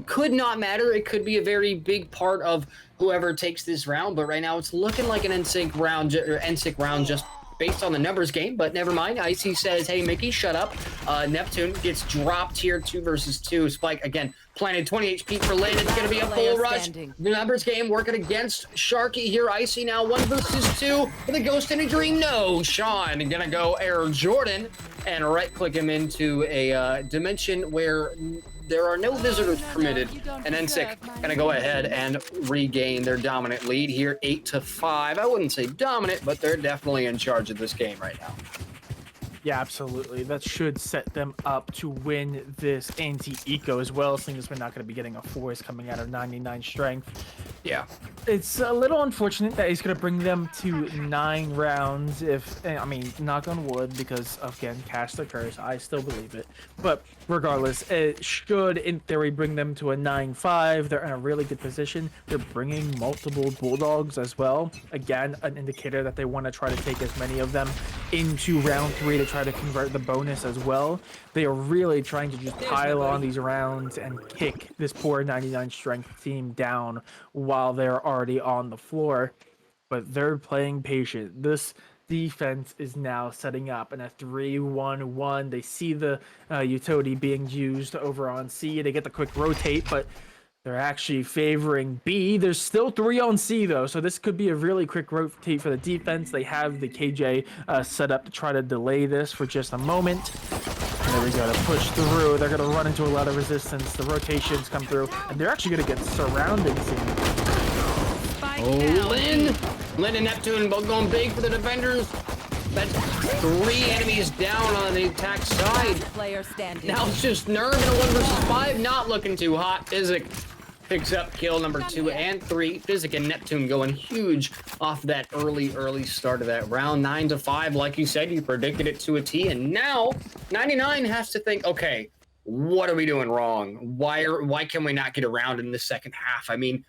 not matter. It could be a very big part of whoever takes this round. But right now it's looking like an NSIC round just based on the numbers game, but never mind. Icy says, hey, Mickey, shut up. Neptune gets dropped here, 2 versus 2. Spike, again, planted 20 HP for Lynn. It's going to be a full rush. The numbers game working against Sharky here. Icy now 1 versus 2 with a ghost in a dream. No, Sean going to go Air Jordan and right-click him into a dimension where there are no visitors permitted, and NSIC gonna go ahead and regain their dominant lead here, 8-5. I wouldn't say dominant, but they're definitely in charge of this game right now. Yeah, absolutely. That should set them up to win this anti-eco as well, seeing as we're not going to be getting a force coming out of 99 strength. Yeah. It's a little unfortunate that he's going to bring them to 9 rounds if, I mean, knock on wood, because, again, cast the curse. I still believe it. But regardless, it should, in theory, bring them to a 9-5. They're in a really good position. They're bringing multiple Bulldogs as well. Again, an indicator that they want to try to take as many of them into round 3 to try to convert the bonus as well. They are really trying to just pile on these rounds and kick this poor 99 strength team down while they're already on the floor. But they're playing patient. This defense is now setting up in a 3-1-1. They see the utility being used over on C. They get the quick rotate, but they're actually favoring B. There's still 3 on C, though, so this could be a really quick rotate for the defense. They have the KJ set up to try to delay this for just a moment. There we go, to push through. They're going to run into a lot of resistance. The rotations come through, and they're actually going to get surrounded soon. Oh, Lynn and Neptune both going big for the defenders. That's 3 enemies down on the attack side. Player standing. Now it's just Nerve in a 1 versus 5, not looking too hot. Physic picks up kill number 2 and 3. Physic and Neptune going huge off that early start of that round. 9-5, like you said, you predicted it to a T, and now 99 has to think, okay, what are we doing wrong? Why can we not get around in the second half? I mean,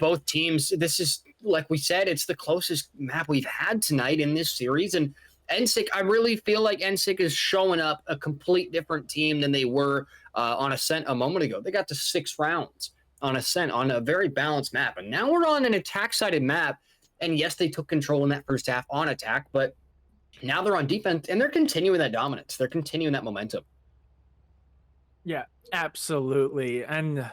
both teams, this is, like we said, it's the closest map we've had tonight in this series, and NSIC, I really feel like NSIC is showing up a complete different team than they were on Ascent a moment ago. They got to 6 rounds on Ascent on a very balanced map, and now we're on an attack-sided map, and yes, they took control in that first half on attack, but now they're on defense, and they're continuing that dominance. They're continuing that momentum. Yeah, absolutely. And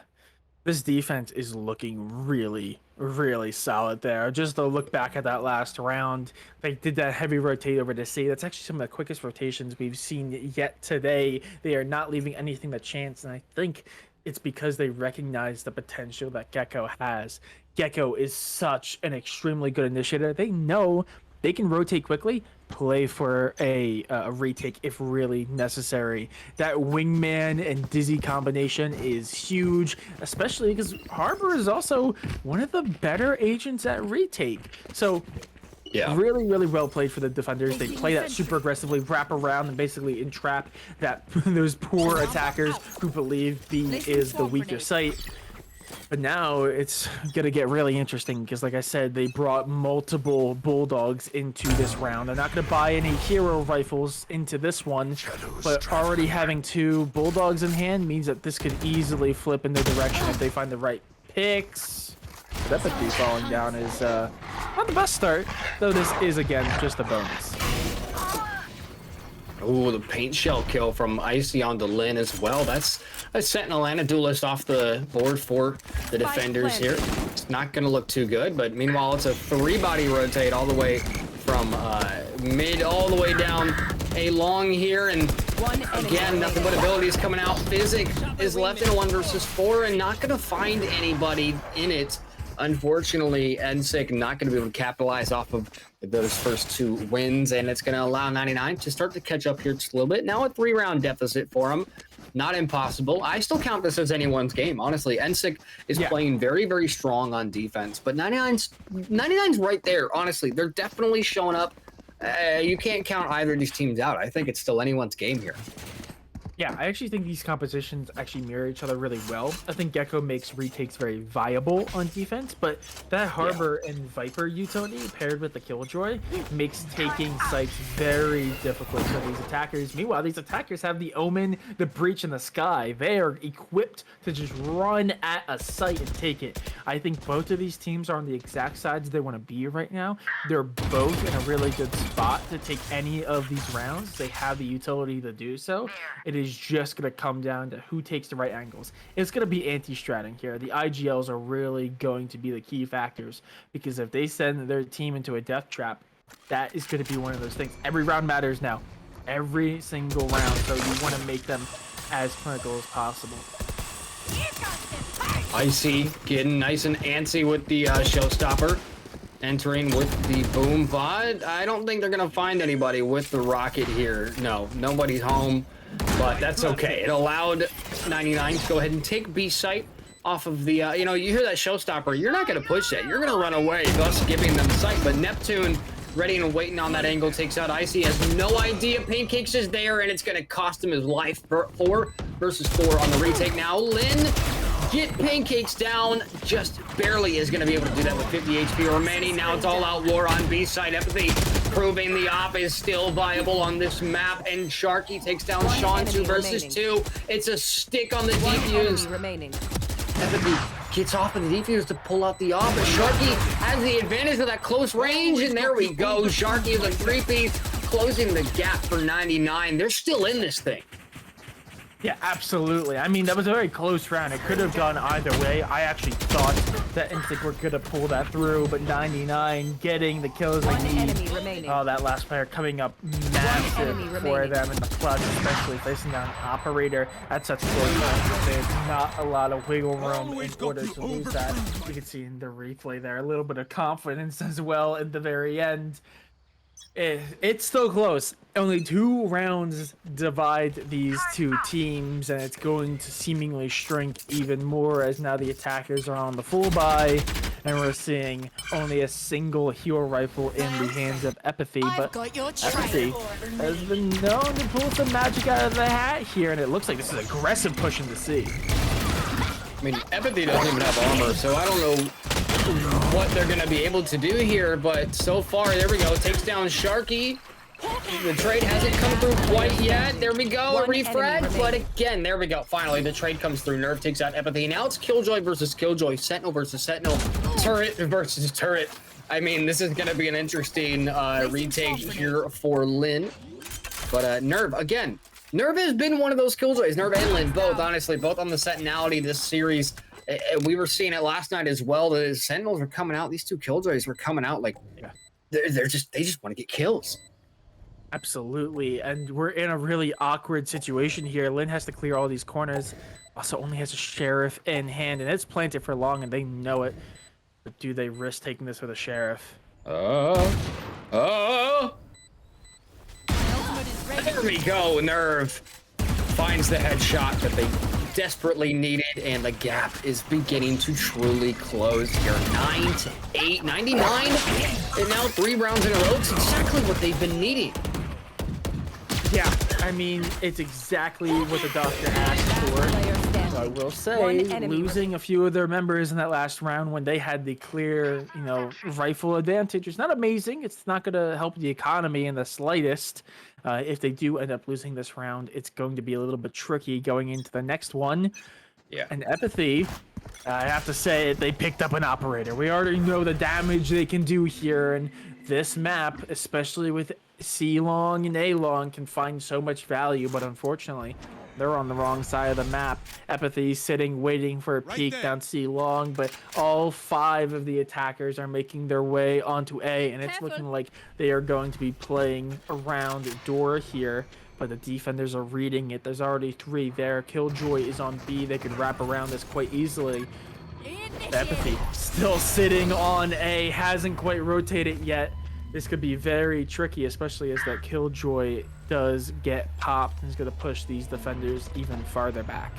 this defense is looking really, really solid there. Just to look back at that last round, they did that heavy rotate over to C. That's actually some of the quickest rotations we've seen yet today. They are not leaving anything to chance, and I think it's because they recognize the potential that Gecko has. Gecko is such an extremely good initiator. They know they can rotate quickly, play for a retake if really necessary. That Wingman and Dizzy combination is huge, especially because Harbor is also one of the better agents at retake. So yeah, really, really well played for the defenders. They play that super aggressively, wrap around, and basically entrap those poor attackers who believe B is the weaker site. But now it's going to get really interesting because, like I said, they brought multiple Bulldogs into this round. They're not going to buy any hero rifles into this one, but already having 2 Bulldogs in hand means that this could easily flip in their direction if they find the right picks. Deputy falling down is not the best start, though this is, again, just a bonus. Oh, the paint shell kill from Icy onto Lynn as well. That's a Sentinel and a Duelist off the board for the defenders here. It's not going to look too good, but meanwhile, it's a 3-body rotate all the way from mid all the way down a long here. And again, nothing but abilities coming out. Physic is left in a 1 versus 4 and not going to find anybody in it. Unfortunately, NSIC not going to be able to capitalize off of those first 2 wins, and it's going to allow 99 to start to catch up here just a little bit. Now a 3-round deficit for them. Not impossible. I still count this as anyone's game, honestly. NSIC is playing very, very strong on defense, but 99's right there, honestly. They're definitely showing up. You can't count either of these teams out. I think it's still anyone's game here. Yeah, I actually think these compositions actually mirror each other really well. I think Gecko makes retakes very viable on defense, but that Harbor and Viper utility paired with the Killjoy makes taking sites very difficult for these attackers. Meanwhile, these attackers have the Omen, the Breach, and the Sky. They are equipped to just run at a site and take it. I think both of these teams are on the exact sides they want to be right now. They're both in a really good spot to take any of these rounds. They have the utility to do so. It is just going to come down to who takes the right angles. It's going to be anti-stratting here. The IGLs are really going to be the key factors, because if they send their team into a death trap, that is going to be one of those things. Every round matters now. Every single round. So you want to make them as clinical as possible. Icy getting nice and antsy with the showstopper. Entering with the boom, but I don't think they're going to find anybody with the rocket here. No, nobody's home, but that's okay. It allowed 99 to go ahead and take B site off of the, you know, you hear that showstopper, you're not going to push that. You're going to run away, thus giving them sight, but Neptune ready and waiting on that angle takes out Icy, has no idea Pancakes is there, and it's going to cost him his life. 4 versus 4 on the retake now. Lin get Pancakes down, just barely is going to be able to do that with 50 HP remaining. Now it's all out war on B side. Empathy proving the op is still viable on this map, and Sharky takes down Sean 2 versus 2. It's a stick on the defuse. Empathy gets off of the defuse to pull out the op, but Sharky has the advantage of that close range, and there we go. Sharky is a 3-piece, closing the gap for 99. They're still in this thing. Yeah, absolutely. I mean, that was a very close round. It could have gone either way. I actually thought that NSIC were going to pull that through, but 99 getting the kills they need. Oh, that last player coming up massive for them in the clutch, especially facing down an operator at such close range. There's not a lot of wiggle room in order to lose that. You can see in the replay there, a little bit of confidence as well at the very end. It's still close. Only 2 rounds divide these two teams, and it's going to seemingly shrink even more as now the attackers are on the full buy, and we're seeing only a single hero rifle in the hands of Epathy. But Epathy has been known to pull some magic out of the hat here, and it looks like this is aggressive pushing to C. I mean, Empathy doesn't even have armor, so I don't know what they're going to be able to do here, but so far, there we go. Takes down Sharky. The trade hasn't come through quite yet. There we go, a refrag, but again, there we go. Finally, the trade comes through. Nerve takes out Empathy. Now it's Killjoy versus Killjoy, Sentinel versus Sentinel, Turret versus Turret. I mean, this is going to be an interesting retake here for Lin. But Nerve, again, Nerve has been one of those Killjoys. Nerve and Lin, both, honestly, both on the Sentinelity this series. We were seeing it last night as well. The Sentinels were coming out. These two Killjoys were coming out like they just want to get kills. Absolutely, and we're in a really awkward situation here. Lin has to clear all these corners. Also only has a Sheriff in hand, and it's planted for long, and they know it. But do they risk taking this with a Sheriff? There we go. Nerve finds the headshot that they desperately needed, and the gap is beginning to truly close here. 9-8, 99, and now 3 rounds in a row. It's exactly what they've been needing. Yeah, I mean, it's exactly what the doctor asked for. So I will say, losing a few of their members in that last round when they had the clear, rifle advantage is not amazing. It's not going to help the economy in the slightest. If they do end up losing this round, it's going to be a little bit tricky going into the next one. Yeah. And Epathy, I have to say, they picked up an operator. We already know the damage they can do here, and this map, especially with C long and A long, can find so much value, but unfortunately, they're on the wrong side of the map. Epathy sitting, waiting for a peek down C long, but all 5 of the attackers are making their way onto A, and it's looking like they are going to be playing around door here, but the defenders are reading it. There's already 3 there. Killjoy is on B. They could wrap around this quite easily. Epathy still sitting on A, hasn't quite rotated yet. This could be very tricky, especially as that Killjoy does get popped and is going to push these defenders even farther back.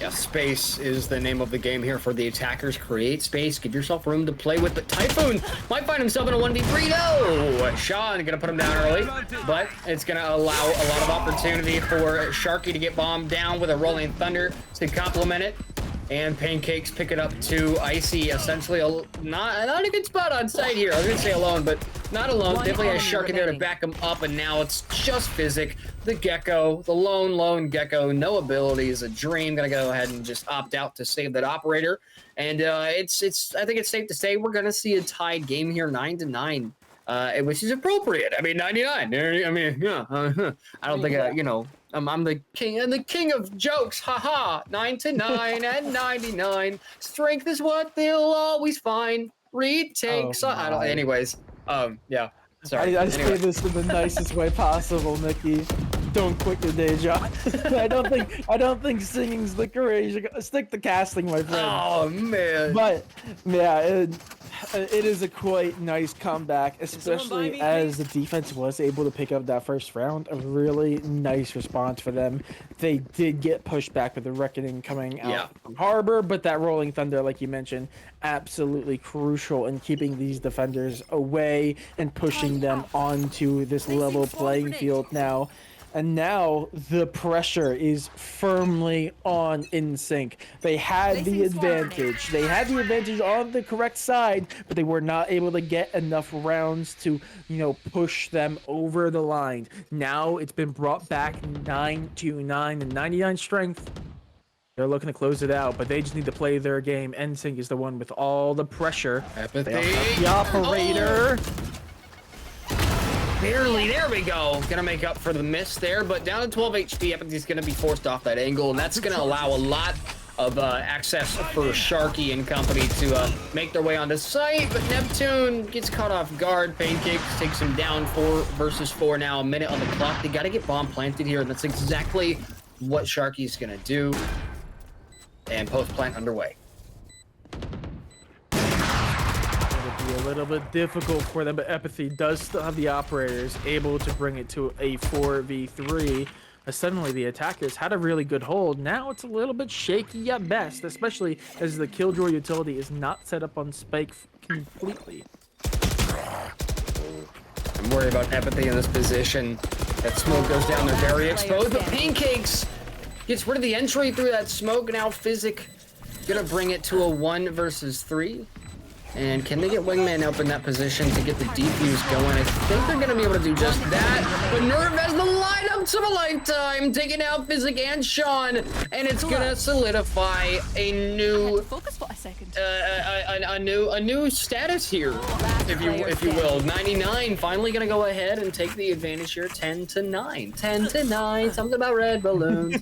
Yeah, space is the name of the game here for the attackers. Create space, give yourself room to play with. But Typhoon might find himself in a 1v3. No! Sean gonna put him down early, but it's gonna allow a lot of opportunity for Sharky to get bombed down with a Rolling Thunder to complement it. And Pancakes pick it up to Icy, essentially not a good spot on site here. I was gonna say alone, but not alone. Definitely has Sharky there to back him up, and now it's just Physic, the Gecko, the lone Gecko, no abilities, a dream. Gonna go ahead and just opt out to save that operator. And I think it's safe to say we're gonna see a tied game here, 9-9. Which is appropriate. I mean, 99. I mean, yeah. I don't think you know. I'm the king of jokes. Haha. 9-9 and 99. Strength is what they'll always find. Retakes. I don't. Anyways. Yeah. Sorry. I say this in the nicest way possible, Nikki. Don't quit your day job. I don't think singing's the courage. Stick to casting, my friend. Oh man. But yeah, it is a quite nice comeback, especially as the defense was able to pick up that first round. A really nice response for them. They did get pushed back with the Reckoning coming out from Harbor, but that Rolling Thunder, like you mentioned, absolutely crucial in keeping these defenders away and pushing them onto this level playing field now. And now the pressure is firmly on NSIC. They had the advantage. They had the advantage on the correct side, but they were not able to get enough rounds to, push them over the line. Now it's been brought back 9-9 and 99 strength. They're looking to close it out, but they just need to play their game. NSIC is the one with all the pressure. Apathy. The operator. Barely, there we go. Gonna make up for the miss there, but down to 12 HP, Apathy's gonna be forced off that angle, and that's gonna allow a lot of access for Sharky and company to make their way onto site, but Neptune gets caught off guard. Pancakes takes him down 4 versus 4 now, a minute on the clock. They gotta get bomb planted here, and that's exactly what Sharky's gonna do. And post-plant underway. A little bit difficult for them, but Apathy does still have the operators able to bring it to a 4v3. Suddenly the attackers had a really good hold. Now it's a little bit shaky at best, especially as the Killjoy utility is not set up on Spike completely. I'm worried about Apathy in this position. That smoke goes down, they're very exposed, but Pancakes gets rid of the entry through that smoke. Now Physic gonna bring it to a 1 versus 3. And can they get Wingman up in that position to get the defuse going? I think they're going to be able to do just that. But Nerve has the lineups of a lifetime, taking out Physic and Sean, and it's going to solidify a new focus for a second. a new status here, if you will. 99 finally going to go ahead and take the advantage here. 10-9, 10-9. Something about red balloons.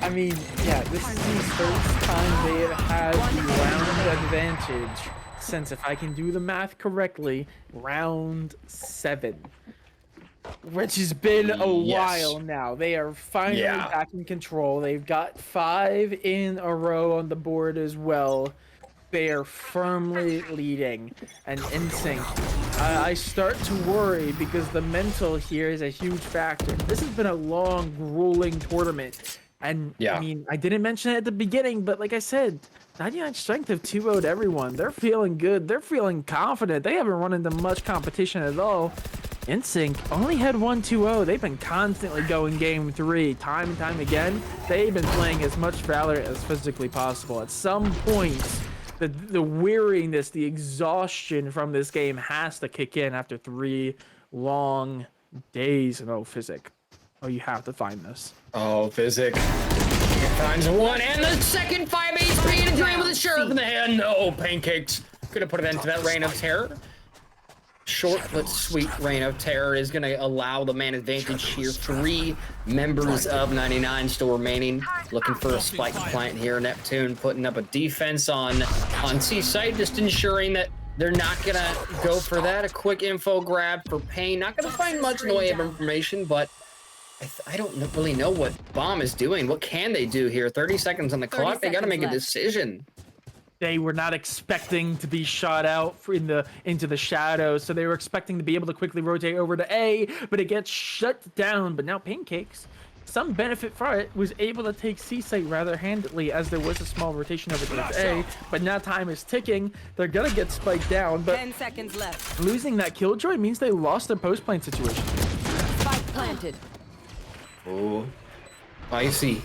I mean, yeah, this is the first time they have had the round advantage since, if I can do the math correctly, round 7, which has been a while now. They are finally back in control. They've got 5 in a row on the board as well. They are firmly leading, and NSIC, I start to worry because the mental here is a huge factor. This has been a long, grueling tournament. And I mean, I didn't mention it at the beginning, but like I said, 99 Strength have 2-0'd everyone. They're feeling good. They're feeling confident. They haven't run into much competition at all. NSIC only had 1-2-0. They've been constantly going game 3, time and time again. They've been playing as much Valorant as physically possible. At some point, the weariness, the exhaustion from this game has to kick in after 3 long days. No, Physic. Oh, you have to find this. Oh, Physic. Finds 1 and the second 5 HP and a dream with a sheriff in the hand. No, Pancakes. Gonna put it into that Reign of Terror. Short but sweet Reign of Terror is gonna allow the man advantage here. 3 members of 99 still remaining. Looking for a spike plant here. Neptune putting up a defense on C site, just ensuring that they're not gonna go for that. A quick info grab for Pain. Not gonna find much in the way of information, but I don't really know what Bomb is doing. What can they do here? 30 seconds on the clock. They got to make a decision. They were not expecting to be shot out into the shadows, so they were expecting to be able to quickly rotate over to A, but it gets shut down. But now Pancakes some benefit from it, was able to take C site rather handily as there was a small rotation over towards A, but now time is ticking. They're gonna get spiked down, but 10 seconds left. losing that killjoy means they lost their post-plant situation. Spike planted. Oh, I see.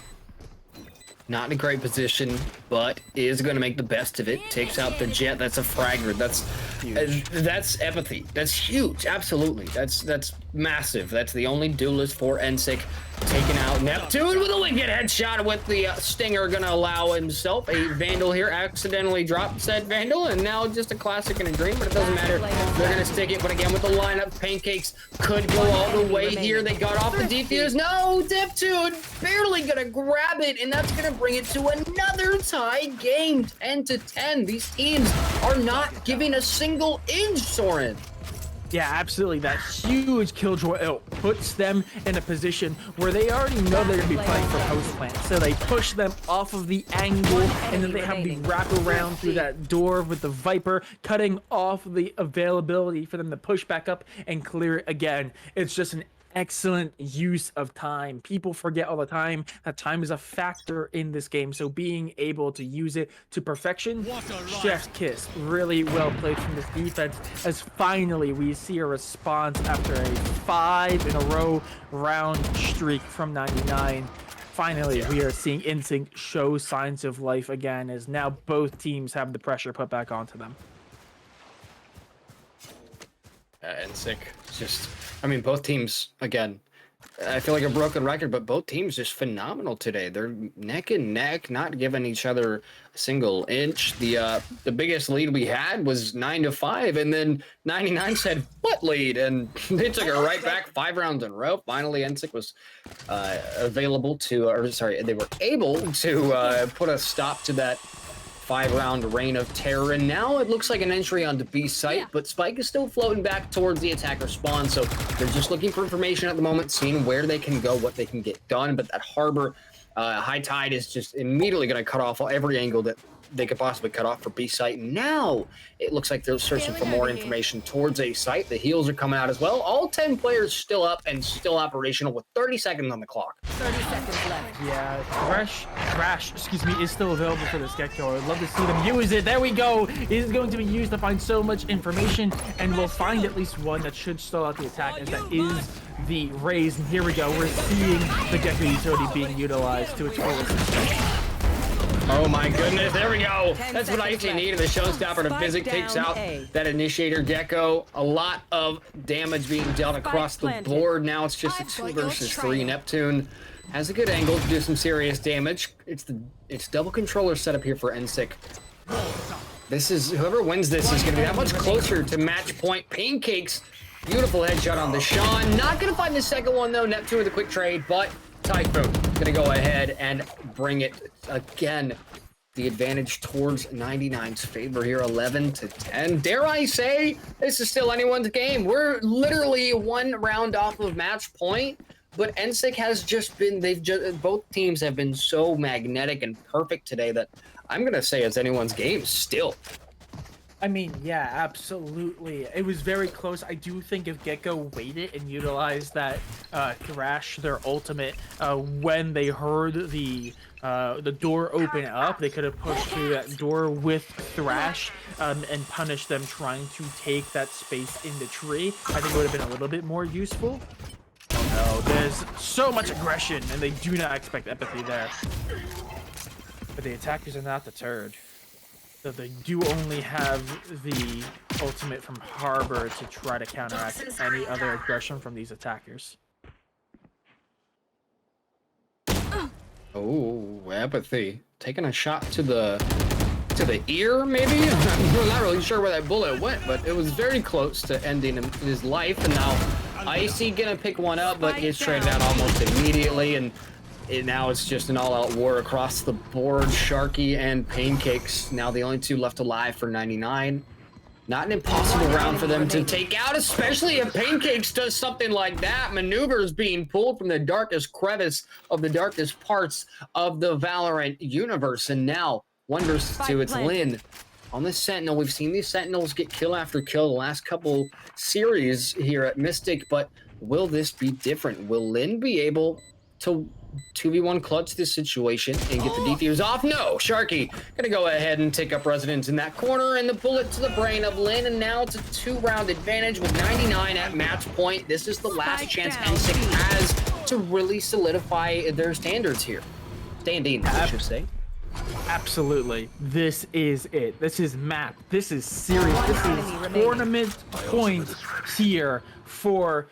Not in a great position, but is going to make the best of it. Takes out the jet. That's a fragger. That's empathy. That's huge. Absolutely. That's massive. That's the only duelist for NSIC. Taking out Neptune with a wicked headshot with the Stinger. Going to allow himself a Vandal here. Accidentally dropped said Vandal, and now just a classic and a dream, but it doesn't matter. They're going to stick it, but again with the lineup, Pancakes could go all the way here. They got off the defuse. No, Neptune barely going to grab it, and that's going to bring it to another tie game, 10-10. These teams are not giving a single inch, Soren. Yeah, absolutely. That huge killjoy puts them in a position where they already know they're going to be playing for post plant. So they push them off of the angle, and then they have the wrap around through that door with the Viper, cutting off the availability for them to push back up and clear it again. It's just an excellent use of time. People forget all the time that time is a factor in this game, so being able to use it to perfection, chef's kiss. Really well played from this defense, as finally we see a response after a 5-in-a-row round streak from 99. Finally, we are seeing NSYNC show signs of life again, as now both teams have the pressure put back onto them. NSIC just, I mean, both teams, again, I feel like a broken record, but both teams just phenomenal today. They're neck and neck, not giving each other a single inch. The biggest lead we had was 9-5, and then 99 said, "What lead?" And they took it right back 5 rounds in a row. Finally, NSIC was available to, or sorry, they were able to put a stop to that 5-round reign of terror, and now it looks like an entry onto B site, but Spike is still floating back towards the attacker spawn, so they're just looking for information at the moment, seeing where they can go, what they can get done. But that harbor high tide is just immediately going to cut off every angle that they could possibly cut off for B site. Now it looks like they're searching for more information towards A site. The heals are coming out as well. All 10 players still up and still operational with 30 seconds on the clock. 30 seconds left. Yeah, Thrash, excuse me, is still available for this Gecko. I'd love to see them use it. There we go. It is going to be used to find so much information, and we'll find at least one that should stall out the attack, as that is the Raze. And here we go. We're seeing the Gecko utility being utilized to its fullest extent. Oh my goodness, there we go. That's what I actually needed. The showstopper to Physic takes out that initiator Gecko. A lot of damage being dealt across the board. Now it's just a 2 versus 3. Neptune has a good angle to do some serious damage. It's double controller setup here for NSIC. This is, whoever wins this is going to be that much closer to match point. Pancakes, beautiful headshot on the Sean. Not going to find the second one though. Neptune with a quick trade, but Typhoon gonna go ahead and bring it again. The advantage towards 99's favor here, 11-10. Dare I say, this is still anyone's game. We're literally 1 round off of match point, but NSIC has just been, both teams have been so magnetic and perfect today that I'm gonna say it's anyone's game still. I mean, yeah, absolutely. It was very close. I do think if Gecko waited and utilized that Thrash, their ultimate, when they heard the door open up, they could have pushed through that door with Thrash and punished them trying to take that space in the tree. I think it would have been a little bit more useful. Oh no, there's so much aggression, and they do not expect empathy there. But the attackers are not deterred. So they do only have the ultimate from Harbor to try to counteract any other aggression from these attackers. Oh, empathy. Taking a shot to the ear, maybe? I'm not really sure where that bullet went, but it was very close to ending his life. And now Icy gonna pick one up, but gets traded out almost immediately. And now it's just an all-out war across the board. Sharky and Pancakes now the only 2 left alive for 99. Not an impossible round for them to take out, especially if Pancakes does something like that. Maneuvers being pulled from the darkest crevice of the darkest parts of the Valorant universe. And now 1 versus 2, it's Lynn on the Sentinel. We've seen these Sentinels get kill after kill the last couple series here at Mystic, but will this be different? Will Lynn be able to 2v1 clutch this situation and get the defuse off. No, Sharky gonna go ahead and take up residence in that corner, and the bullet to the brain of Lin, and now it's a 2-round advantage with 99 at match point. This is the last chance NSIC has to really solidify their standards here. Standing, I should say. Absolutely. This is it. This is map. This is serious. This is tournament point here for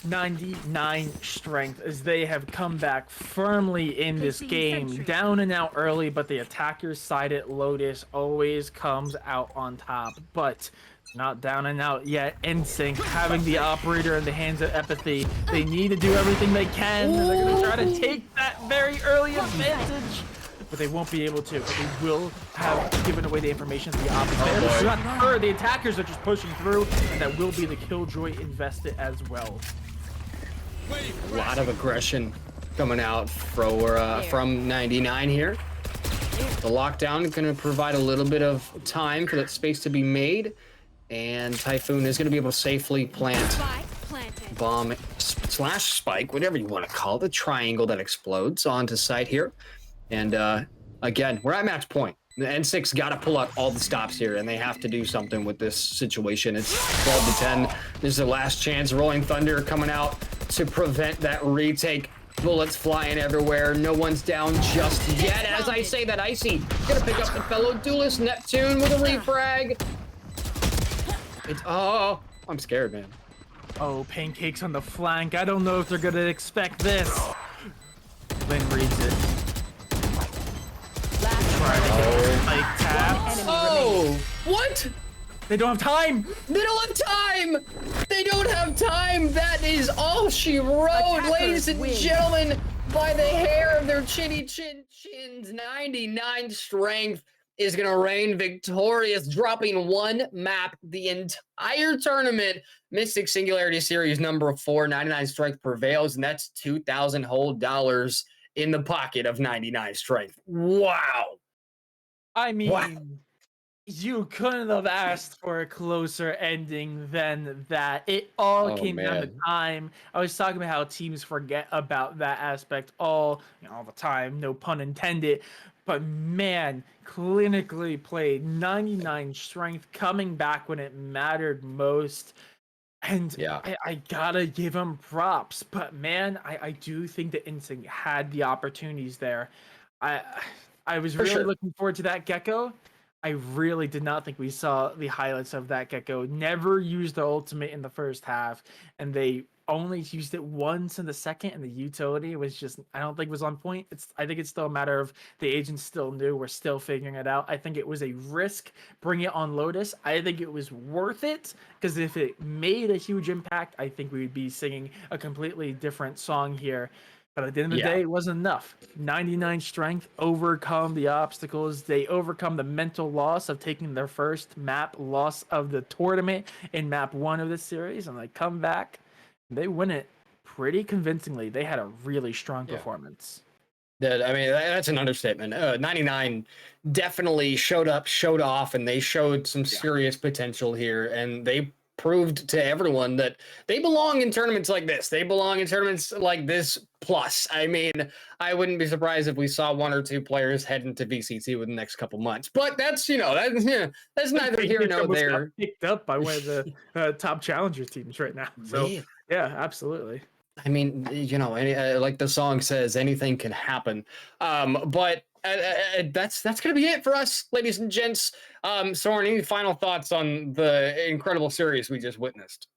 99 Strength, as they have come back firmly in this game. Down and out early, but the attackers sided Lotus always comes out on top. But not down and out yet. NSYNC having the operator in the hands of Empathy. They need to do everything they can. They're going to try to take that very early advantage, but they won't be able to. But they will have given away the information to the opposite. The attackers are just pushing through, and that will be the killjoy invested as well. A lot of aggression coming out from 99 here. The lockdown is going to provide a little bit of time for that space to be made, and Typhoon is going to be able to safely plant bomb slash spike, whatever you want to call it, the triangle that explodes onto site here. And again, we're at match point. The N6 got to pull out all the stops here, and they have to do something with this situation. It's 12 to 10. This is the last chance. Rolling Thunder coming out to prevent that retake. Bullets flying everywhere. No one's down just yet. As I say that, Icy gonna pick up the fellow duelist Neptune with a refrag. Oh, I'm scared, man. Oh, Pancakes on the flank. I don't know if they're gonna expect this. Lin reads it. Trying to get like taps. Oh, what? They don't have time. They don't have time. They don't have time. That is all she wrote, ladies and gentlemen. By the hair of their chinny chins, 99 Strength is gonna reign victorious, dropping one map the entire tournament. Mystic Singularity Series number 4, 99 Strength prevails, and that's $2,000 whole dollars in the pocket of 99 Strength. Wow. I mean, you couldn't have asked for a closer ending than that. It all came down to time. I was talking about how teams forget about that aspect all the time, no pun intended. But man, clinically played, 99 Strength coming back when it mattered most. And I gotta give him props. But man, I do think that NSYNC had the opportunities there. I was really looking forward to that Gecko. I really did not think we saw the highlights of that Gecko. Never used the ultimate in the first half, and they only used it once in the second, and the utility was just, I don't think was on point. I think it's still a matter of the agents still new. We're still figuring it out. I think it was a risk. Bring it on Lotus. I think it was worth it, because if it made a huge impact, I think we would be singing a completely different song here. But at the end of the day, it wasn't enough. 99 Strength overcome the obstacles. They overcome the mental loss of taking their first map loss of the tournament in map 1 of this series, and they come back and they win it pretty convincingly. They had a really strong performance. I mean, that's an understatement. 99 definitely showed up, showed off, and they showed some serious potential here, and they proved to everyone that they belong in tournaments like this. They belong in tournaments like this plus. I mean, I wouldn't be surprised if we saw 1 or 2 players head into VCT within the next couple months. But that's that's neither here nor there. Picked up by one of the top challenger teams right now. So yeah, absolutely. I mean, like the song says, anything can happen. But that's gonna be it for us, ladies and gents. Soren, any final thoughts on the incredible series we just witnessed?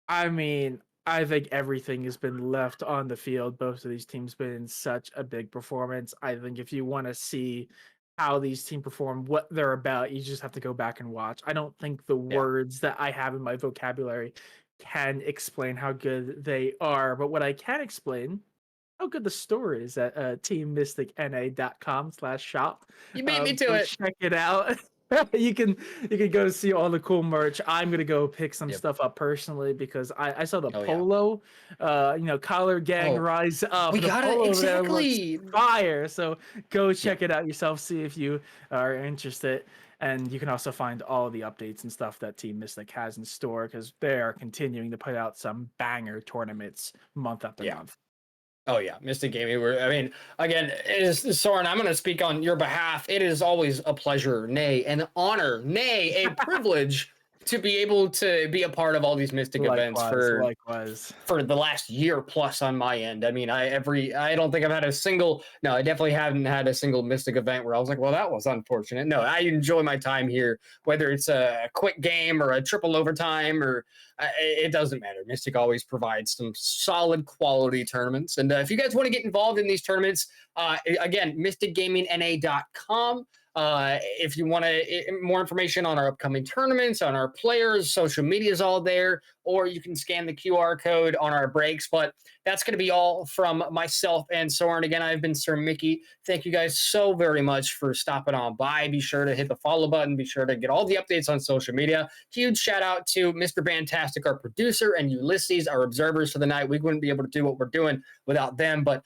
I mean, I think everything has been left on the field. Both of these teams been in such a big performance. I think if you want to see how these teams perform, what they're about, you just have to go back and watch. I don't think the words that I have in my vocabulary can explain how good they are, but what I can explain how good the store is at teammysticna.com/shop. You beat me to it. Check it out. you can go see all the cool merch. I'm gonna go pick some stuff up personally because I saw the polo, collar gang rise up. We got it exactly. Fire. So go check it out yourself. See if you are interested. And you can also find all the updates and stuff that Team Mystic has in store because they are continuing to put out some banger tournaments month after month. Oh yeah, Mystic Gaming. I mean, again, Soren, I'm going to speak on your behalf. It is always a pleasure, nay, an honor, nay, a privilege to be able to be a part of all these Mystic events Likewise. for the last year plus on my end. I mean, I don't think I've had a single, no, I definitely haven't had a single Mystic event where I was like, well, that was unfortunate. No, I enjoy my time here, whether it's a quick game or a triple overtime or it doesn't matter. Mystic always provides some solid quality tournaments. And if you guys want to get involved in these tournaments, again, mysticgamingna.com. If you want more information on our upcoming tournaments, on our players, social media is all there, or you can scan the QR code on our breaks. But that's going to be all from myself and Soren. Again, I've been Sir Mickey. Thank you guys so very much for stopping on by. Be sure to hit the follow button. Be sure to get all the updates on social media. Huge shout out to Mr. Fantastic, our producer, and Ulysses, our observers for the night. We wouldn't be able to do what we're doing without them. But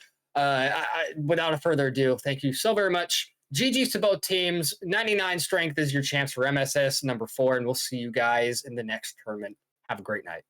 without further ado, thank you so very much. GG's to both teams. 99 Strength is your chance for MSS number 4, and we'll see you guys in the next tournament. Have a great night.